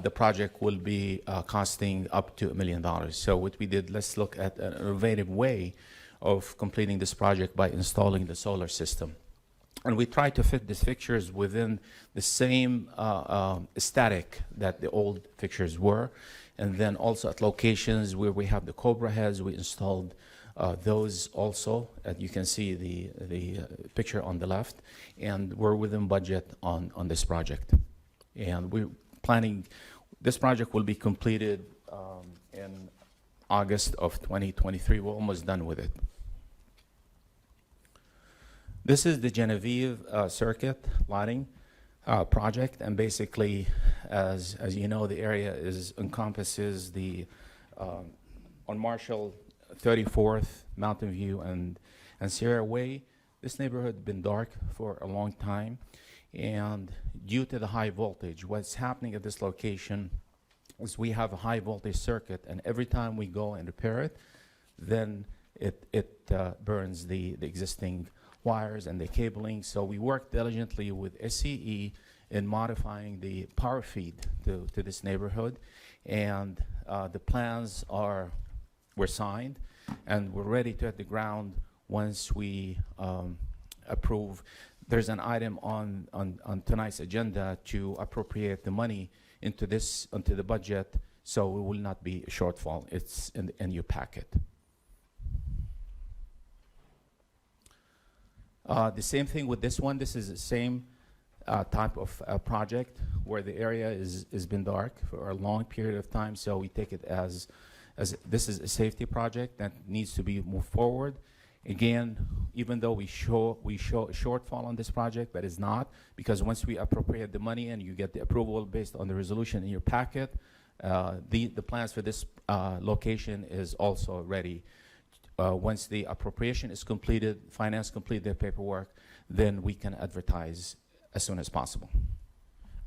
the project will be costing up to $1 million. So what we did, let's look at an innovative way of completing this project by installing the solar system. And we try to fit these fixtures within the same aesthetic that the old fixtures were. And then also at locations where we have the Cobra heads, we installed those also. You can see the picture on the left. And we're within budget on this project. And we're planning, this project will be completed in August of 2023. We're almost done with it. This is the Genevieve Circuit lighting project, and basically, as you know, the area encompasses the on Marshall, 34th, Mountain View, and Sierra Way. This neighborhood has been dark for a long time, and due to the high voltage, what's happening at this location is we have a high voltage circuit, and every time we go and repair it, then it burns the existing wires and the cabling. So we work diligently with SCE in modifying the power feed to this neighborhood, and the plans were signed, and we're ready to hit the ground once we approve. There's an item on tonight's agenda to appropriate the money into the budget, so it will not be a shortfall. It's in your packet. The same thing with this one. This is the same type of project where the area has been dark for a long period of time, so we take it as this is a safety project that needs to be moved forward. Again, even though we show a shortfall on this project, that is not, because once we appropriate the money and you get the approval based on the resolution in your packet, the plans for this location is also ready. Once the appropriation is completed, finance complete their paperwork, then we can advertise as soon as possible.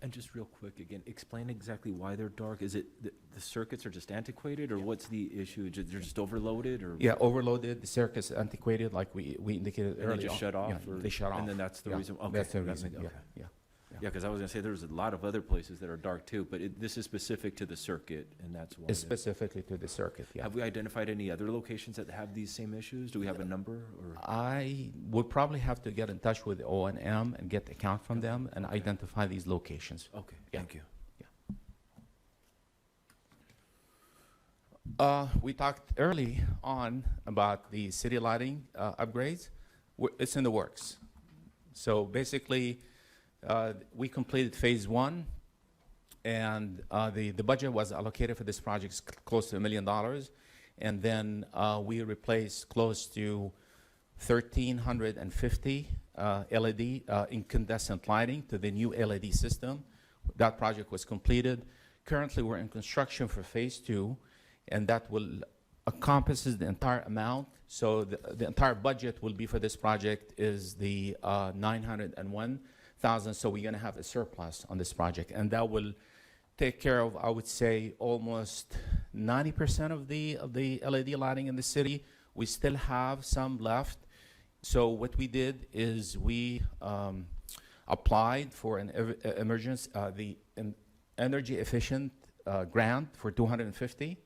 And just real quick, again, explain exactly why they're dark. Is it the circuits are just antiquated, or what's the issue? They're just overloaded, or? Yeah, overloaded, the circuits antiquated, like we indicated And earlier. they just shut off? Yeah, or- they shut off. And then that's the Yeah, reason? Okay, that's the that reason, makes- yeah, okay. yeah. Yeah, because I was gonna say, there's a lot of other places that are dark too, but this is specific to the circuit, and that's why. It's specifically to the circuit, yeah. Have we identified any other locations that have these same issues? Do we have a number, or? I would probably have to get in touch with O&M and get the count from them and identify these locations. Okay, Yeah. thank you. We talked early on about the city lighting upgrades. It's in the works. So basically, we completed phase 1, and the budget was allocated for this project close to $1 million. And then we replaced close to 1,350 LED incandescent lighting to the new LED system. That project was completed. Currently, we're in construction for phase 2, and that will encompasses the entire amount. So the entire budget will be for this project is the 901,000. So we're going to have a surplus on this project, and that will take care of, I would say, almost 90% of the LED lighting in the city. We still have some left. So what we did is we applied for an energy efficient grant for 250.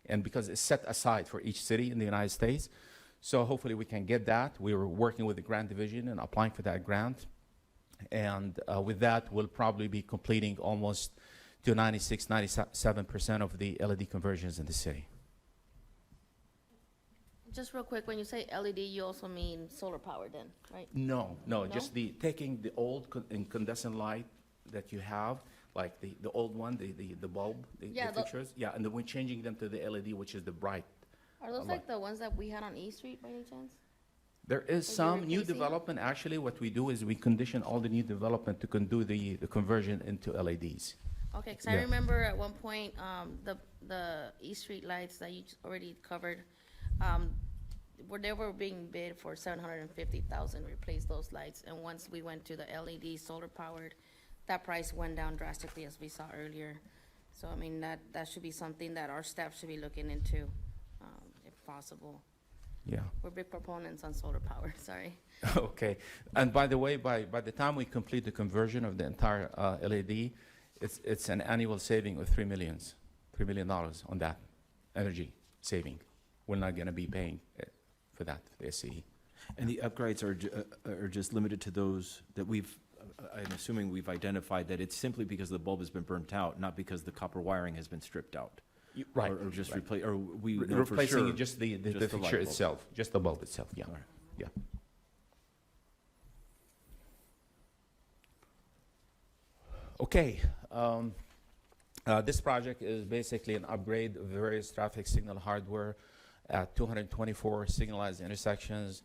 And because it's set aside for each city in the United States. So hopefully we can get that. We were working with the grant division and applying for that grant. And with that, we'll probably be completing almost to 96, 97% of the LED conversions in the city. Just real quick, when you say LED, you also mean solar power then, right? No, just taking the old incandescent light that you have, like the old one, the bulb, the fixtures. Yeah, and then we're changing them to the LED, which is the bright. Are those like the ones that we had on E Street by any chance? There is Like some you're new replacing? development. Actually, what we do is we condition all the new development to do the conversion into LEDs. Okay, because I Yeah. remember at one point, the E Street lights that you already covered, they were being bid for 750,000, replace those lights. And once we went to the LED solar powered, that price went down drastically, as we saw earlier. So, I mean, that should be something that our staff should be looking into, if possible. Yeah. We're big proponents on solar power, sorry. Okay. And by the way, by the time we complete the conversion of the entire LED, it's an annual saving of $3 million on that energy saving. We're not going to be paying for that, the SCE. And the upgrades are just limited to those that I'm assuming we've identified that it's simply because the bulb has been burnt out, not because the copper wiring has been stripped out. Right. Or just right. replace, or we know for Replacing sure. just the just the light fixture bulb. itself, just the bulb itself, yeah. All right. Yeah. Okay. This project is basically an upgrade of various traffic signal hardware at 224 signalized intersections.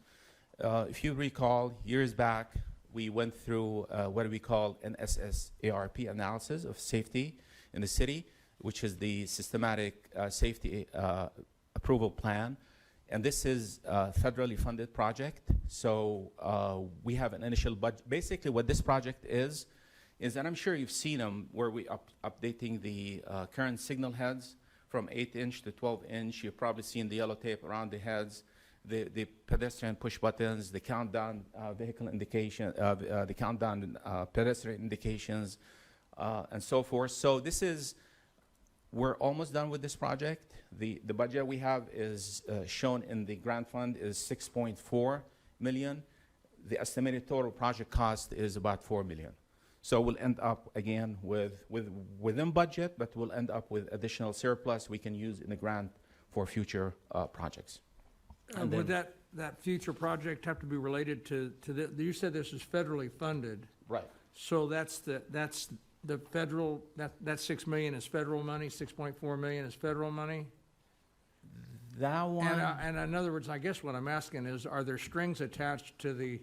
If you recall, years back, we went through what we call an SSARP analysis of safety in the city, which is the Systematic Safety Approval Plan. And this is a federally funded project. So we have an initial budget. Basically, what this project is is that I'm sure you've seen them where we updating the current signal heads from 8-inch to 12-inch. You've probably seen the yellow tape around the heads, the pedestrian push buttons, the countdown vehicle indication, the countdown pedestrian indications, and so forth. So we're almost done with this project. The budget we have is shown in the grant fund is 6.4 million. The estimated total project cost is about 4 million. So we'll end up again within budget, but we'll end up with additional surplus we can use in the grant for future projects. And Would then- that future project have to be related to you said this is federally funded? Right. So that's the federal, that 6 million is federal money, 6.4 million is federal money? That one. And in other words, I guess what I'm asking is, are there strings attached to the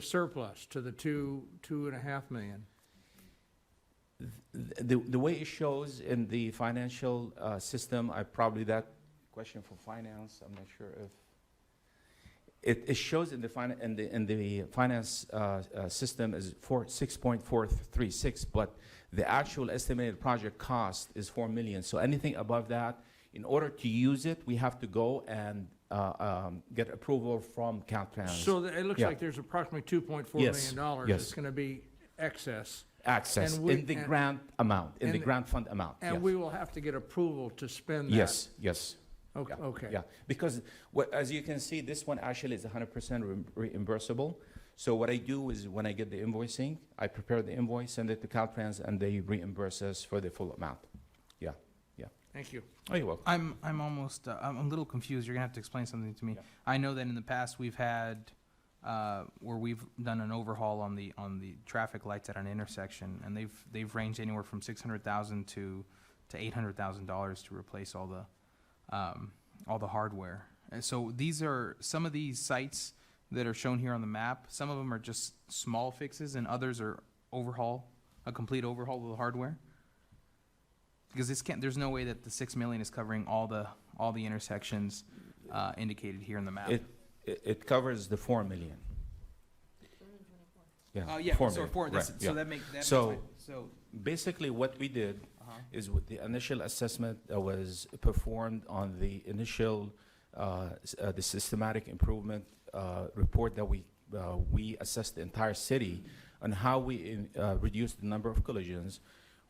surplus, to the 2.5 million? The way it shows in the financial system, that question for finance, I'm not sure if. It shows in the finance system is 6.436, but the actual estimated project cost is 4 million. So anything above that, in order to use it, we have to go and get approval from Caltrans. So it looks like there's approximately $2.4 million dollars that's going to be excess. Access in the grant amount, in the grant fund amount. And yes. we will have to get approval to spend that. Yes. Okay. Yeah, Okay. Yeah, because as you can see, this one actually is 100% reimbursable. So what I do is when I get the invoicing, I prepare the invoice, send it to Caltrans, and they reimburse us for the full amount. Yeah. Thank you. Oh, you're welcome. I'm almost, I'm a little confused. You're gonna have to explain something to me. Yeah. I know that in the past, we've had, where we've done an overhaul on the traffic lights at an intersection, and they've ranged anywhere from $600,000 to $800,000 to replace all the hardware. And so these are, some of these sites that are shown here on the map, some of them are just small fixes, and others are a complete overhaul of the hardware? Because there's no way that the 6 million is covering all the intersections indicated here in the map. It covers the 4 million. Yeah. Yeah, 4 so million, four, that's, right, so yeah. that makes So so, basically what we did is with the initial assessment that was performed on the initial, the systematic improvement report that we assessed the entire city on how we reduced the number of collisions.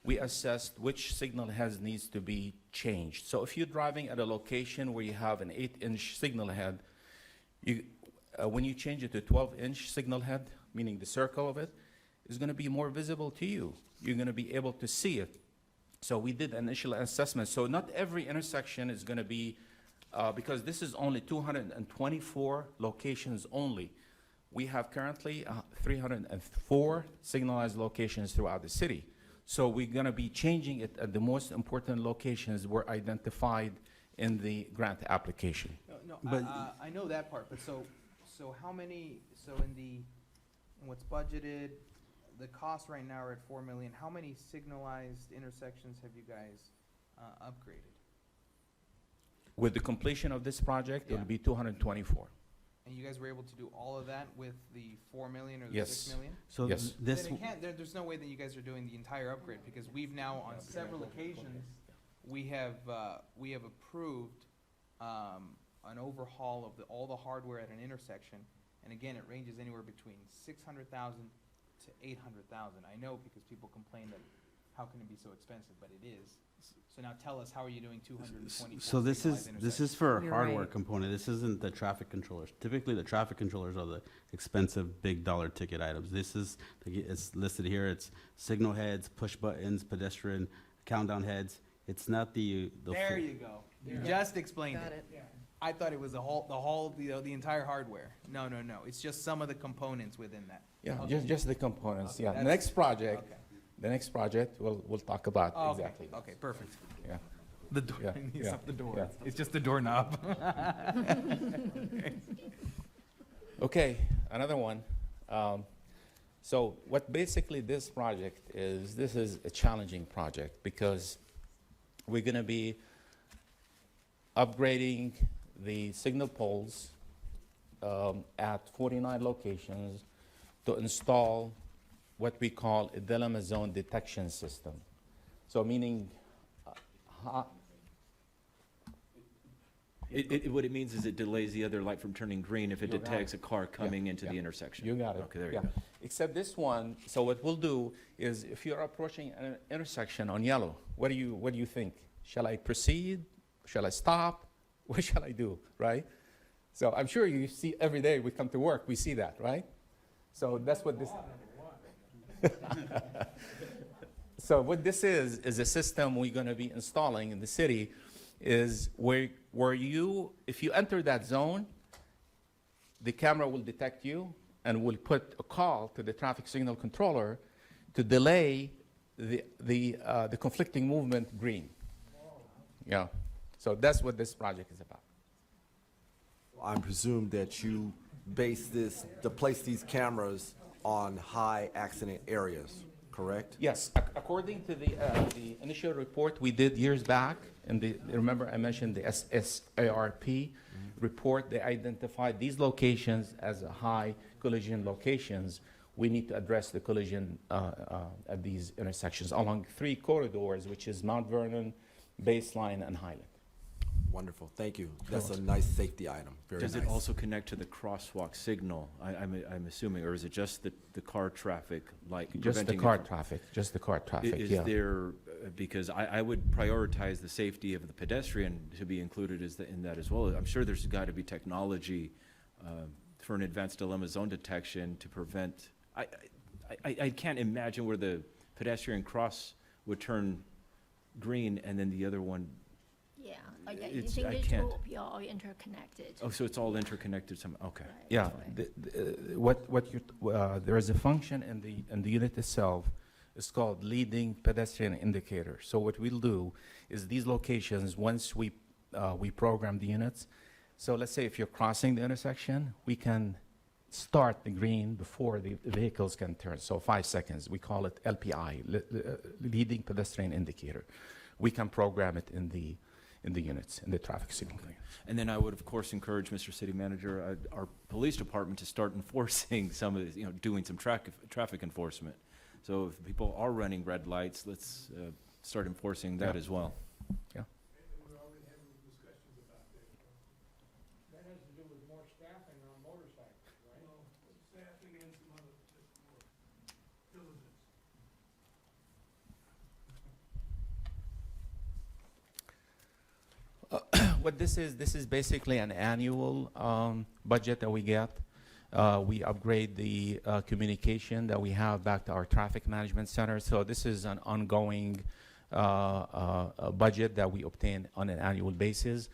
We assessed which signal heads needs to be changed. So if you're driving at a location where you have an 8-inch signal head, when you change it to 12-inch signal head, meaning the circle of it, is going to be more visible to you. You're going to be able to see it. So we did initial assessment. So not every intersection is going to be, because this is only 224 locations only. We have currently 304 signalized locations throughout the city. So we're going to be changing it at the most important locations were identified in the grant application. I know that part, but so how many, in what's budgeted, the costs right now are at 4 million. How many signalized intersections have you guys upgraded? With the completion of this project, Yeah. it'll be 224. And you guys were able to do all of that with the 4 million or the Yes. 6 million? So Yes. this, Then it can't, there's no way that you guys are doing the entire upgrade, because we've now, on several occasions, we have approved, an overhaul of all the hardware at an intersection. And again, it ranges anywhere between 600,000 to 800,000. I know because people complain that, how can it be so expensive, but it is. So now tell us, how are you doing 224 So this signalized is intersections? for a You're hardware right. component. This isn't the traffic controllers. Typically, the traffic controllers are the expensive, big dollar ticket items. This is, it's listed here, it's signal heads, push buttons, pedestrian countdown heads. It's not the There full- you go. You just explained it. I thought it was the entire hardware. No. It's just some of the components within that. Yeah, Okay. just the components. Okay, Yeah, the that's- next project, okay. we'll talk about Oh, exactly. Okay, perfect. Yeah. The door, Yeah, he's yeah, up the door. yeah. It's just the doorknob. Okay, another one. So what basically this project is, this is a challenging project because we're going to be upgrading the signal poles at 49 locations to install what we call a dilemma zone detection system. So meaning, What it means is it delays the other light from turning green if it You got detects it. a car coming into yeah. the intersection. You got it. Okay, there you Yeah. go. Except this one, so what we'll do is if you're approaching an intersection on yellow, what do you think? Shall I proceed? Shall I stop? What shall I do, right? So I'm sure you see every day we come to work, we see that, right? So that's what this. So what this is a system we're going to be installing in the city, is where you, if you enter that zone, the camera will detect you and will put a call to the traffic signal controller to delay the conflicting movement green. Yeah. So that's what this project is about. I presume that you place these cameras on high accident areas, correct? Yes. According to the initial report we did years back, and remember I mentioned the SARP report, they identified these locations as high collision locations. We need to address the collision at these intersections along 3 corridors, which is Mount Vernon, Baseline, and Highland. Wonderful, thank you. That's a nice safety item, very nice. Does it also connect to the crosswalk signal, I'm assuming, or is it just the car traffic, like Just the preventing car it from- traffic, just the car traffic, Is yeah. there, because I would prioritize the safety of the pedestrian to be included in that as well. I'm sure there's got to be technology for an advanced dilemma zone detection to prevent, I can't imagine where the pedestrian cross would turn green and then the other one. Yeah, I It's- think I it can't. will be all interconnected. Oh, so it's all interconnected somehow, okay. Yeah, there is a function in the unit itself. It's called leading pedestrian indicator. So what we'll do is these locations, once we program the units, so let's say if you're crossing the intersection, we can start the green before the vehicles can turn. So 5 seconds. We call it LPI, leading pedestrian indicator. We can program it in the units, in the traffic signal. And then I would, of course, encourage Mr. City Manager, our police department to start enforcing some of the, doing some traffic enforcement. So if people are running red lights, let's start enforcing that Yeah. as well. Yeah. That has to do with more staffing on motorcycles, right? No, staffing and some other, just more diligence. What this is basically an annual budget that we get. We upgrade the communication that we have back to our traffic management center. So this is an ongoing budget that we obtain on an annual basis.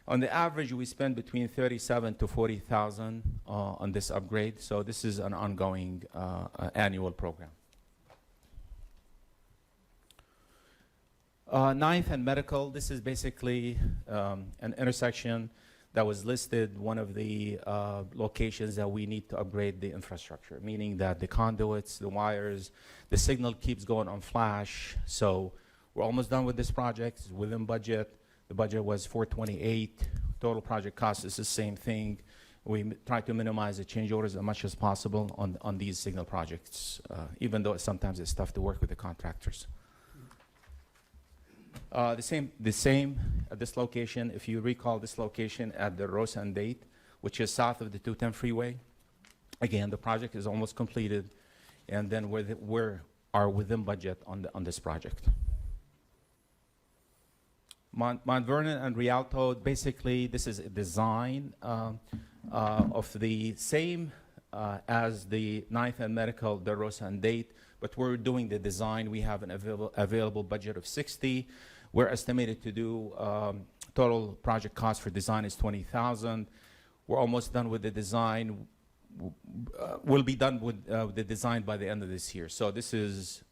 On the average, we spend between $37,000 to $40,000 on this upgrade. So this is an ongoing annual program. 9th and Medical, this is basically an intersection that was listed, one of the locations that we need to upgrade the infrastructure, meaning that the conduits, the wires, the signal keeps going on flash. So we're almost done with this project. It's within budget. The budget was $428. Total project cost is the same thing. We try to minimize the change orders as much as possible on these signal projects, even though sometimes it's tough to work with the contractors. The same at this location. If you recall this location at the Rosa and Date, which is south of the 210 freeway. Again, the project is almost completed, and then we are within budget on this project. Mount Vernon and Rialto, basically this is a design of the same as the 9th and Medical, the Rosa and Date, but we're doing the design. We have an available budget of 60. We're estimated to do total project cost for design is 20,000. We're almost done with the design. We'll be done with the design by the end of this year. So this is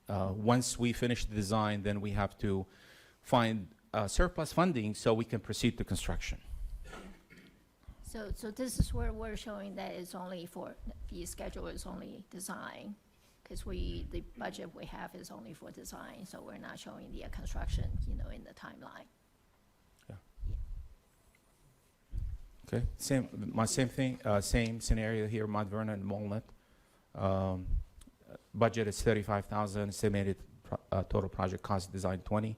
once we finish the design, then we have to find surplus funding so we can proceed to construction. So this is where we're showing that it's only for, the schedule is only design, because the budget we have is only for design, so we're not showing the construction, in the timeline. Okay, same thing, same scenario here, Mount Vernon and Walnut. Budget is 35,000, estimated total project cost design 20.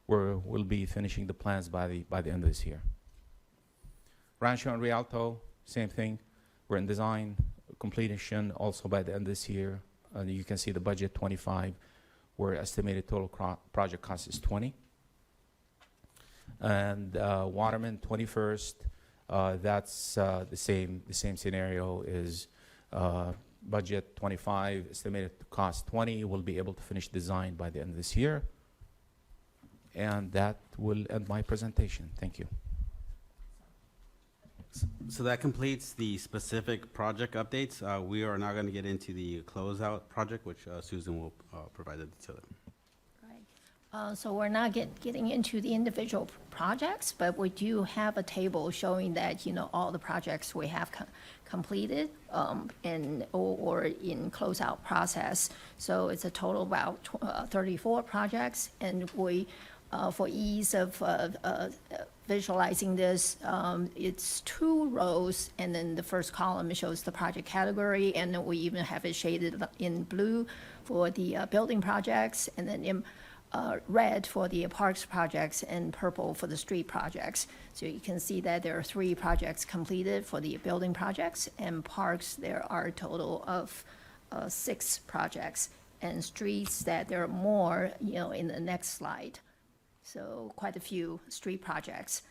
We'll be finishing the plans by the end of this year. Rancho and Rialto, same thing. We're in design, completion also by the end of this year. You can see the budget 25, where estimated total project cost is 20. And Waterman 21st, that's the same scenario is budget 25, estimated cost 20. We'll be able to finish design by the end of this year. And that will end my presentation. Thank you. So that completes the specific project updates. We are now going to get into the closeout project, which Susan will provide the detail. So we're not getting into the individual projects, but we do have a table showing that, all the projects we have completed or in closeout process. So it's a total about 34 projects, and we, for ease of visualizing this, it's 2 rows, and then the first column shows the project category, and then we even have it shaded in blue for the building projects, and then in red for the parks projects and purple for the street projects. So you can see that there are 3 projects completed for the building projects, and parks there are a total of 6 projects, and streets that there are more, in the next slide. So quite a few street projects,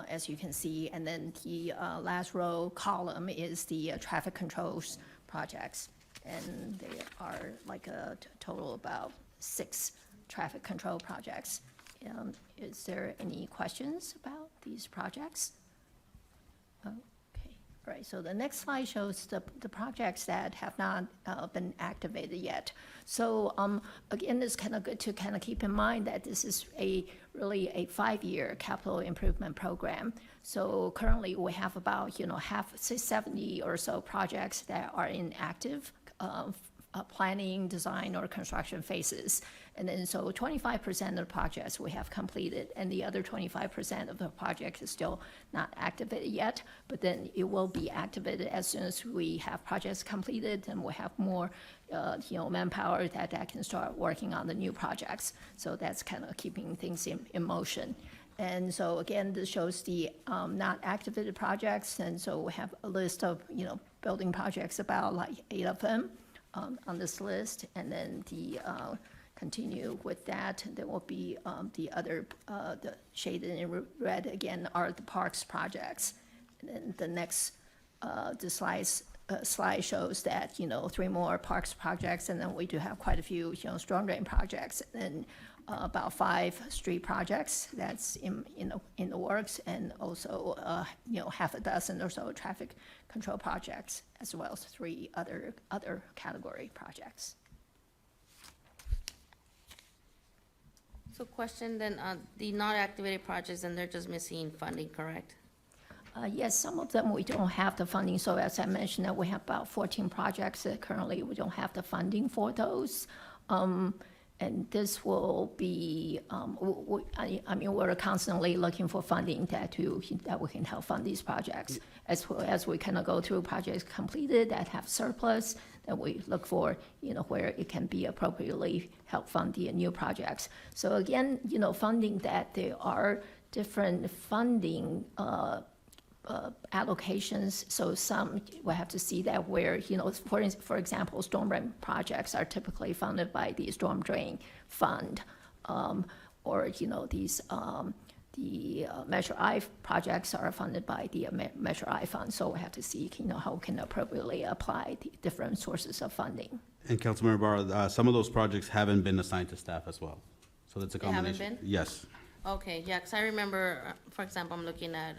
as you can see. And then the last row column is the traffic controls projects, and they are like a total about 6 traffic control projects. Is there any questions about these projects? Okay, all right, so the next slide shows the projects that have not been activated yet. So again, it's kind of good to kind of keep in mind that this is really a 5-year capital improvement program. So currently we have about, 70 or so projects that are in active planning, design, or construction phases. And then so 25% of the projects we have completed, and the other 25% of the project is still not activated yet, but then it will be activated as soon as we have projects completed, and we have more manpower that can start working on the new projects. So that's kind of keeping things in motion. And so again, this shows the not activated projects, and so we have a list of building projects, about like 8 of them on this list, and then the continue with that, there will be the other, the shaded in red again are the parks projects. And then the next, the slide shows that 3 more parks projects, and then we do have quite a few storm drain projects, and about 5 street projects that's in the works, and also half a dozen or so traffic control projects, as well as 3 other category projects. So question then, the not activated projects, and they're just missing funding, correct? Yes, some of them we don't have the funding. So as I mentioned, that we have about 14 projects that currently we don't have the funding for those. And this will be, we're constantly looking for funding that we can help fund these projects. As we kind of go through projects completed that have surplus, that we look for, where it can be appropriately help fund the new projects. So again, funding that there are different funding allocations. So some we have to see that where, for example, storm drain projects are typically funded by the storm drain fund, or these the Measure I projects are funded by the Measure I fund. So we have to see, how we can appropriately apply the different sources of funding. And Councilmember Barra, some of those projects haven't been assigned to staff as well. So that's a They haven't combination. been? Yes. Okay, yeah, because I remember, for example, I'm looking at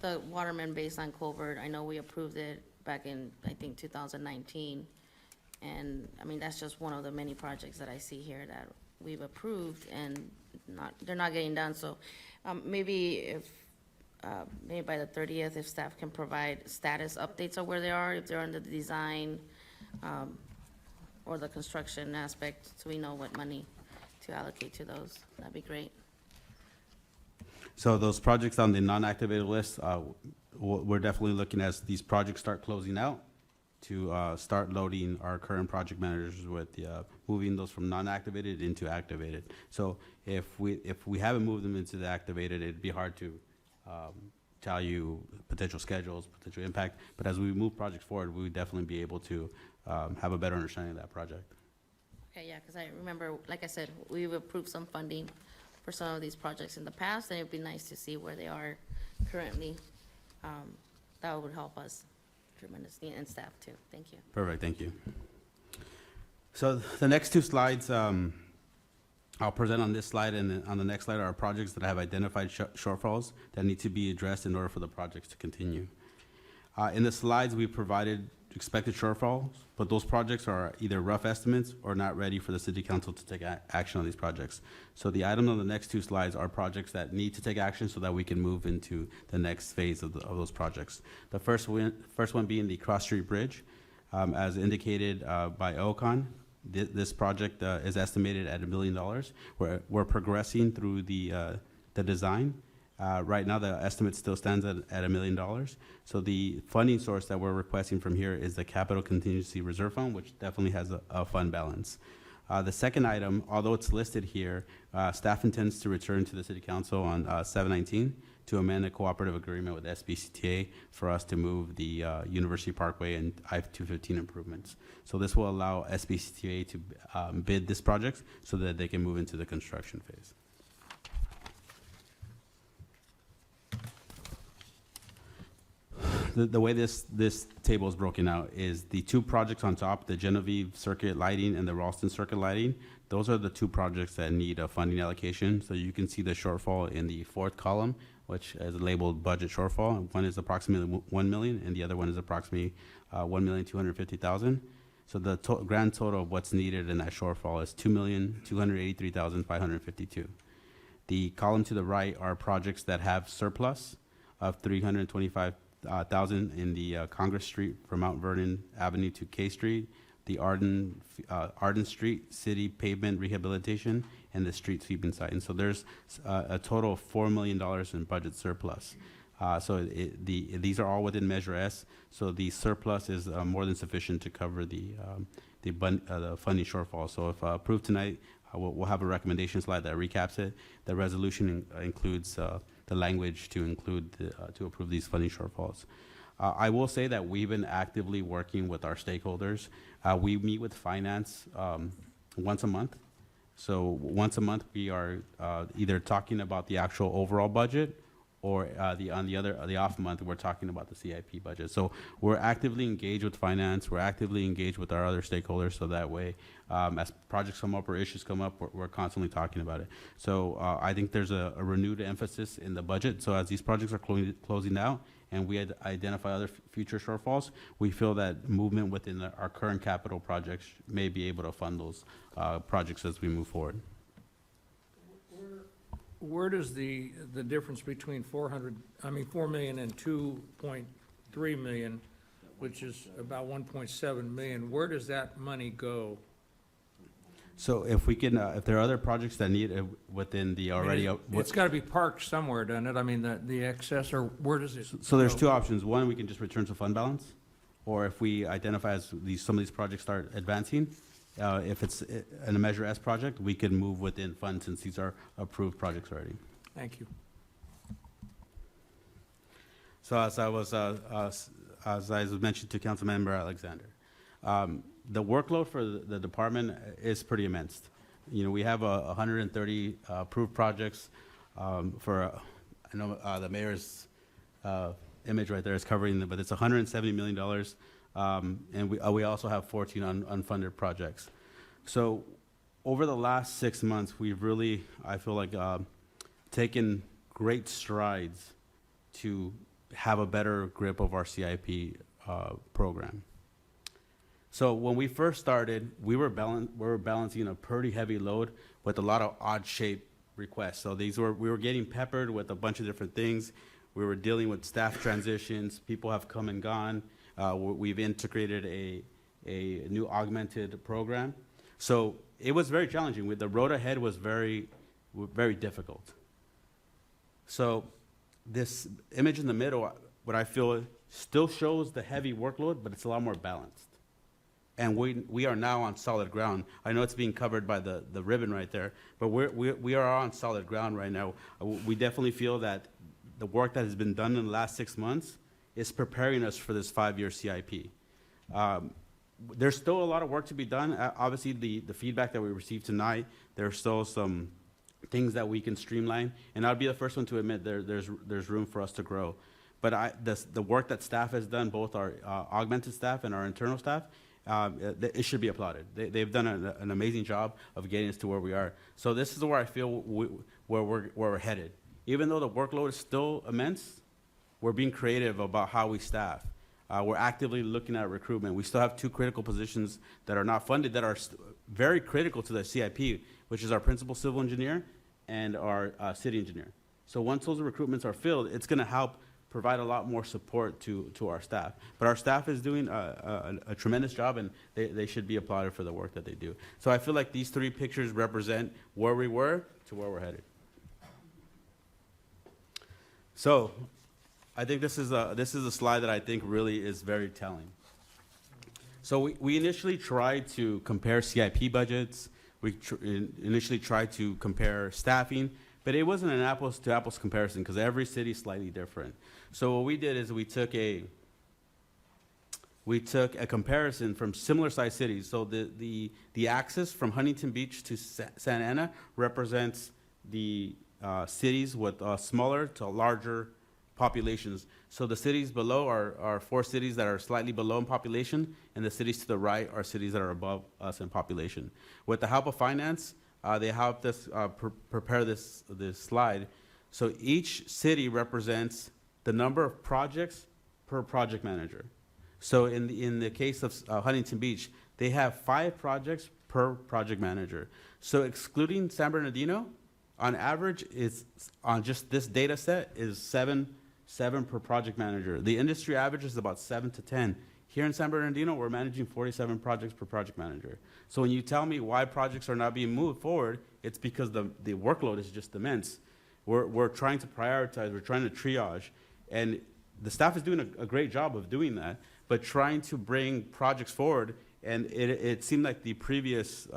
the Waterman baseline culvert. I know we approved it back in, I think, 2019. And, that's just one of the many projects that I see here that we've approved, and they're not getting done. So maybe by the 30th, if staff can provide status updates of where they are, if they're under the design or the construction aspect, so we know what money to allocate to those, that'd be great. So those projects on the non-activated list, we're definitely looking as these projects start closing out. start loading our current project managers with moving those from non-activated into activated. So if we haven't moved them into the activated, it'd be hard to tell you potential schedules, potential impact. But as we move projects forward, we would definitely be able to have a better understanding of that project. Okay, yeah, because I remember, like I said, we've approved some funding for some of these projects in the past, and it'd be nice to see where they are currently. That would help us tremendously, and staff too. Thank you. Perfect, thank you. So the next two slides, I'll present on this slide, and then on the next slide are projects that have identified shortfalls that need to be addressed in order for the projects to continue. In the slides, we provided expected shortfalls, but those projects are either rough estimates or not ready for the city council to take action on these projects. So the items on the next two slides are projects that need to take action so that we can move into the next phase of those projects. The first one being the Cross Street Bridge. As indicated by OCON, this project is estimated at $1 million. We're progressing through the design. Right now, the estimate still stands at $1 million. So the funding source that we're requesting from here is the Capital Contingency Reserve Fund, which definitely has a fund balance. The second item, although it's listed here, staff intends to return to the City Council on 7/19 to amend a cooperative agreement with SBCTA for us to move the University Parkway and I-215 improvements. So this will allow SBCTA to bid this project so that they can move into the construction phase. The way this table is broken out is the two projects on top, the Genevieve Circuit Lighting and the Ralston Circuit Lighting. Those are the two projects that need a funding allocation. So you can see the shortfall in the fourth column, which is labeled budget shortfall. One is approximately 1 million, and the other one is approximately 1,250,000. So the grand total of what's needed in that shortfall is 2,283,552. The column to the right are projects that have surplus of 325,000 in the Congress Street from Mount Vernon Avenue to K Street, the Arden Street City Pavement Rehabilitation, and the street sweeping site. And so there's a total of $4 million in budget surplus. These are all within Measure S, so the surplus is more than sufficient to cover the funding shortfall. So if approved tonight, we'll have a recommendation slide that recaps it. The resolution includes the language to include to approve these funding shortfalls. I will say that we've been actively working with our stakeholders. We meet with finance once a month. So once a month, we are either talking about the actual overall budget, or the off month, we're talking about the CIP budget. So we're actively engaged with finance. We're actively engaged with our other stakeholders. So that way, as projects come up or issues come up, we're constantly talking about it. So I think there's a renewed emphasis in the budget. So as these projects are closing out and we identify other future shortfalls, we feel that movement within our current capital projects may be able to fund those projects as we move forward. Where does the difference between 4 million and 2.3 million, which is about 1.7 million, where does that money go? So if we can, if there are other projects that need within the already, It's got to be parked somewhere, doesn't it? I mean, the excess, or where does it? So there's go? two options. One, we can just return to fund balance, or if we identify as some of these projects start advancing, if it's in a Measure S project, we can move within funds since these are approved projects already. Thank you. So as I was mentioned to Councilmember Alexander, the workload for the department is pretty immense. You know, we have 130 approved projects for, I know the mayor's image right there is covering them, but it's $170 million. And we also have 14 unfunded projects. So over the last 6 months, we've really, I feel like, taken great strides to have a better grip of our CIP program. So when we first started, we were balancing a pretty heavy load with a lot of odd-shaped requests. So we were getting peppered with a bunch of different things. We were dealing with staff transitions. People have come and gone. We've integrated a new augmented program. So it was very challenging. The road ahead was very, very difficult. So this image in the middle, what I feel still shows the heavy workload, but it's a lot more balanced. And we are now on solid ground. I know it's being covered by the ribbon right there, but we are on solid ground right now. We definitely feel that the work that has been done in the last 6 months is preparing us for this 5-year CIP. There's still a lot of work to be done. Obviously, the feedback that we received tonight, there's still some things that we can streamline, and I'll be the first one to admit there's room for us to grow. But the work that staff has done, both our augmented staff and our internal staff, it should be applauded. They've done an amazing job of getting us to where we are. So this is where I feel where we're headed. Even though the workload is still immense, we're being creative about how we staff. We're actively looking at recruitment. We still have 2 critical positions that are not funded that are very critical to the CIP, which is our principal civil engineer and our city engineer. So once those recruitments are filled, it's going to help provide a lot more support to our staff. But our staff is doing a tremendous job, and they should be applauded for the work that they do. So I feel like these 3 pictures represent where we were to where we're headed. So I think this is a slide that I think really is very telling. So we initially tried to compare CIP budgets. We initially tried to compare staffing, but it wasn't an apples to apples comparison because every city is slightly different. So what we did is we took a comparison from similar sized cities. So the axis from Huntington Beach to Santa Ana represents the cities with smaller to larger populations. So the cities below are 4 cities that are slightly below in population, and the cities to the right are cities that are above us in population. With the help of finance, they helped us prepare this slide. So each city represents the number of projects per project manager. So in the case of Huntington Beach, they have 5 projects per project manager. So excluding San Bernardino, on average, is on just this data set is 7 per project manager. The industry average is about 7 to 10. Here in San Bernardino, we're managing 47 projects per project manager. So when you tell me why projects are not being moved forward, it's because the workload is just immense. We're trying to prioritize, we're trying to triage, and the staff is doing a great job of doing that, but trying to bring projects forward, and it seemed like the previous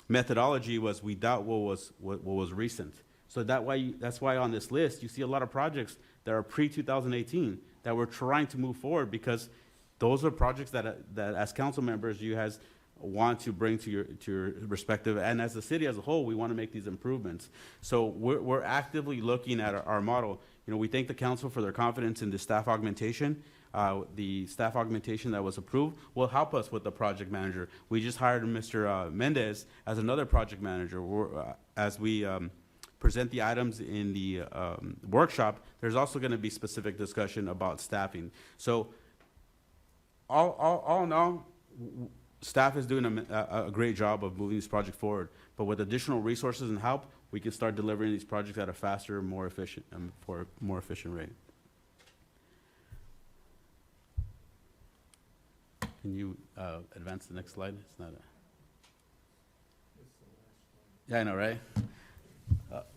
methodology was we doubt what was recent. So that's why on this list, you see a lot of projects that are pre-2018 that we're trying to move forward because those are projects that as council members, you guys want to bring to your respective, and as the city as a whole, we want to make these improvements. So we're actively looking at our model. You know, we thank the council for their confidence in the staff augmentation. The staff augmentation that was approved will help us with the project manager. We just hired Mr. Mendez as another project manager. As we present the items in the workshop, there's also going to be specific discussion about staffing. So all in all, staff is doing a great job of moving this project forward. But with additional resources and help, we can start delivering these projects at a faster, more efficient rate. Can you advance the next slide? It's not a... Yeah, I know, right?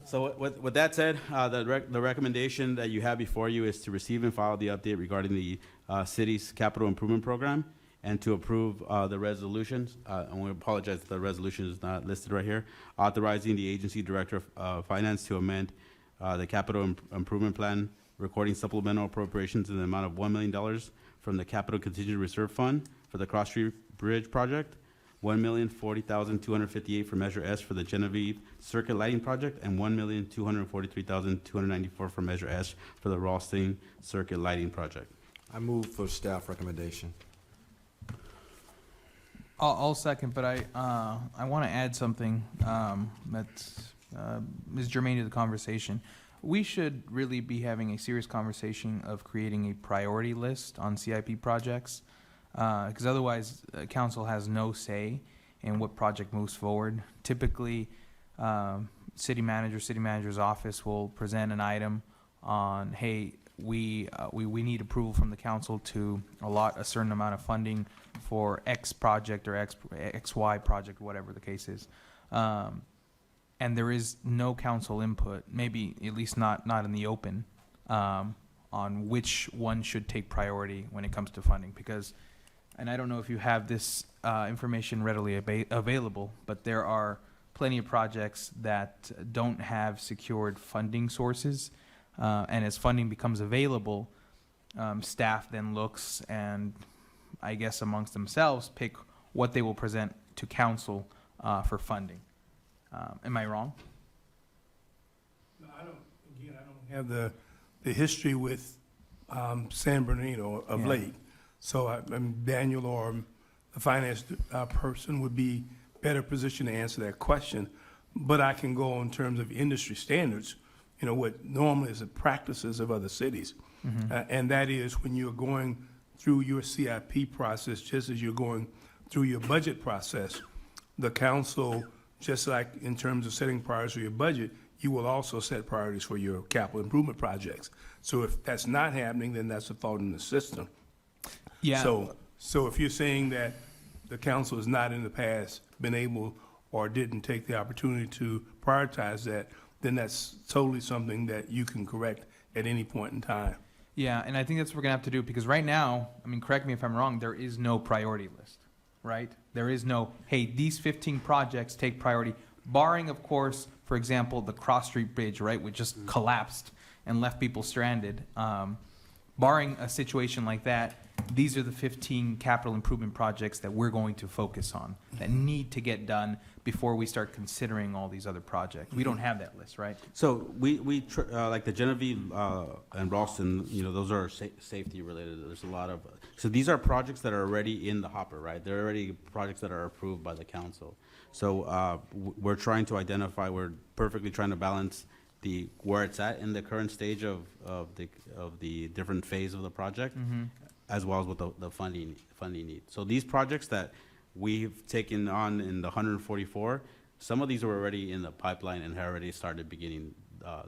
So with that said, the recommendation that you have before you is to receive and file the update regarding the city's capital improvement program and to approve the resolutions. And we apologize if the resolution is not listed right here. Authorizing the agency director of finance to amend the capital improvement plan, recording supplemental appropriations in the amount of $1 million from the capital contingent reserve fund for the Cross Street Bridge project, $1,040,258 for Measure S for the Genevieve Circuit Lighting Project, and $1,243,294 for Measure S for the Ralston Circuit Lighting Project. I move for staff recommendation. I'll second, but I want to add something that's is germane to the conversation. We should really be having a serious conversation of creating a priority list on CIP projects, because otherwise council has no say in what project moves forward. Typically, city manager's office will present an item on, hey, we need approval from the council to allot a certain amount of funding for X project or XY project, whatever the case is. And there is no council input, maybe at least not in the open, on on which one should take priority when it comes to funding, because, and I don't know if you have this information readily available, but there are plenty of projects that don't have secured funding sources, and as funding becomes available, staff then looks and, I guess amongst themselves, pick what they will present to council for funding. Am I wrong? No, I don't have the history with San Bernardino of Yeah. late. So Daniel or the finance person would be better positioned to answer that question. But I can go in terms of industry standards, you know, what normally is the practices of other cities. And that is when you're going through your CIP process, just as you're going through your budget process, the council, just like in terms of setting priorities for your budget, you will also set priorities for your capital improvement projects. So if that's not happening, then that's a fault in the system. Yeah. So if you're saying that the council has not in the past been able or didn't take the opportunity to prioritize that, then that's totally something that you can correct at any point in time. Yeah, and I think that's what we're gonna have to do, because right now, I mean, correct me if I'm wrong, there is no priority list, right? There is no, hey, these 15 projects take priority, barring, of course, for example, the Cross Street Bridge, right, which just collapsed and left people stranded. Barring a situation like that, these are the 15 capital improvement projects that we're going to focus on, that need to get done before we start considering all these other projects. We don't have that list, right? So like the Genevieve and Ralston, you know, those are safety related. There's a lot of, so these are projects that are already in the hopper, right? They're already projects that are approved by the council. So we're trying to identify, we're perfectly trying to balance where it's at in the current stage of the different phase of the project, as well as with the funding need. So these projects that we've taken on in the 144, some of these were already in the pipeline and had already started beginning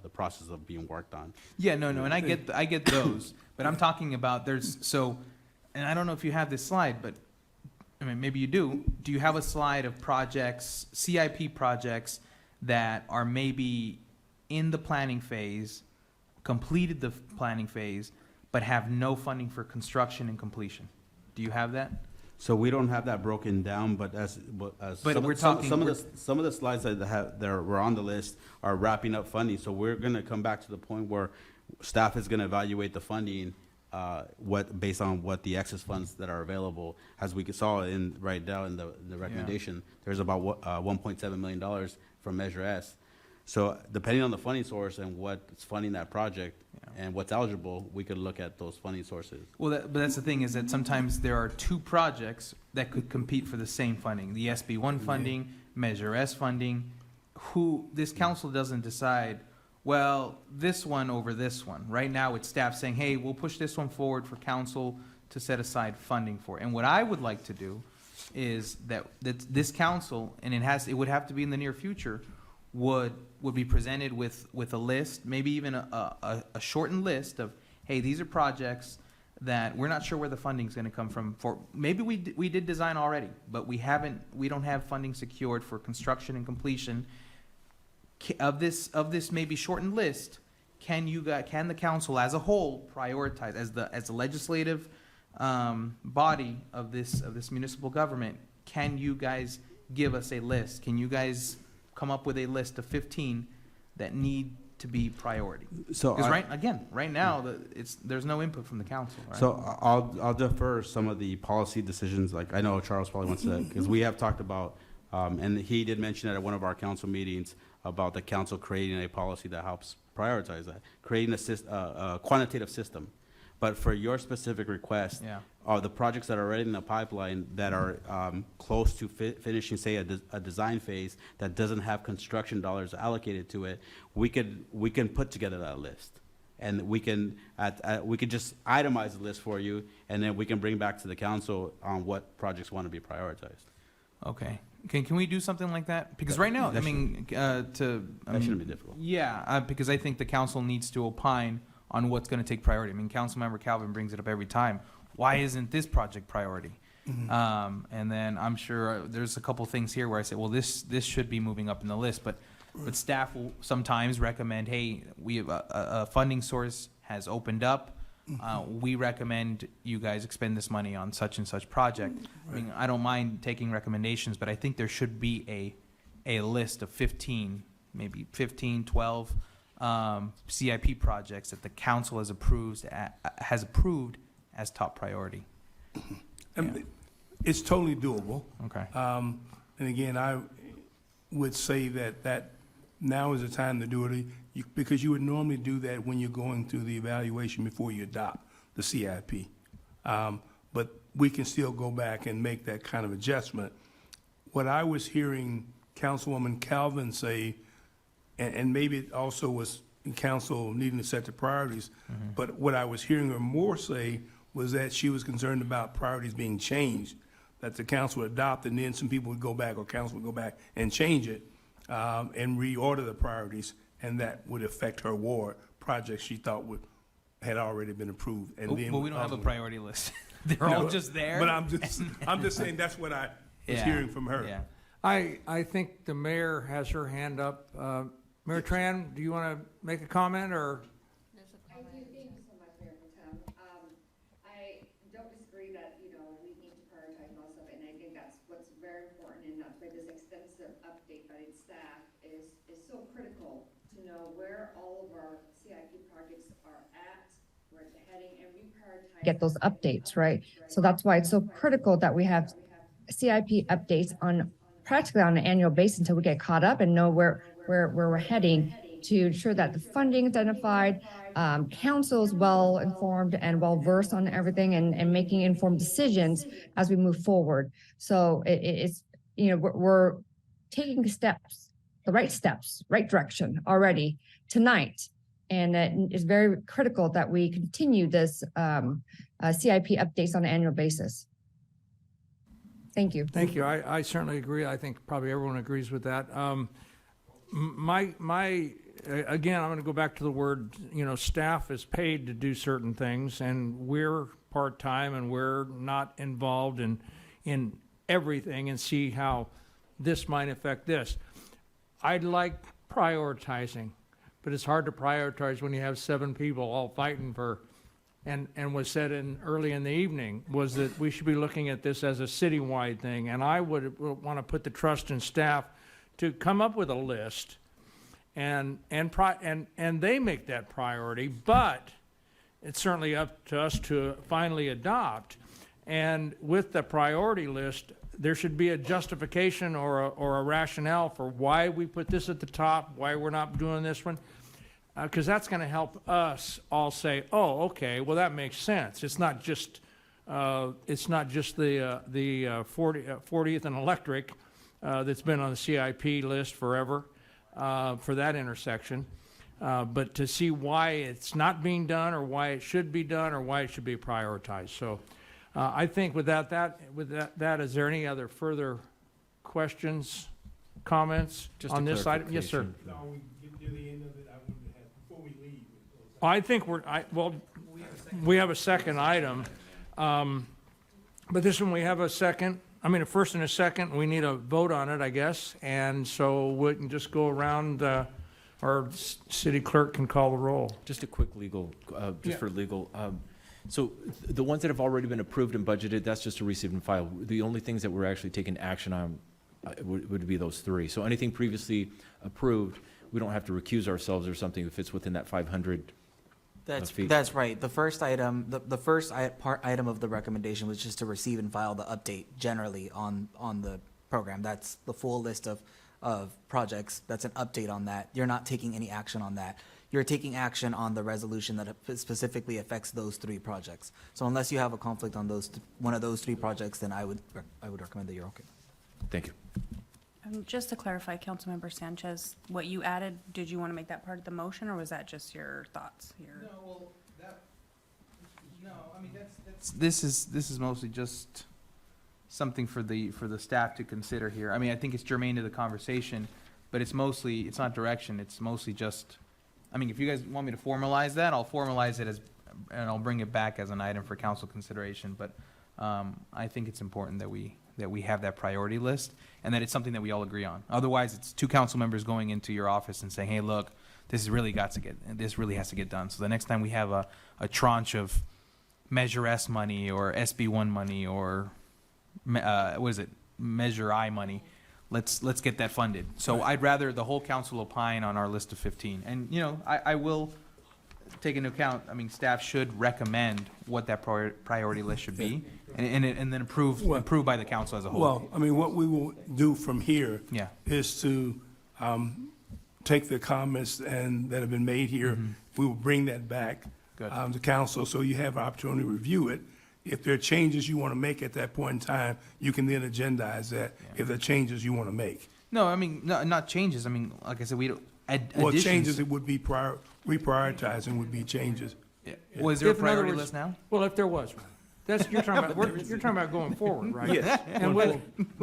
the process of being worked on. Yeah, no, and I get those, but I'm talking about and I don't know if you have this slide, but I mean, maybe you do. Do you have a slide of projects, CIP projects that are maybe in the planning phase, completed the planning phase, but have no funding for construction and completion? Do you have that? So we don't have that broken down, but some of the slides that were on the list are wrapping up funding. So we're going to come back to the point where staff is going to evaluate the funding, based on what the excess funds that are available. As we saw right now in the recommendation, there's about $1.7 million from Measure S. So depending on the funding source and what's funding that project and what's eligible, we could look at those funding sources. Well, but that's the thing, is that sometimes there are two projects that could compete for the same funding. The SB1 funding, Measure S funding. This council doesn't decide, well, this one over this one. Right now, it's staff saying, hey, we'll push this one forward for council to set aside funding for. And what I would like to do is that this council, and it would have to be in the near future, would be presented with a list, maybe even a shortened list of, hey, these are projects that we're not sure where the funding's gonna come from for. Maybe we did design already, but we don't have funding secured for construction and completion. Of this maybe shortened list, can the council as a whole prioritize, as the legislative body of this municipal government, can you guys give us a list? Can you guys come up with a list of 15 that need to be priority? So because right now, there's no input from the council, right? So I'll defer some of the policy decisions. Like, I know Charles probably wants to, because we have talked about, and he did mention at one of our council meetings about the council creating a policy that helps prioritize that, creating a quantitative system. But for your specific request, the projects that are already in the pipeline that are close to finishing, say, a design phase that doesn't have construction dollars allocated to it, we can put together that list, and we can just itemize the list for you, and then we can bring back to the council on what projects want to be prioritized. Okay. Can we do something like that? Because right now, that shouldn't be difficult. Yeah, because I think the council needs to opine on what's going to take priority. I mean, Councilmember Calvin brings it up every time. Why isn't this project priority? And then I'm sure there's a couple things here where I say, well, this should be moving up in the list, but staff will sometimes recommend, hey, we have a funding source has opened up. we recommend you guys expend this money on such and such project. I mean, I don't mind taking recommendations, but I think there should be a list of 15, maybe 15, 12 CIP projects that the council has approved as top priority. It's totally doable. Okay. And again, I would say that now is the time to do it, because you would normally do that when you're going through the evaluation before you adopt the CIP. But we can still go back and make that kind of adjustment. What I was hearing Councilwoman Calvin say, and maybe it also was council needing to set the priorities, but what I was hearing her more say was that she was concerned about priorities being changed, that the council would adopt, and then some people would go back, or council would go back and change it, and reorder the priorities, and that would affect her ward projects she thought had already been approved. And then But we don't have a priority list. They're all just there. But I'm just saying that's what I was hearing from her. Yeah. I think the mayor has her hand up. Mayor Tran, do you want to make a comment, or? I do, thank you so much, Mayor Protem. I don't disagree that, we need to prioritize all stuff, and I think that's what's very important, and that's why this extensive update by the staff is so critical to know where all of our CIP projects are at, where it's heading, and we prioritize. Get those updates, right? So that's why it's so critical that we have CIP updates on practically on an annual basis until we get caught up and know where we're heading, to ensure that the funding is identified, council is well informed and well versed on everything, and making informed decisions as we move forward. So it's, we're taking steps, the right direction already tonight. And it's very critical that we continue this CIP updates on an annual basis. Thank you. Thank you. I certainly agree. I think probably everyone agrees with that. Again, I'm going to go back to the word, staff is paid to do certain things, and we're part-time, and we're not involved in everything, and see how this might affect this. I'd like prioritizing, but it's hard to prioritize when you have 7 people all fighting for. And was said early in the evening was that we should be looking at this as a citywide thing. And I would want to put the trust in staff to come up with a list, and they make that priority. But it's certainly up to us to finally adopt. And with the priority list, there should be a justification or a rationale for why we put this at the top, why we're not doing this one. Because that's going to help us all say, oh, okay, well, that makes sense. It's not just the 40th and Electric that's been on the CIP list forever for that intersection, but to see why it's not being done, or why it should be done, or why it should be prioritized. So I think with that, is there any other further questions, comments on this item? Yes, sir. No, we get to the end of it. I wanted to have, before we leave. I think we have a second item, but this one we have a second. I mean, a first and a second. We need a vote on it, I guess, and so we can just go around. Our city clerk can call the roll. Just a quick legal, for legal. So the ones that have already been approved and budgeted, that's just a receive and file. The only things that we're actually taking action on would be those 3. So anything previously approved, we don't have to recuse ourselves or something if it's within that 500 feet. That's right. The first item, the first item of the recommendation was just to receive and file the update generally on the program. That's the full list of projects. That's an update on that. You're not taking any action on that. You're taking action on the resolution that specifically affects those 3 projects. So unless you have a conflict on one of those 3 projects, then I would recommend that you're okay. Thank you. Just to clarify, Councilmember Sanchez, what you added, did you want to make that part of the motion, or was that just your thoughts? I mean, this is mostly just something for the staff to consider here. I mean, I think it's germane to the conversation, but it's not direction. It's mostly just, I mean, if you guys want me to formalize that, I'll formalize it and I'll bring it back as an item for council consideration. But I think it's important that we have that priority list, and that it's something that we all agree on. Otherwise, it's 2 council members going into your office and saying, hey, look, this really has to get done. So the next time we have a tranche of Measure S money or SB1 money or, Measure I money, let's get that funded. So I'd rather the whole council opine on our list of 15. And, I will take into account, staff should recommend what that priority list should be, and then approved by the council as a whole. Well, what we will do from here Yeah. is to take the comments that have been made here. We will bring that back Good. to council, so you have an opportunity to review it. If there are changes you want to make at that point in time, you can then agendize that, if there are changes you want to make. No, not changes. Like I said, we don't, Well, additions. changes, it would be reprioritizing would be changes. Yeah. Was there a If, in other priority words- list now? Well, if there was one. You're talking about going forward, right? Yes. And with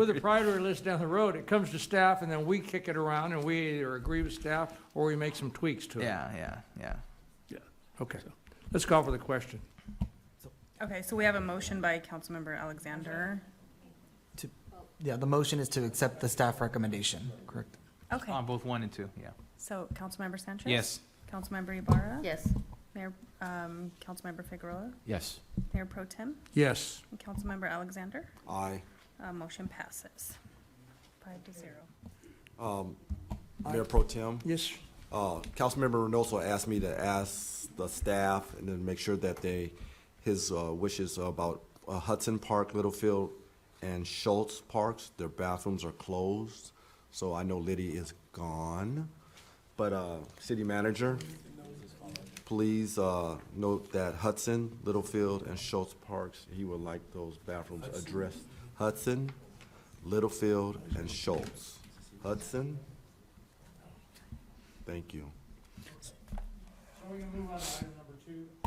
a priority list down the road, it comes to staff, and then we kick it around, and we either agree with staff, or we make some tweaks to it. Yeah. Okay. Let's call for the question. Okay, so we have a motion by Councilmember Alexander. Yeah, the motion is to accept the staff recommendation, correct? Okay, On both 1 and 2, yeah. so Councilmember Sanchez? Yes. Councilmember Ibarra? Yes. Mayor, Councilmember Figueroa? Yes. Mayor Pro Tem? Yes. And Councilmember Alexander? Aye. Motion passes 5-0. Mayor Pro Tem, Yes. Councilmember Reynoso asked me to ask the staff and then make sure that his wishes about Hudson Park, Littlefield, and Schultz Parks, their bathrooms are closed. So I know Liddy is gone. But city manager, please note that Hudson, Littlefield, and Schultz Parks, he would like those bathrooms addressed. Hudson, Littlefield, and Schultz. Hudson. Thank you.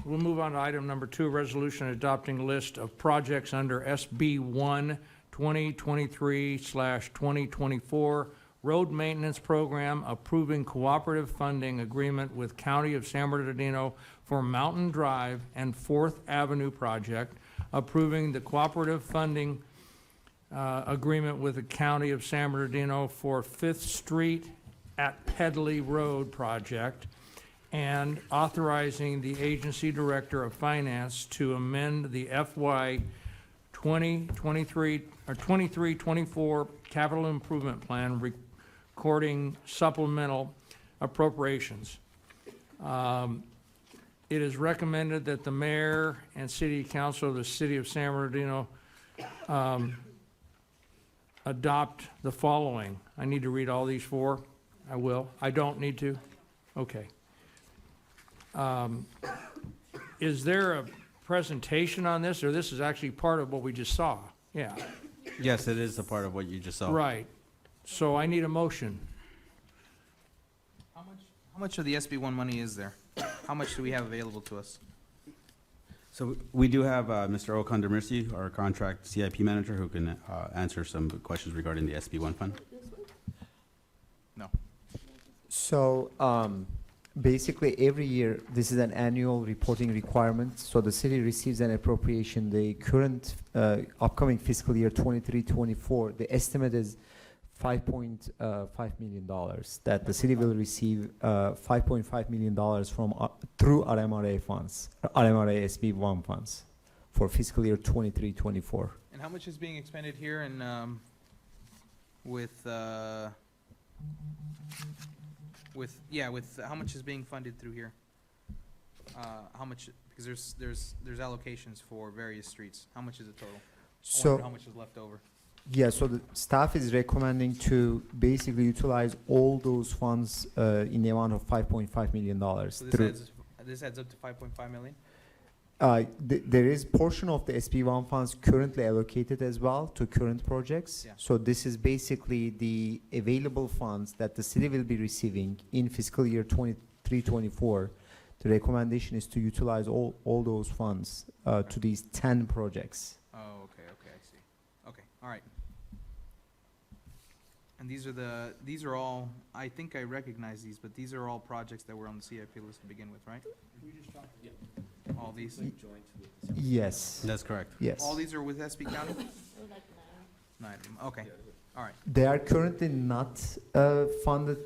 We'll move on to item number 2, resolution adopting list of projects under SB1 2023/2024 Road Maintenance Program, approving cooperative funding agreement with County of San Bernardino for Mountain Drive and 4th Avenue project, approving the cooperative funding agreement with the County of San Bernardino for 5th Street at Pedley Road project, and authorizing the agency director of finance to amend the FY 2023 or 23-24 capital improvement plan, recording supplemental appropriations. It is recommended that the mayor and city council of the city of San Bernardino adopt the following. I need to read all these 4. I will. I don't need to? Okay. Is there a presentation on this, or this is actually part of what we just saw? Yeah, Yes, it is a part of what you just saw. right. So I need a motion. How much of the SB1 money is there? How much do we have available to us? So we do have Mr. Okandamirsi, our contract CIP manager, who can answer some questions regarding the SB1 fund. No. So, basically, every year, this is an annual reporting requirement. So the city receives an appropriation. The current upcoming fiscal year 23-24, the estimate is $5.5 million that the city will receive $5.5 million from through RMRA funds, RMRA SB1 funds for fiscal year 23-24. And how much is being expended here and with how much is being funded through here? How much, because there's allocations for various streets. How much is the total? I So- wonder how much is left over? Yeah, so the staff is recommending to basically utilize all those funds in the amount of $5.5 million. So through- this adds up to 5.5 million? There is portion of the SB1 funds currently allocated as well to current projects. Yeah. So this is basically the available funds that the city will be receiving in fiscal year 23-24. The recommendation is to utilize all those funds to these 10 projects. Oh, okay, I see. Okay, all right. And these are all, I think I recognize these, but these are all projects that were on the CIP list to begin with, right? All these? Yes. That's correct. Yes. All these are with SB County? 9 of them, okay, all right. They are currently not funded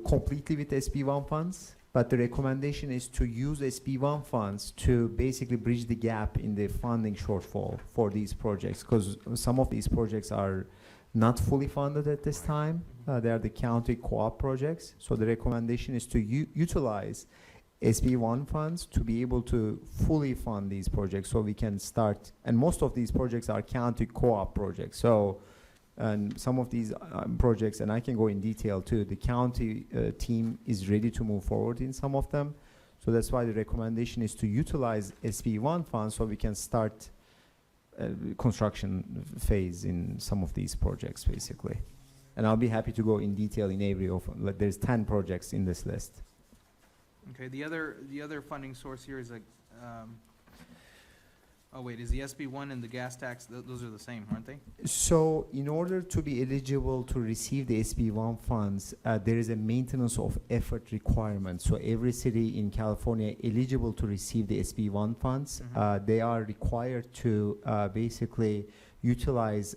completely with SB1 funds, but the recommendation is to use SB1 funds to basically bridge the gap in the funding shortfall for these projects, because some of these projects are not fully funded at this time. They are the county co-op projects. So the recommendation is to utilize SB1 funds to be able to fully fund these projects so we can start. And most of these projects are county co-op projects. So, and some of these projects, and I can go in detail too, the county team is ready to move forward in some of them. So that's why the recommendation is to utilize SB1 funds so we can start construction phase in some of these projects, basically. And I'll be happy to go in detail in every of, like, there's 10 projects in this list. Okay, the other funding source here is like, oh wait, is the SB1 and the gas tax, those are the same, aren't they? So in order to be eligible to receive the SB1 funds, there is a maintenance of effort requirement. So every city in California eligible to receive the SB1 funds, they are required to basically utilize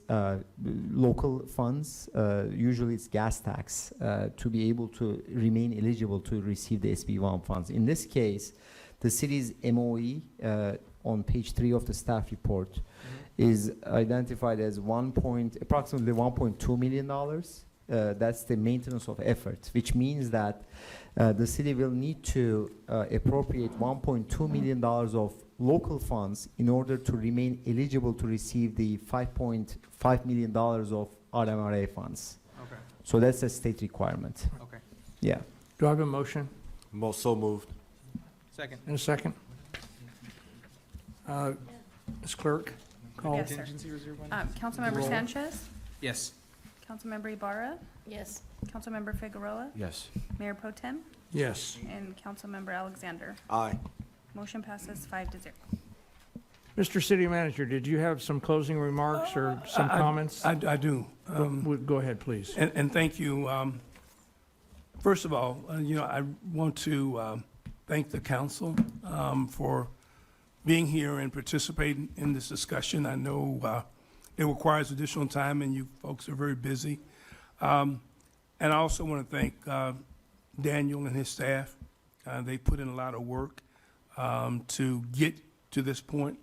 local funds, usually it's gas tax, to be able to remain eligible to receive the SB1 funds. In this case, the city's MOE on page 3 of the staff report is identified as approximately $1.2 million. That's the maintenance of effort, which means that the city will need to appropriate $1.2 million of local funds in order to remain eligible to receive the $5.5 million of RMRA funds. Okay. So that's a state requirement. Okay. Yeah. Do I have a motion? So moved. Second. In a second? Ms. Clerk, call. Yes, sir. Contingency reserve one? Councilmember Roll. Sanchez, Yes. Councilmember Ibarra, Yes. Councilmember Figueroa, Yes. Mayor Pro Tem, Yes. and Councilmember Alexander. Aye. Motion passes 5-0. Mr. City Manager, did you have some closing remarks or some comments? I do. Go ahead, please. And thank you. First of all, I want to thank the council for being here and participating in this discussion. I know it requires additional time, and you folks are very busy. And I also want to thank Daniel and his staff. They put in a lot of work to get to this point.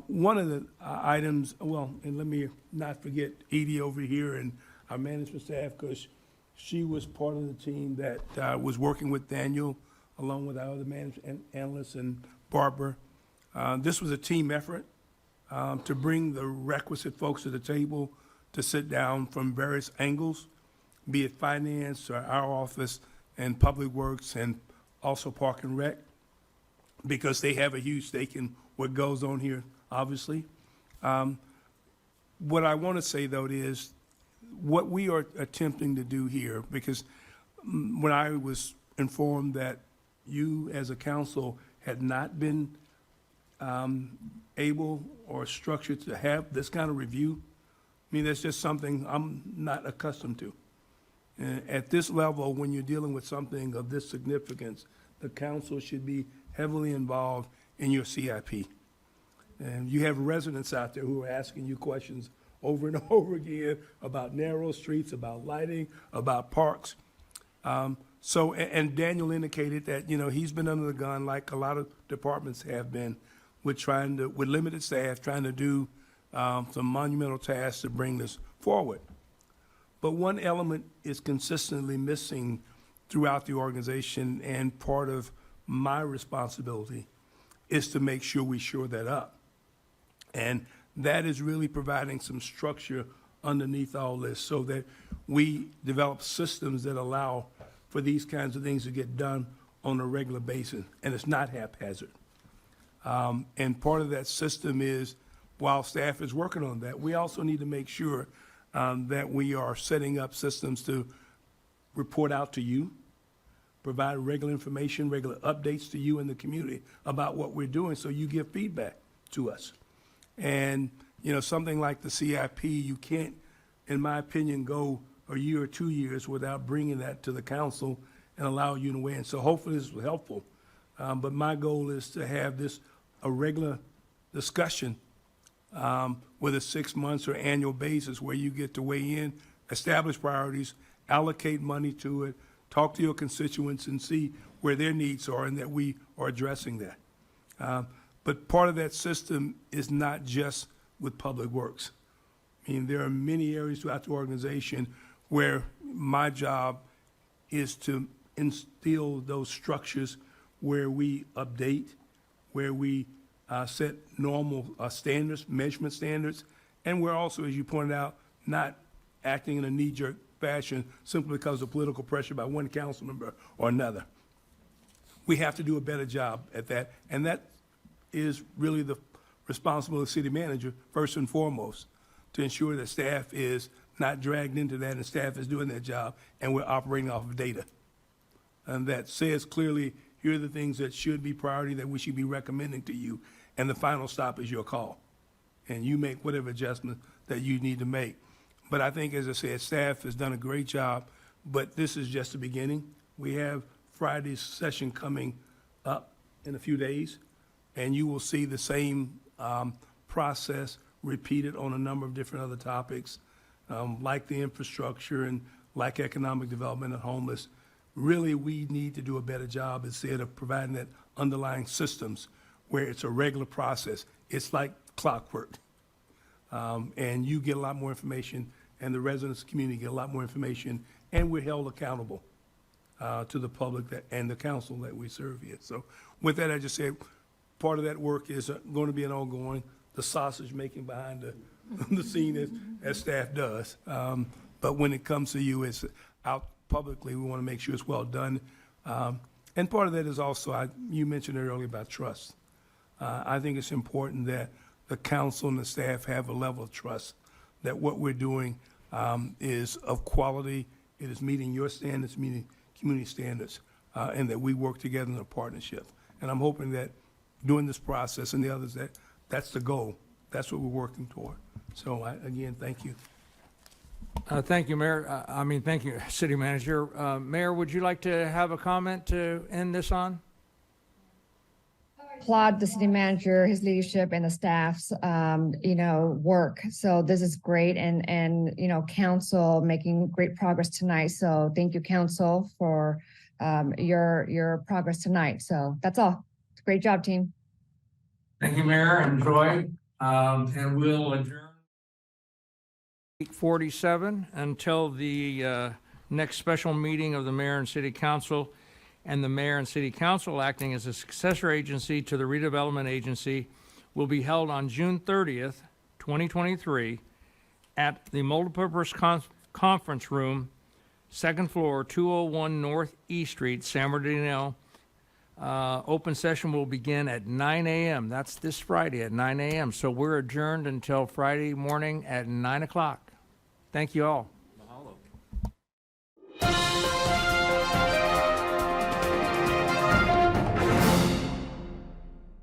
One of the items, and let me not forget Edie over here and our management staff, because she was part of the team that was working with Daniel, along with our other management analysts and Barbara. This was a team effort to bring the requisite folks to the table to sit down from various angles, be it finance or our office and Public Works and also Park and Rec, because they have a huge stake in what goes on here, obviously. What I want to say, though, is what we are attempting to do here, because when I was informed that you as a council had not been able or structured to have this kind of review, I mean, that's just something I'm not accustomed to. At this level, when you're dealing with something of this significance, the council should be heavily involved in your CIP. And you have residents out there who are asking you questions over and over again about narrow streets, about lighting, about parks. And Daniel indicated that, he's been under the gun like a lot of departments have been with limited staff, trying to do some monumental tasks to bring this forward. But one element is consistently missing throughout the organization, and part of my responsibility is to make sure we shore that up. And that is really providing some structure underneath all this so that we develop systems that allow for these kinds of things to get done on a regular basis, and it's not haphazard. And part of that system is, while staff is working on that, we also need to make sure that we are setting up systems to report out to you, provide regular information, regular updates to you and the community about what we're doing, so you give feedback to us. And, something like the CIP, you can't, in my opinion, go a year or 2 years without bringing that to the council and allow you to weigh in. So hopefully this was helpful. But my goal is to have this a regular discussion with a 6 months or annual basis where you get to weigh in, establish priorities, allocate money to it, talk to your constituents and see where their needs are and that we are addressing that. But part of that system is not just with Public Works. I mean, there are many areas throughout the organization where my job is to instill those structures where we update, where we set normal standards, measurement standards, and we're also, as you pointed out, not acting in a knee-jerk fashion simply because of political pressure by one council member or another. We have to do a better job at that, and that is really the responsibility of the city manager, first and foremost, to ensure that staff is not dragged into that and staff is doing their job and we're operating off of data. And that says clearly, here are the things that should be priority that we should be recommending to you, and the final stop is your call. And you make whatever adjustment that you need to make. But I think, as I said, staff has done a great job, but this is just the beginning. We have Friday's session coming up in a few days, and you will see the same process repeated on a number of different other topics, like the infrastructure and like economic development and homeless. Really, we need to do a better job instead of providing that underlying systems where it's a regular process. It's like clockwork. And you get a lot more information, and the residents community get a lot more information, and we're held accountable to the public and the council that we serve here. So with that, I just said, part of that work is going to be an ongoing, the sausage making behind the scene as staff does. But when it comes to you, it's out publicly, we want to make sure it's well done. And part of that is also, you mentioned it earlier about trust. I think it's important that the council and the staff have a level of trust that what we're doing is of quality, it is meeting your standards, meeting community standards, and that we work together in a partnership. And I'm hoping that during this process and the others, that's the goal. That's what we're working toward. So again, thank you. Thank you, Mayor. Thank you, City Manager. Mayor, would you like to have a comment to end this on? Applaud the city manager, his leadership, and the staff's, work. So this is great, and council making great progress tonight. So thank you, council, for your progress tonight. So that's all. Great job, team. Thank you, Mayor. Enjoy. And we'll adjourn 8:47 until the next special meeting of the mayor and city council, and the mayor and city council acting as a successor agency to the redevelopment agency will be held on June 30th, 2023 at the multipurpose conference room, second floor, 201 North E Street, San Bernardino. Open session will begin at 9 a.m. That's this Friday at 9 a.m. So we're adjourned until Friday morning at 9 o'clock. Thank you all.